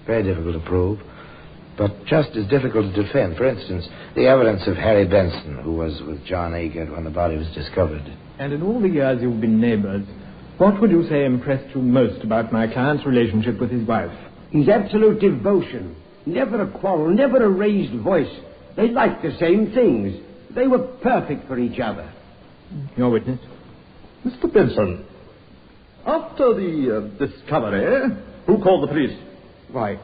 Very difficult to prove, but just as difficult to defend. For instance, the evidence of Harry Benson, who was with John Agard when the body was discovered. And in all the years you've been neighbors, what would you say impressed you most about my client's relationship with his wife? His absolute devotion. Never a quarrel, never a raised voice. They liked the same things. They were perfect for each other. Your witness? Mr. Benson, after the discovery, who called the police? Why,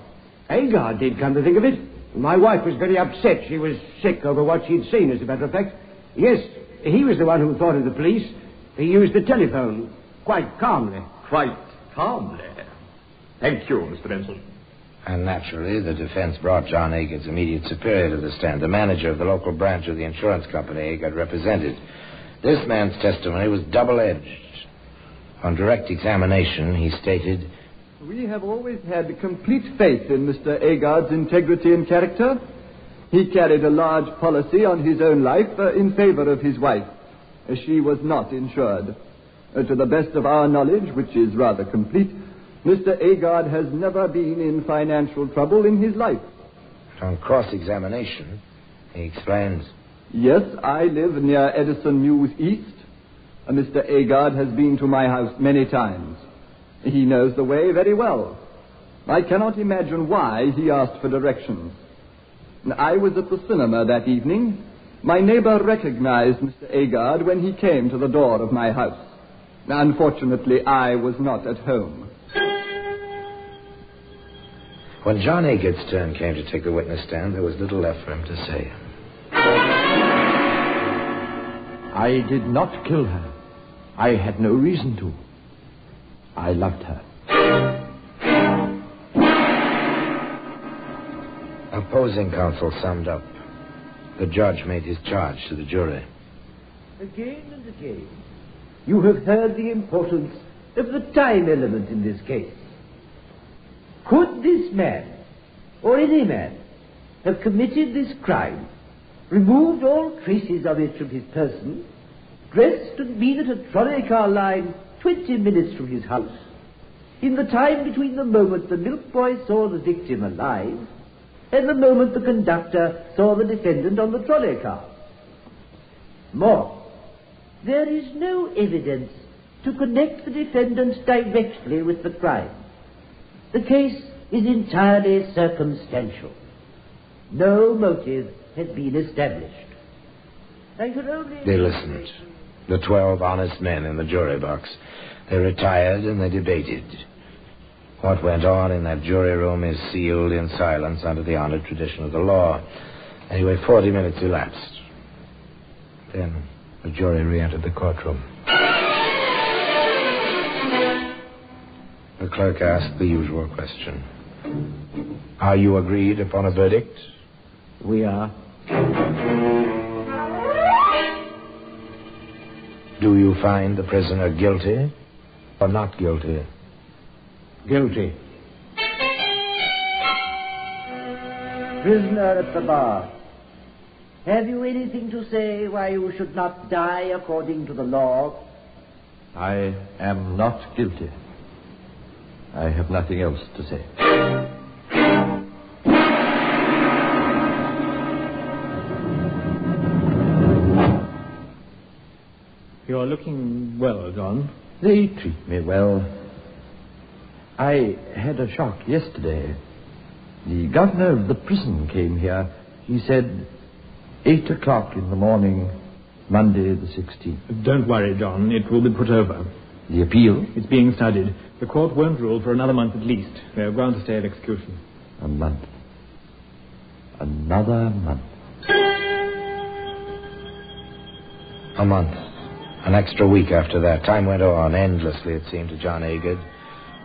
Agard did, come to think of it. My wife was very upset. She was sick over what she'd seen, as a matter of fact. Yes, he was the one who thought of the police. He used the telephone quite calmly. Quite calmly? Thank you, Mr. Benson. And naturally, the defense brought John Agard's immediate superior to the stand, the manager of the local branch of the insurance company Agard represented. This man's testimony was double-edged. On direct examination, he stated, "We have always had complete faith in Mr. Agard's integrity and character. He carried a large policy on his own life in favor of his wife, as she was not insured. To the best of our knowledge, which is rather complete, Mr. Agard has never been in financial trouble in his life." On cross-examination, he explains, "Yes, I live near Edison Mews East. Mr. Agard has been to my house many times. He knows the way very well. I cannot imagine why he asked for directions. I was at the cinema that evening. My neighbor recognized Mr. Agard when he came to the door of my house. Unfortunately, I was not at home." When John Agard's turn came to take the witness stand, there was little left for him to say. I did not kill her. I had no reason to. I loved her. Opposing counsel summed up. The judge made his charge to the jury. Again and again, you have heard the importance of the time element in this case. Could this man, or any man, have committed this crime, removed all traces of it from his person, dressed and been at a trolley car line 20 minutes from his house, in the time between the moment the milk boy saw the victim alive and the moment the conductor saw the defendant on the trolley car? More, there is no evidence to connect the defendant directly with the crime. The case is entirely circumstantial. No motive has been established. I could only... They listened. The 12 honest men in the jury box. They retired and they debated. What went on in that jury room is sealed in silence under the honored tradition of the law. Anyway, 40 minutes elapsed. Then the jury re-entered the courtroom. The clerk asked the usual question. "Are you agreed upon a verdict?" "We are." Do you find the prisoner guilty or not guilty? Guilty. Prisoner at the bar, have you anything to say why you should not die according to the law? I am not guilty. I have nothing else to say. You're looking well, John. They treat me well. I had a shock yesterday. The governor of the prison came here. He said 8 o'clock in the morning, Monday the 16th. Don't worry, John. It will be put over. The appeal? It's being studied. The court won't rule for another month at least. They're going to stay of execution. A month. Another month. A month. An extra week after that. Time went on endlessly, it seemed, to John Agard,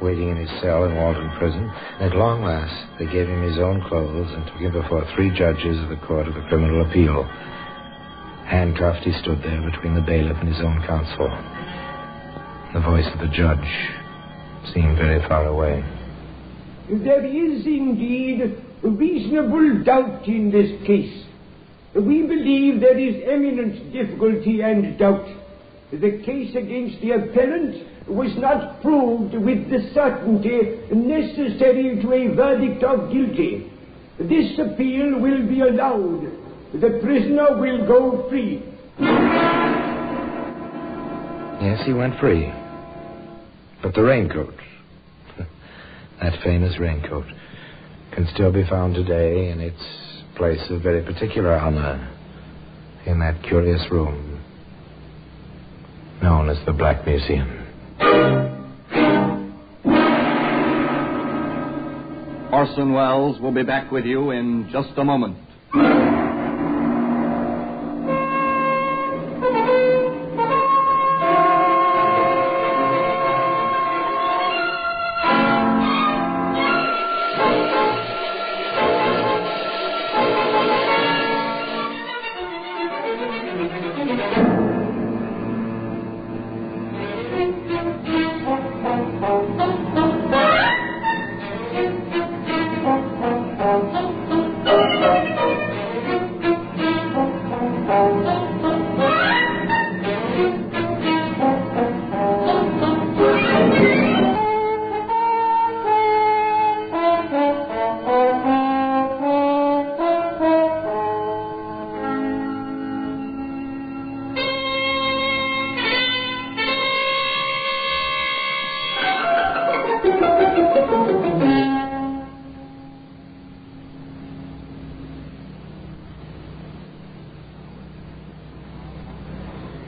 waiting in his cell in Walton Prison. And at long last, they gave him his own clothes and took him before 3 judges of the Court of the Criminal Appeal. Handcuffed, he stood there between the bailiff and his own counsel. The voice of the judge seemed very far away. There is indeed reasonable doubt in this case. We believe there is eminent difficulty and doubt. The case against the appellant was not proved with the certainty necessary to a verdict of guilty. This appeal will be allowed. The prisoner will go free. Yes, he went free. But the raincoat, that famous raincoat, can still be found today in its place of very particular honor in that curious room known as the Black Museum. Orson Welles will be back with you in just a moment.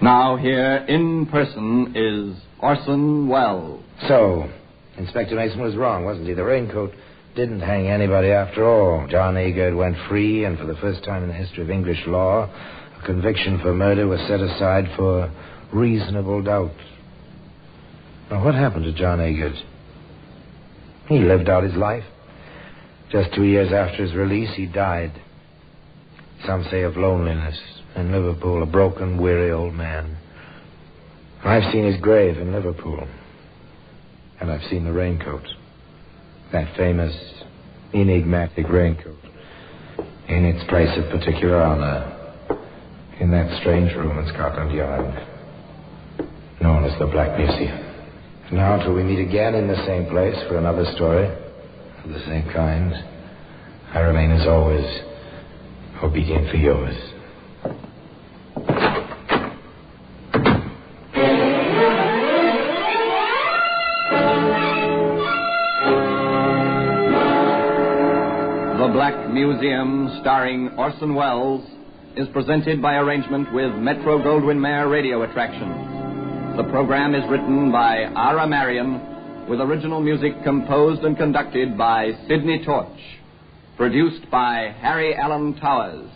Now here in person is Orson Welles. So, Inspector Mason was wrong, wasn't he? The raincoat didn't hang anybody after all. John Agard went free, and for the first time in the history of English law, a conviction for murder was set aside for reasonable doubt. Now, what happened to John Agard? He lived out his life. Just 2 years after his release, he died. Some say of loneliness in Liverpool, a broken, weary old man. I've seen his grave in Liverpool. And I've seen the raincoat. That famous, enigmatic raincoat. In its place of particular honor. In that strange room in Scotland Yard. Known as the Black Museum. Now, till we meet again in the same place for another story of the same kind, I remain, as always, obediently yours. The Black Museum, starring Orson Welles, is presented by arrangement with Metro-Goldwyn-Mayer Radio Attractions. The program is written by Ara Marion, with original music composed and conducted by Sidney Torch. Produced by Harry Allen Towers.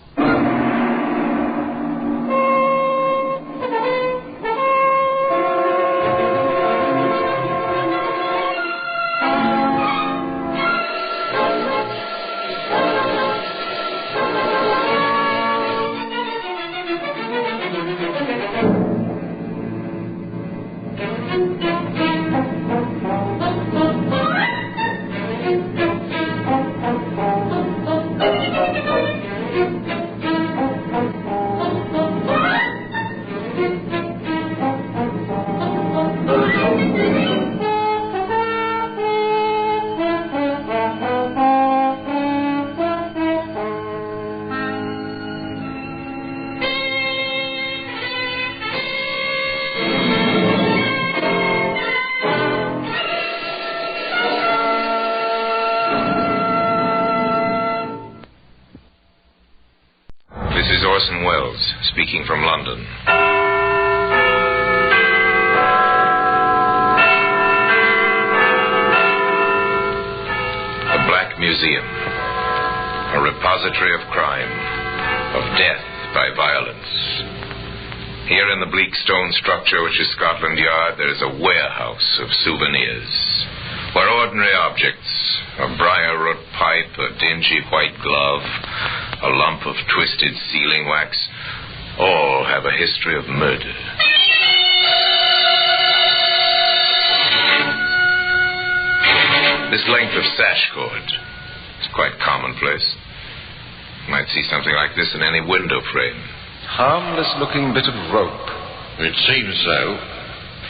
Orson Welles, speaking from London. The Black Museum, a repository of crime, of death by violence. Here in the bleak stone structure which is Scotland Yard, there is a warehouse of souvenirs, where ordinary objects, a briar-root pipe, a dingy white glove, a lump of twisted sealing wax, all have a history of murder. This length of sash cord is quite commonplace. You might see something like this in any window frame. Harmless-looking bit of rope. It seems so.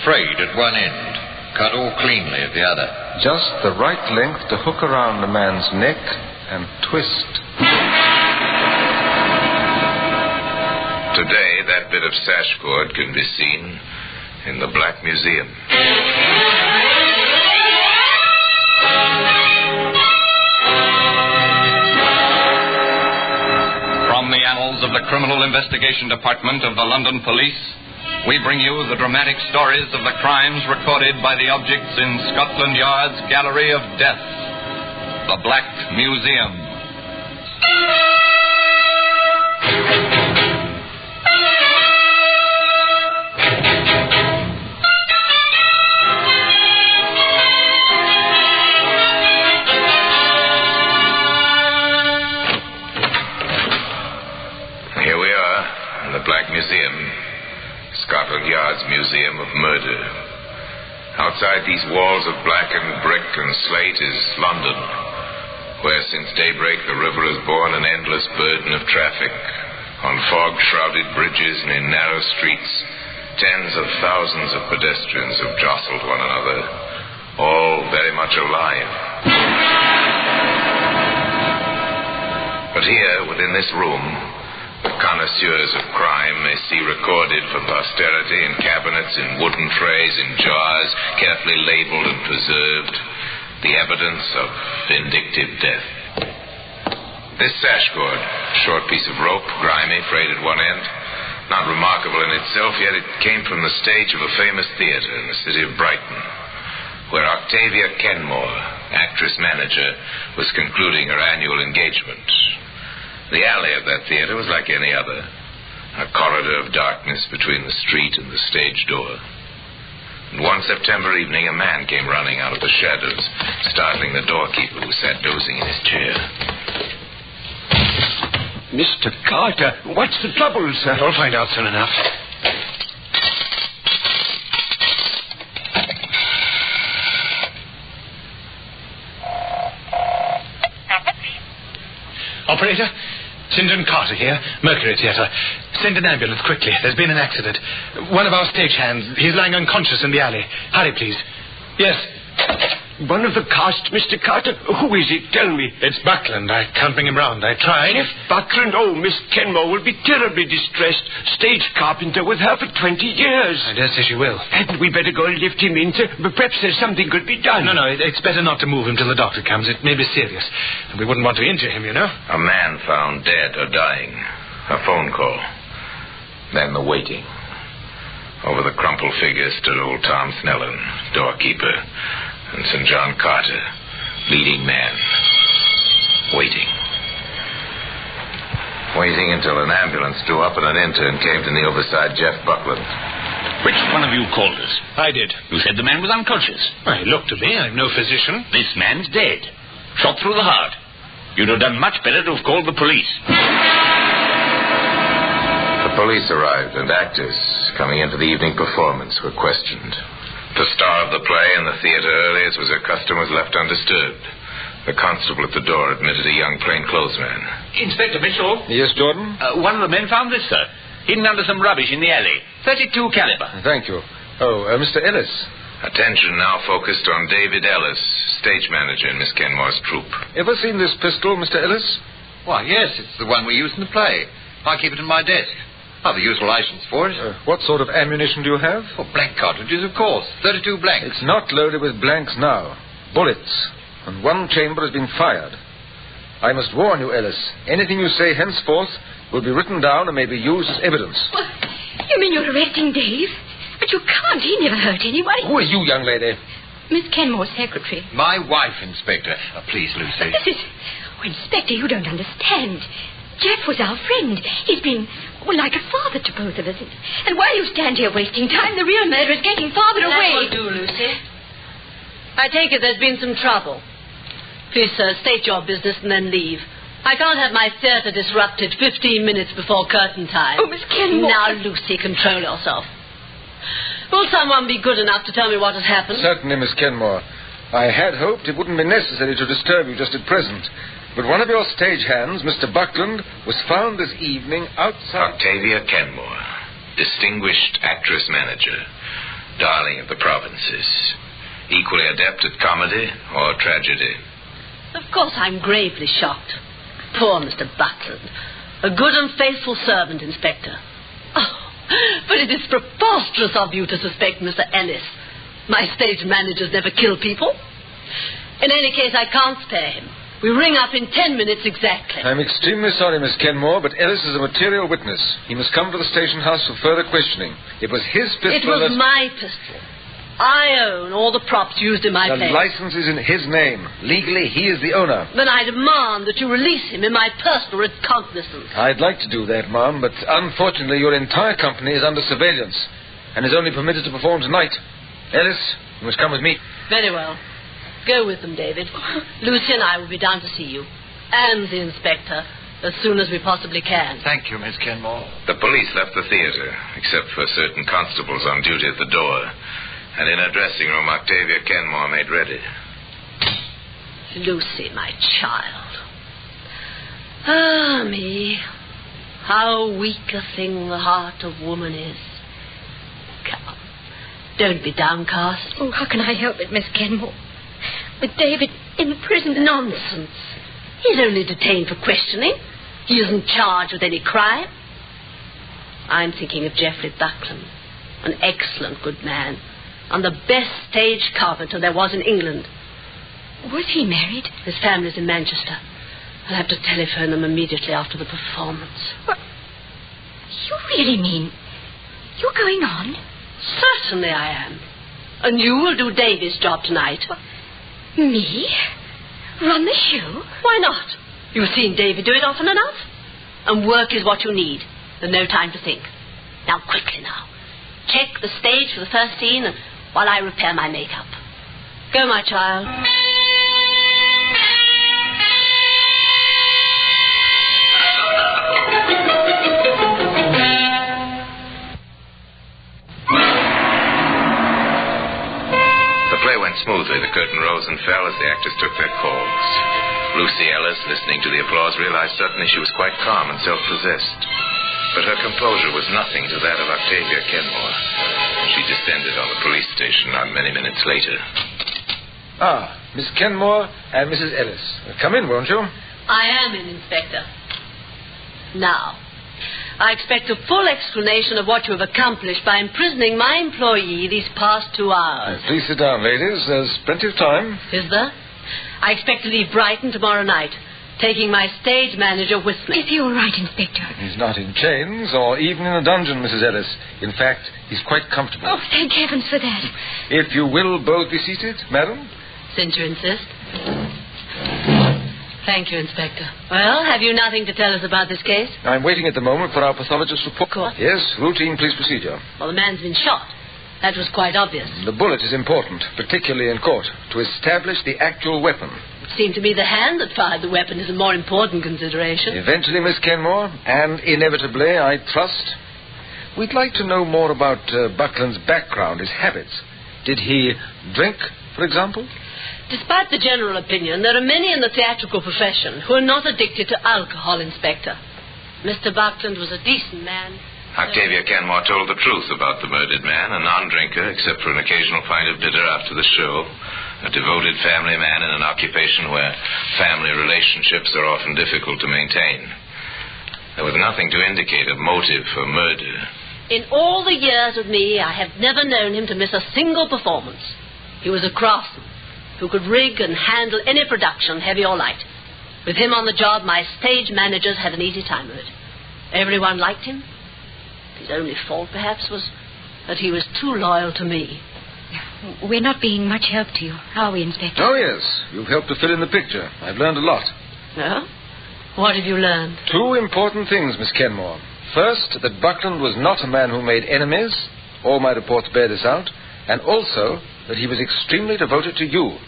Frayed at one end, cut all cleanly at the other. Just the right length to hook around a man's neck and twist. Today, that bit of sash cord can be seen in the Black Museum. From the annals of the Criminal Investigation Department of the London Police, we bring you the dramatic stories of the crimes recorded by the objects in Scotland Yard's Gallery of Death, the Black Museum. Here we are in the Black Museum, Scotland Yard's Museum of Murder. Outside these walls of blackened brick and slate is London, where since daybreak the river has borne an endless burden of traffic. On fog-shrouded bridges and in narrow streets, tens of thousands of pedestrians have jostled one another, all very much alive. But here, within this room, the connoisseurs of crime may see recorded for posterity in cabinets, in wooden trays, in jars, carefully labeled and preserved, the evidence of vindictive death. This sash cord, a short piece of rope, grimy, frayed at one end, not remarkable in itself, yet it came from the stage of a famous theater in the city of Brighton, where Octavia Kenmore, actress-manager, was concluding her annual engagement. The alley of that theater was like any other, a corridor of darkness between the street and the stage door. And one September evening, a man came running out of the shadows, startling the doorkeeper who sat dozing in his chair. Mr. Carter, what's the trouble, sir? I'll find out soon enough. Operator, St. Carter here, Mercury Theatre. Send an ambulance quickly. There's been an accident. One of our stagehands, he's lying unconscious in the alley. Hurry, please. Yes. One of the cast, Mr. Carter? Who is it? Tell me. It's Buckland. I can't bring him round. I tried. If Buckland? Oh, Miss Kenmore will be terribly distressed. Stage carpenter with her for 20 years. I dare say she will. Hadn't we better go and lift him in, sir? But perhaps there's something could be done. No, it's better not to move him till the doctor comes. It may be serious. We wouldn't want to injure him, you know. A man found dead or dying. A phone call. Then the waiting. Over the crumpled figure stood old Tom Snellen, doorkeeper, and St. John Carter, leading man. Waiting. Waiting until an ambulance drew up and an intern came to kneel beside Jeff Buckland. Which one of you called us? I did. You said the man was unconscious. Well, he looked to me. I'm no physician. This man's dead. Shot through the heart. You'd have done much better to have called the police. The police arrived, and actors coming into the evening performance were questioned. The star of the play in the theater early, as was her custom, was left undisturbed. The constable at the door admitted a young plainclothesman. Inspector Mitchell? Yes, Jordan? One of the men found this, sir. Hidden under some rubbish in the alley. .32 caliber. Thank you. Oh, Mr. Ellis. Attention now focused on David Ellis, stage manager in Miss Kenmore's troupe. Ever seen this pistol, Mr. Ellis? Why, yes, it's the one we used in the play. I keep it in my desk. I've a useful license for it. What sort of ammunition do you have? For blank cartridges, of course. 32 blanks. It's not loaded with blanks now. Bullets. And one chamber has been fired. I must warn you, Ellis. Anything you say henceforth will be written down and may be used as evidence. Well, you mean you're arresting Dave? But you can't. He never hurt anyone. Who are you, young lady? Miss Kenmore's secretary. My wife, Inspector. Please, Lucy. But this is... Oh, Inspector, you don't understand. Jeff was our friend. He's been, like a father to both of us. And while you stand here wasting time, the real murderer's getting farther away. That will do, Lucy. I take it there's been some trouble. Please, sir, state your business and then leave. I can't have my theatre disrupted 15 minutes before curtain time. Oh, Miss Kenmore. Now, Lucy, control yourself. Will someone be good enough to tell me what has happened? Certainly, Miss Kenmore. I had hoped it wouldn't be necessary to disturb you just at present. But one of your stagehands, Mr. Buckland, was found this evening outside... Octavia Kenmore, distinguished actress-manager, darling of the provinces. Equally adept at comedy or tragedy. Of course, I'm gravely shocked. Poor Mr. Buckland. A good and faithful servant, Inspector. Oh, but it is preposterous of you to suspect Mr. Ellis. My stage managers never kill people. In any case, I can't spare him. We ring up in 10 minutes exactly. I'm extremely sorry, Miss Kenmore, but Ellis is a material witness. He must come to the station house for further questioning. It was his pistol. It was my pistol. I own all the props used in my play. The license is in his name. Legally, he is the owner. Then I demand that you release him in my personal recognizance. I'd like to do that, ma'am, but unfortunately your entire company is under surveillance and is only permitted to perform tonight. Ellis, you must come with me. Very well. Go with them, David. Lucy and I will be down to see you. And the inspector, as soon as we possibly can. Thank you, Miss Kenmore. The police left the theatre, except for certain constables on duty at the door. And in her dressing room, Octavia Kenmore made ready. Lucy, my child. Ah, me. How weak a thing the heart of woman is. Come. Don't be downcast. Oh, how can I help it, Miss Kenmore? With David in prison. Nonsense. He's only detained for questioning. He isn't charged with any crime. I'm thinking of Geoffrey Buckland, an excellent good man, and the best stage carpenter there was in England. Was he married? His family's in Manchester. I'll have to telephone them immediately after the performance. What? You really mean you're going on? Certainly I am. And you will do Davy's job tonight. What? Me? Run the show? Why not? You've seen Davy do it often enough. And work is what you need. There's no time to think. Now, quickly now. Check the stage for the first scene while I repair my makeup. Go, my child. Smoothly, the curtain rose and fell as the actors took their calls. Lucy Ellis, listening to the applause, realized suddenly she was quite calm and self-possessed. But her composure was nothing to that of Octavia Kenmore. She descended on the police station not many minutes later. Ah, Miss Kenmore and Mrs. Ellis. Come in, won't you? I am in, Inspector. Now, I expect a full explanation of what you have accomplished by imprisoning my employee these past 2 hours. Please sit down, ladies. There's plenty of time. Is there? I expect to leave Brighton tomorrow night, taking my stage manager with me. Is he all right, Inspector? He's not in chains or even in a dungeon, Mrs. Ellis. In fact, he's quite comfortable. Oh, thank heavens for that. If you will both be seated, madam. Since you insist. Thank you, Inspector. Well, have you nothing to tell us about this case? I'm waiting at the moment for our pathologist's report. Court? Yes, routine police procedure. Well, the man's been shot. That was quite obvious. The bullet is important, particularly in court, to establish the actual weapon. It seemed to me the hand that fired the weapon is a more important consideration. Eventually, Miss Kenmore, and inevitably, I trust, we'd like to know more about Buckland's background, his habits. Did he drink, for example? Despite the general opinion, there are many in the theatrical profession who are not addicted to alcohol, Inspector. Mr. Buckland was a decent man. Octavia Kenmore told the truth about the murdered man, a non-drinker, except for an occasional pint of bitter after the show, a devoted family man in an occupation where family relationships are often difficult to maintain. There was nothing to indicate a motive for murder. In all the years with me, I have never known him to miss a single performance. He was a craftsman who could rig and handle any production, heavy or light. With him on the job, my stage managers had an easy time of it. Everyone liked him. His only fault, perhaps, was that he was too loyal to me. We're not being much help to you, are we, Inspector? Oh, yes. You've helped to fill in the picture. I've learned a lot. No? What have you learned? 2 important things, Miss Kenmore. First, that Buckland was not a man who made enemies. All my reports bear this out. And also that he was extremely devoted to you.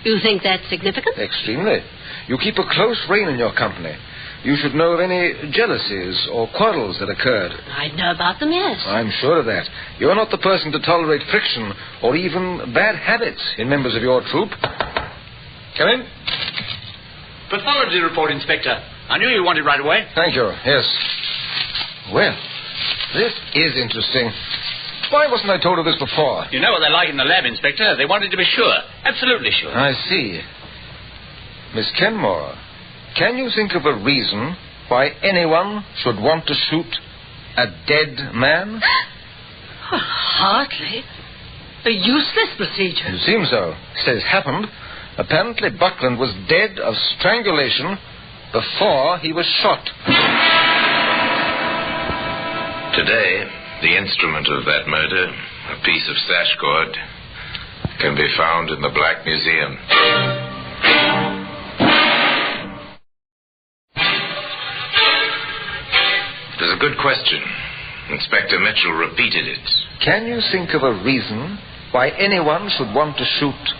You think that's significant? Extremely. You keep a close rein in your company. You should know of any jealousies or quarrels that occurred. I'd know about them, yes. I'm sure of that. You're not the person to tolerate friction or even bad habits in members of your troop. Come in. Pathology report, Inspector. I knew you wanted right away. Thank you. Yes. Well, this is interesting. Why wasn't I told of this before? You know what they're like in the lab, Inspector. They wanted to be sure. Absolutely sure. I see. Miss Kenmore, can you think of a reason why anyone should want to shoot a dead man? Well, hardly. A useless procedure. It seems so. Says happened. Apparently Buckland was dead of strangulation before he was shot. Today, the instrument of that murder, a piece of sash cord, can be found in the Black Museum. It was a good question. Inspector Mitchell repeated it. Can you think of a reason why anyone should want to shoot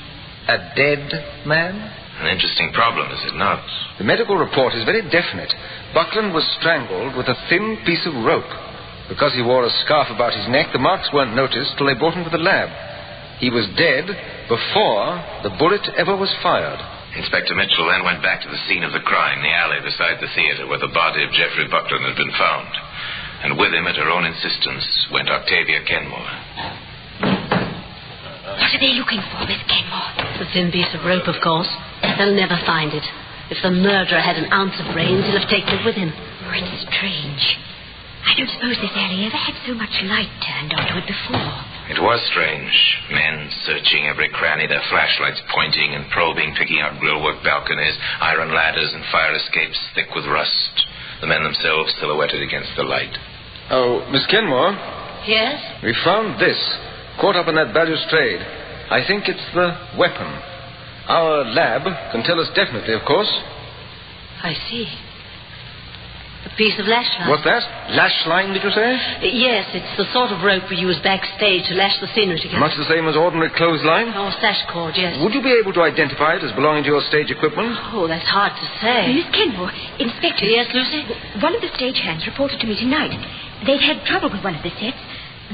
a dead man? An interesting problem, is it not? The medical report is very definite. Buckland was strangled with a thin piece of rope. Because he wore a scarf about his neck, the marks weren't noticed till they brought him to the lab. He was dead before the bullet ever was fired. Inspector Mitchell then went back to the scene of the crime, the alley beside the theater where the body of Geoffrey Buckland had been found. And with him, at her own insistence, went Octavia Kenmore. What are they looking for, Miss Kenmore? The thin piece of rope, of course. They'll never find it. If the murderer had an ounce of brains, he'll have taken it with him. Oh, it's strange. I don't suppose this alley ever had so much light turned onto it before. It was strange. Men searching every cranny, their flashlights pointing and probing, picking out grillwork balconies, iron ladders and fire escapes thick with rust. The men themselves silhouetted against the light. Oh, Miss Kenmore? Yes? We found this, caught up in that balustrade. I think it's the weapon. Our lab can tell us definitely, of course. I see. A piece of lash line. What's that? Lash line, did you say? Yes, it's the sort of rope we use backstage to lash the scenery together. Much the same as ordinary clothesline? Oh, sash cord, yes. Would you be able to identify it as belonging to your stage equipment? Oh, that's hard to say. Miss Kenmore, Inspector. Yes, Lucy? One of the stagehands reported to me tonight. They'd had trouble with one of the sets.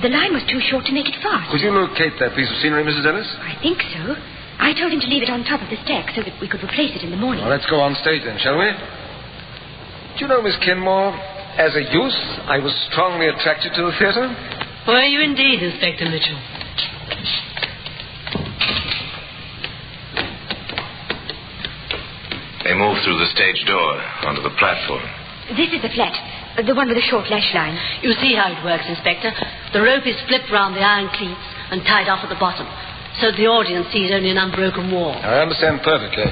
The line was too short to make it fast. Could you locate that piece of scenery, Mrs. Ellis? I think so. I told him to leave it on top of the stack so that we could replace it in the morning. Well, let's go on stage then, shall we? Do you know, Miss Kenmore, as a youth, I was strongly attracted to the theatre. Were you indeed, Inspector Mitchell? They moved through the stage door onto the platform. This is the flat, the one with the short lash line. You see how it works, Inspector. The rope is flipped round the iron cleats and tied off at the bottom, so the audience sees only an unbroken wall. I understand perfectly.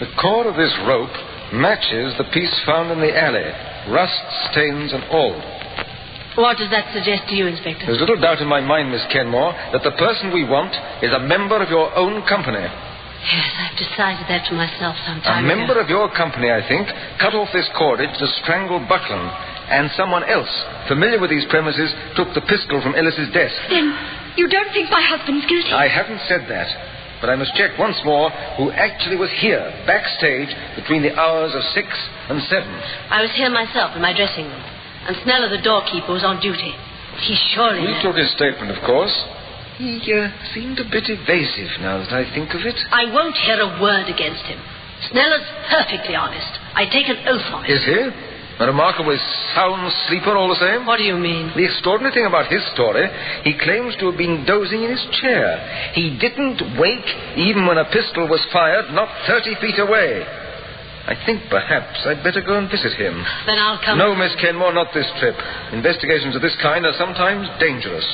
The cord of this rope matches the piece found in the alley, rust, stains, and all. What does that suggest to you, Inspector? There's little doubt in my mind, Miss Kenmore, that the person we want is a member of your own company. Yes, I've decided that for myself some time ago. A member of your company, I think, cut off this cordage to strangle Buckland, and someone else, familiar with these premises, took the pistol from Ellis's desk. Then you don't think my husband's guilty? I haven't said that. But I must check once more who actually was here, backstage, between the hours of 6 and 7. I was here myself in my dressing room, and Sneller, the doorkeeper, was on duty. He surely... We took his statement, of course. He seemed a bit evasive now that I think of it. I won't hear a word against him. Sneller's perfectly honest. I take an oath on it. Is he? A remarkably sound sleeper all the same? What do you mean? The extraordinary thing about his story, he claims to have been dozing in his chair. He didn't wake even when a pistol was fired not 30 feet away. I think perhaps I'd better go and visit him. Then I'll come... No, Miss Kenmore, not this trip. Investigations of this kind are sometimes dangerous.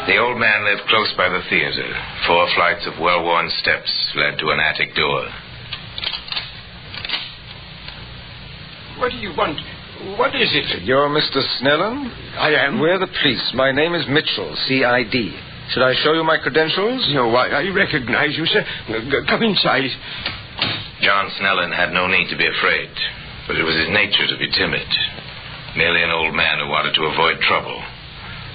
The old man lived close by the theater. 4 flights of well-worn steps led to an attic door. What do you want? What is it? You're Mr. Snellen? I am. We're the police. My name is Mitchell, C.I.D. Should I show you my credentials? No, I recognize you, sir. Come inside. John Snellen had no need to be afraid, but it was his nature to be timid. Merely an old man who wanted to avoid trouble.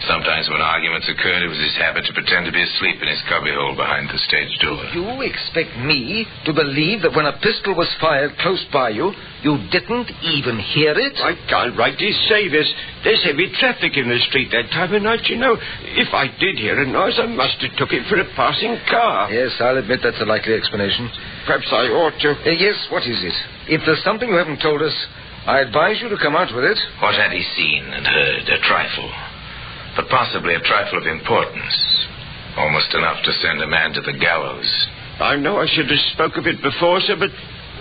Sometimes when arguments occurred, it was his habit to pretend to be asleep in his cubbyhole behind the stage door. You expect me to believe that when a pistol was fired close by you, you didn't even hear it? I can't rightly say this. There's heavy traffic in the street that time of night, you know. If I did hear a noise, I must have took it for a passing car. Yes, I'll admit that's a likely explanation. Perhaps I ought to. Yes, what is it? If there's something you haven't told us, I advise you to come out with it. What had he seen and heard? A trifle. But possibly a trifle of importance. Almost enough to send a man to the gallows. I know I should have spoke of it before, sir, but,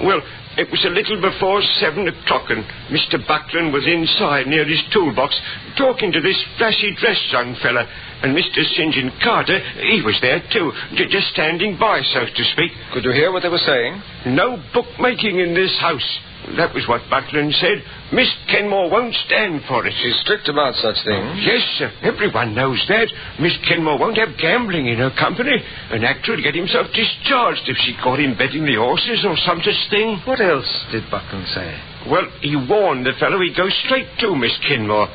well, it was a little before 7 o'clock, and Mr. Buckland was inside near his toolbox talking to this flashy-dressed young fella. And Mr. St. John Carter, he was there too, just standing by, so to speak. Could you hear what they were saying? No bookmaking in this house. That was what Buckland said. Miss Kenmore won't stand for it. She's strict about such things. Yes, sir. Everyone knows that. Miss Kenmore won't have gambling in her company. An actor would get himself discharged if she caught him betting the horses or some such thing. What else did Buckland say? Well, he warned the fellow he'd go straight to Miss Kenmore.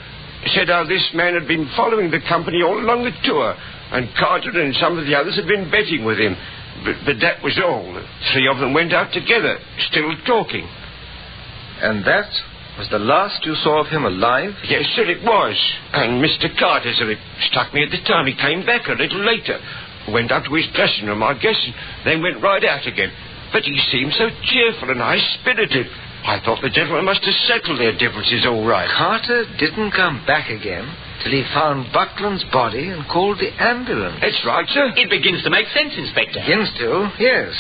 Said how this man had been following the company all along the tour, and Carter and some of the others had been betting with him. But that was all. The three of them went out together, still talking. And that was the last you saw of him alive? Yes, sir, it was. And Mr. Carter, sir, it struck me at the time. He came back a little later. Went up to his dressing room, I guess, and then went right out again. But he seemed so cheerful and high-spirited. I thought the gentlemen must have settled their differences all right. Carter didn't come back again till he found Buckland's body and called the ambulance. That's right, sir. It begins to make sense, Inspector. Begins to, yes.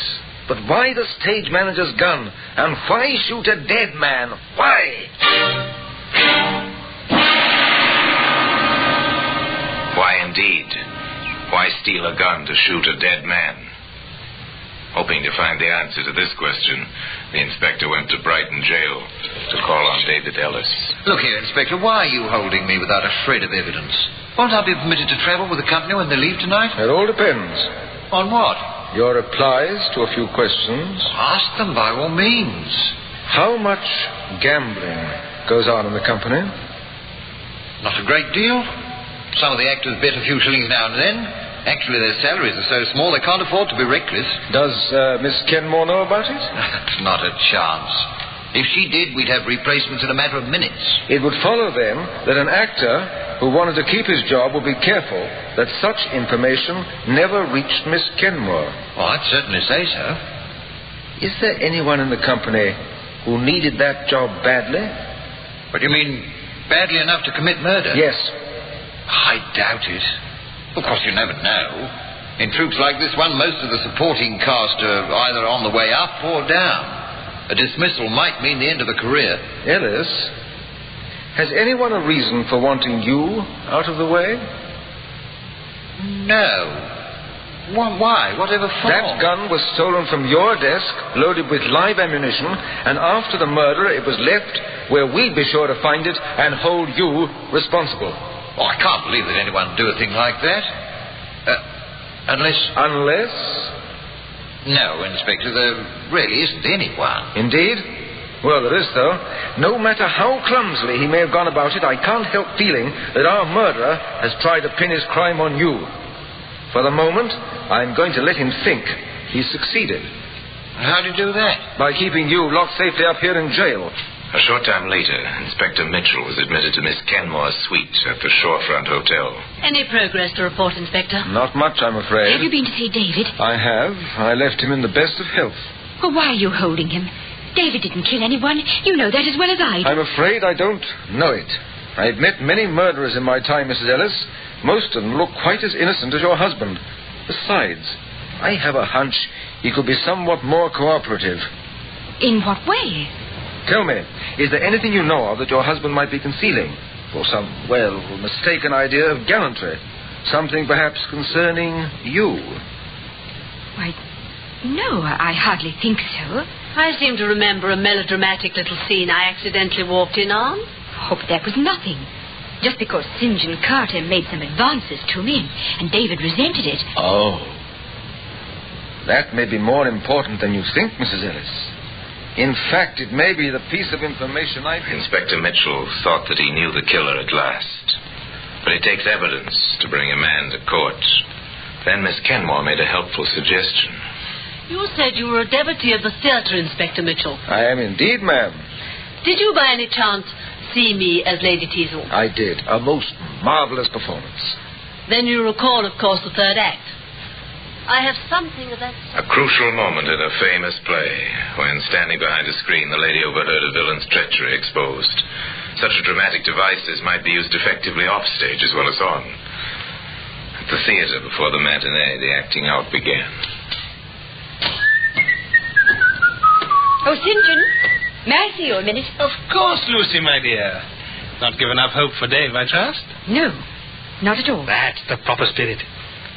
But why the stage manager's gun? And why shoot a dead man? Why? Why indeed? Why steal a gun to shoot a dead man? Hoping to find the answer to this question, the inspector went to Brighton jail to call on David Ellis. Look here, Inspector, why are you holding me without a shred of evidence? Won't I be permitted to travel with the company when they leave tonight? It all depends. On what? Your replies to a few questions. Ask them by all means. How much gambling goes on in the company? Not a great deal. Some of the actors bet a few shillings now and then. Actually, their salaries are so small they can't afford to be reckless. Does Miss Kenmore know about it? Not a chance. If she did, we'd have replacements in a matter of minutes. It would follow, then, that an actor who wanted to keep his job would be careful that such information never reached Miss Kenmore. Oh, I'd certainly say so. Is there anyone in the company who needed that job badly? What do you mean, badly enough to commit murder? Yes. I doubt it. Of course, you never know. In troops like this one, most of the supporting cast are either on the way up or down. A dismissal might mean the end of a career. Ellis, has anyone a reason for wanting you out of the way? No. Why? Whatever for? That gun was stolen from your desk, loaded with live ammunition, and after the murder it was left where we'd be sure to find it and hold you responsible. Oh, I can't believe that anyone would do a thing like that. Unless? No, Inspector, there really isn't anyone. Indeed? Well, there is, though. No matter how clumsily he may have gone about it, I can't help feeling that our murderer has tried to pin his crime on you. For the moment, I'm going to let him think he's succeeded. How do you do that? By keeping you locked safely up here in jail. A short time later, Inspector Mitchell was admitted to Miss Kenmore's suite at the Shorefront Hotel. Any progress to report, Inspector? Not much, I'm afraid. Have you been to see David? I have. I left him in the best of health. Well, why are you holding him? David didn't kill anyone. You know that as well as I do. I'm afraid I don't know it. I've met many murderers in my time, Mrs. Ellis. Most of them look quite as innocent as your husband. Besides, I have a hunch he could be somewhat more cooperative. In what way? Tell me, is there anything you know of that your husband might be concealing? Or some, mistaken idea of gallantry? Something perhaps concerning you? Why, no, I hardly think so. I seem to remember a melodramatic little scene I accidentally walked in on. Oh, but that was nothing. Just because St. John Carter made some advances to me, and David resented it. Oh. That may be more important than you think, Mrs. Ellis. In fact, it may be the piece of information Inspector Mitchell thought that he knew the killer at last. But it takes evidence to bring a man to court. Then Miss Kenmore made a helpful suggestion. You said you were a devotee of the theatre, Inspector Mitchell. I am indeed, ma'am. Did you by any chance see me as Lady Teazle? I did. A most marvelous performance. Then you recall, of course, the third act. I have something of that... A crucial moment in a famous play, when standing behind a screen, the lady overheard a villain's treachery exposed. Such a dramatic device as might be used effectively off stage as well as on. At the theater, before the matinee, the acting out began. Oh, St. John, may I see you a minute? Of course, Lucy, my dear. Not given up hope for Dave, I trust? No, not at all. That's the proper spirit.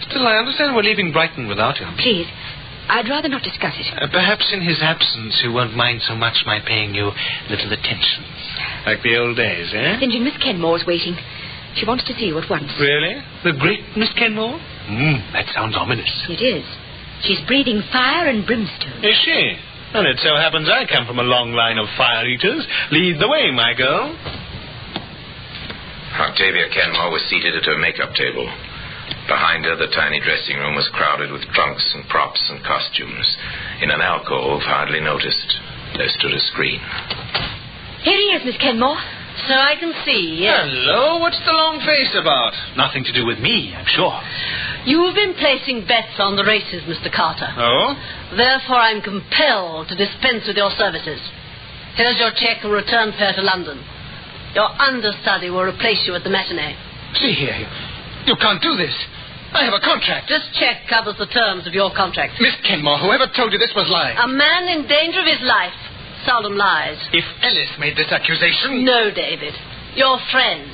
Still, I understand we're leaving Brighton without him. Please, I'd rather not discuss it. Perhaps in his absence you won't mind so much my paying you little attentions. Like the old days, eh? St. John, Miss Kenmore's waiting. She wants to see you at once. Really? The great Miss Kenmore? That sounds ominous. It is. She's breathing fire and brimstone. Is she? And it so happens I come from a long line of fire eaters. Lead the way, my girl. Octavia Kenmore was seated at her makeup table. Behind her, the tiny dressing room was crowded with trunks and props and costumes. In an alcove, hardly noticed, there stood a screen. Here he is, Miss Kenmore. So I can see, yes. Hello, what's the long face about? Nothing to do with me, I'm sure. You've been placing bets on the races, Mr. Carter. Oh? Therefore, I'm compelled to dispense with your services. Here's your check and return fare to London. Your understudy will replace you at the matinee. See here, you can't do this. I have a contract. This check covers the terms of your contract. Miss Kenmore, whoever told you this was lying? A man in danger of his life seldom lies. If Ellis made this accusation... No, David. Your friend.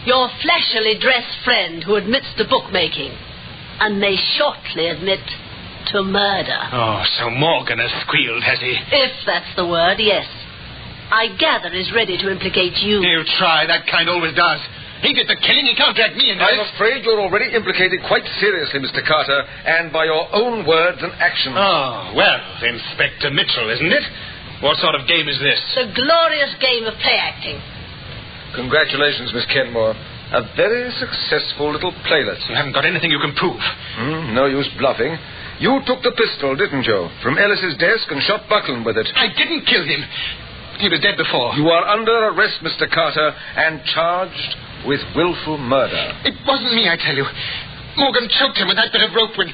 Your flashily dressed friend who admits to bookmaking and may shortly admit to murder. Oh, so Morgan has squealed, has he? If that's the word, yes. I gather he's ready to implicate you. You try. That kind always does. He did the killing. He can't drag me into it. I'm afraid you're already implicated quite seriously, Mr. Carter, and by your own words and actions. Oh, well, Inspector Mitchell, isn't it? What sort of game is this? The glorious game of play acting. Congratulations, Miss Kenmore. A very successful little playlet. You haven't got anything you can prove. No use bluffing. You took the pistol, didn't you, from Ellis's desk and shot Buckland with it. I didn't kill him. He was dead before. You are under arrest, Mr. Carter, and charged with willful murder. It wasn't me, I tell you. Morgan choked him with that bit of rope when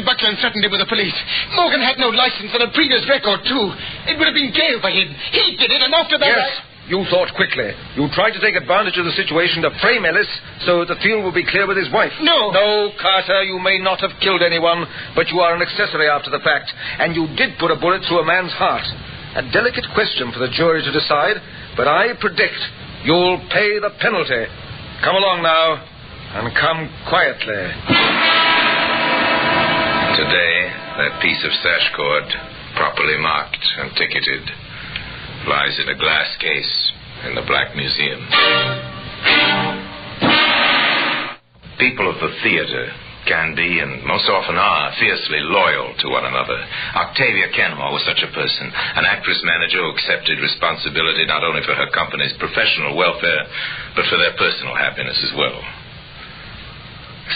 Buckland threatened him with the police. Morgan had no license and a previous record, too. It would have been jail for him. He did it, and after that... Yes, you thought quickly. You tried to take advantage of the situation to frame Ellis so that the field would be clear with his wife. No. No, Carter, you may not have killed anyone, but you are an accessory after the fact, and you did put a bullet through a man's heart. A delicate question for the jury to decide, but I predict you'll pay the penalty. Come along now, and come quietly. Today, that piece of sash cord, properly marked and ticketed, lies in a glass case in the Black Museum. People of the theater can be, and most often are, fiercely loyal to one another. Octavia Kenmore was such a person, an actress-manager who accepted responsibility not only for her company's professional welfare, but for their personal happiness as well.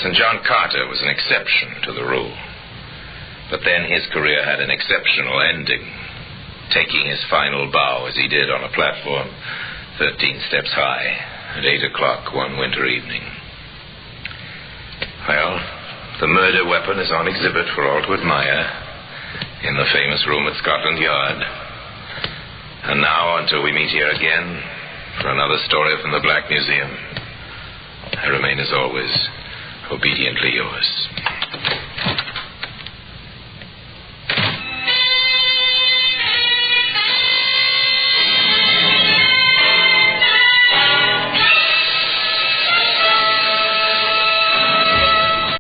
St. John Carter was an exception to the rule. But then his career had an exceptional ending, taking his final bow as he did on a platform 13 steps high at 8 o'clock one winter evening. Well, the murder weapon is on exhibit for all to admire in the famous room at Scotland Yard. And now, until we meet here again for another story from the Black Museum, I remain as always obediently yours.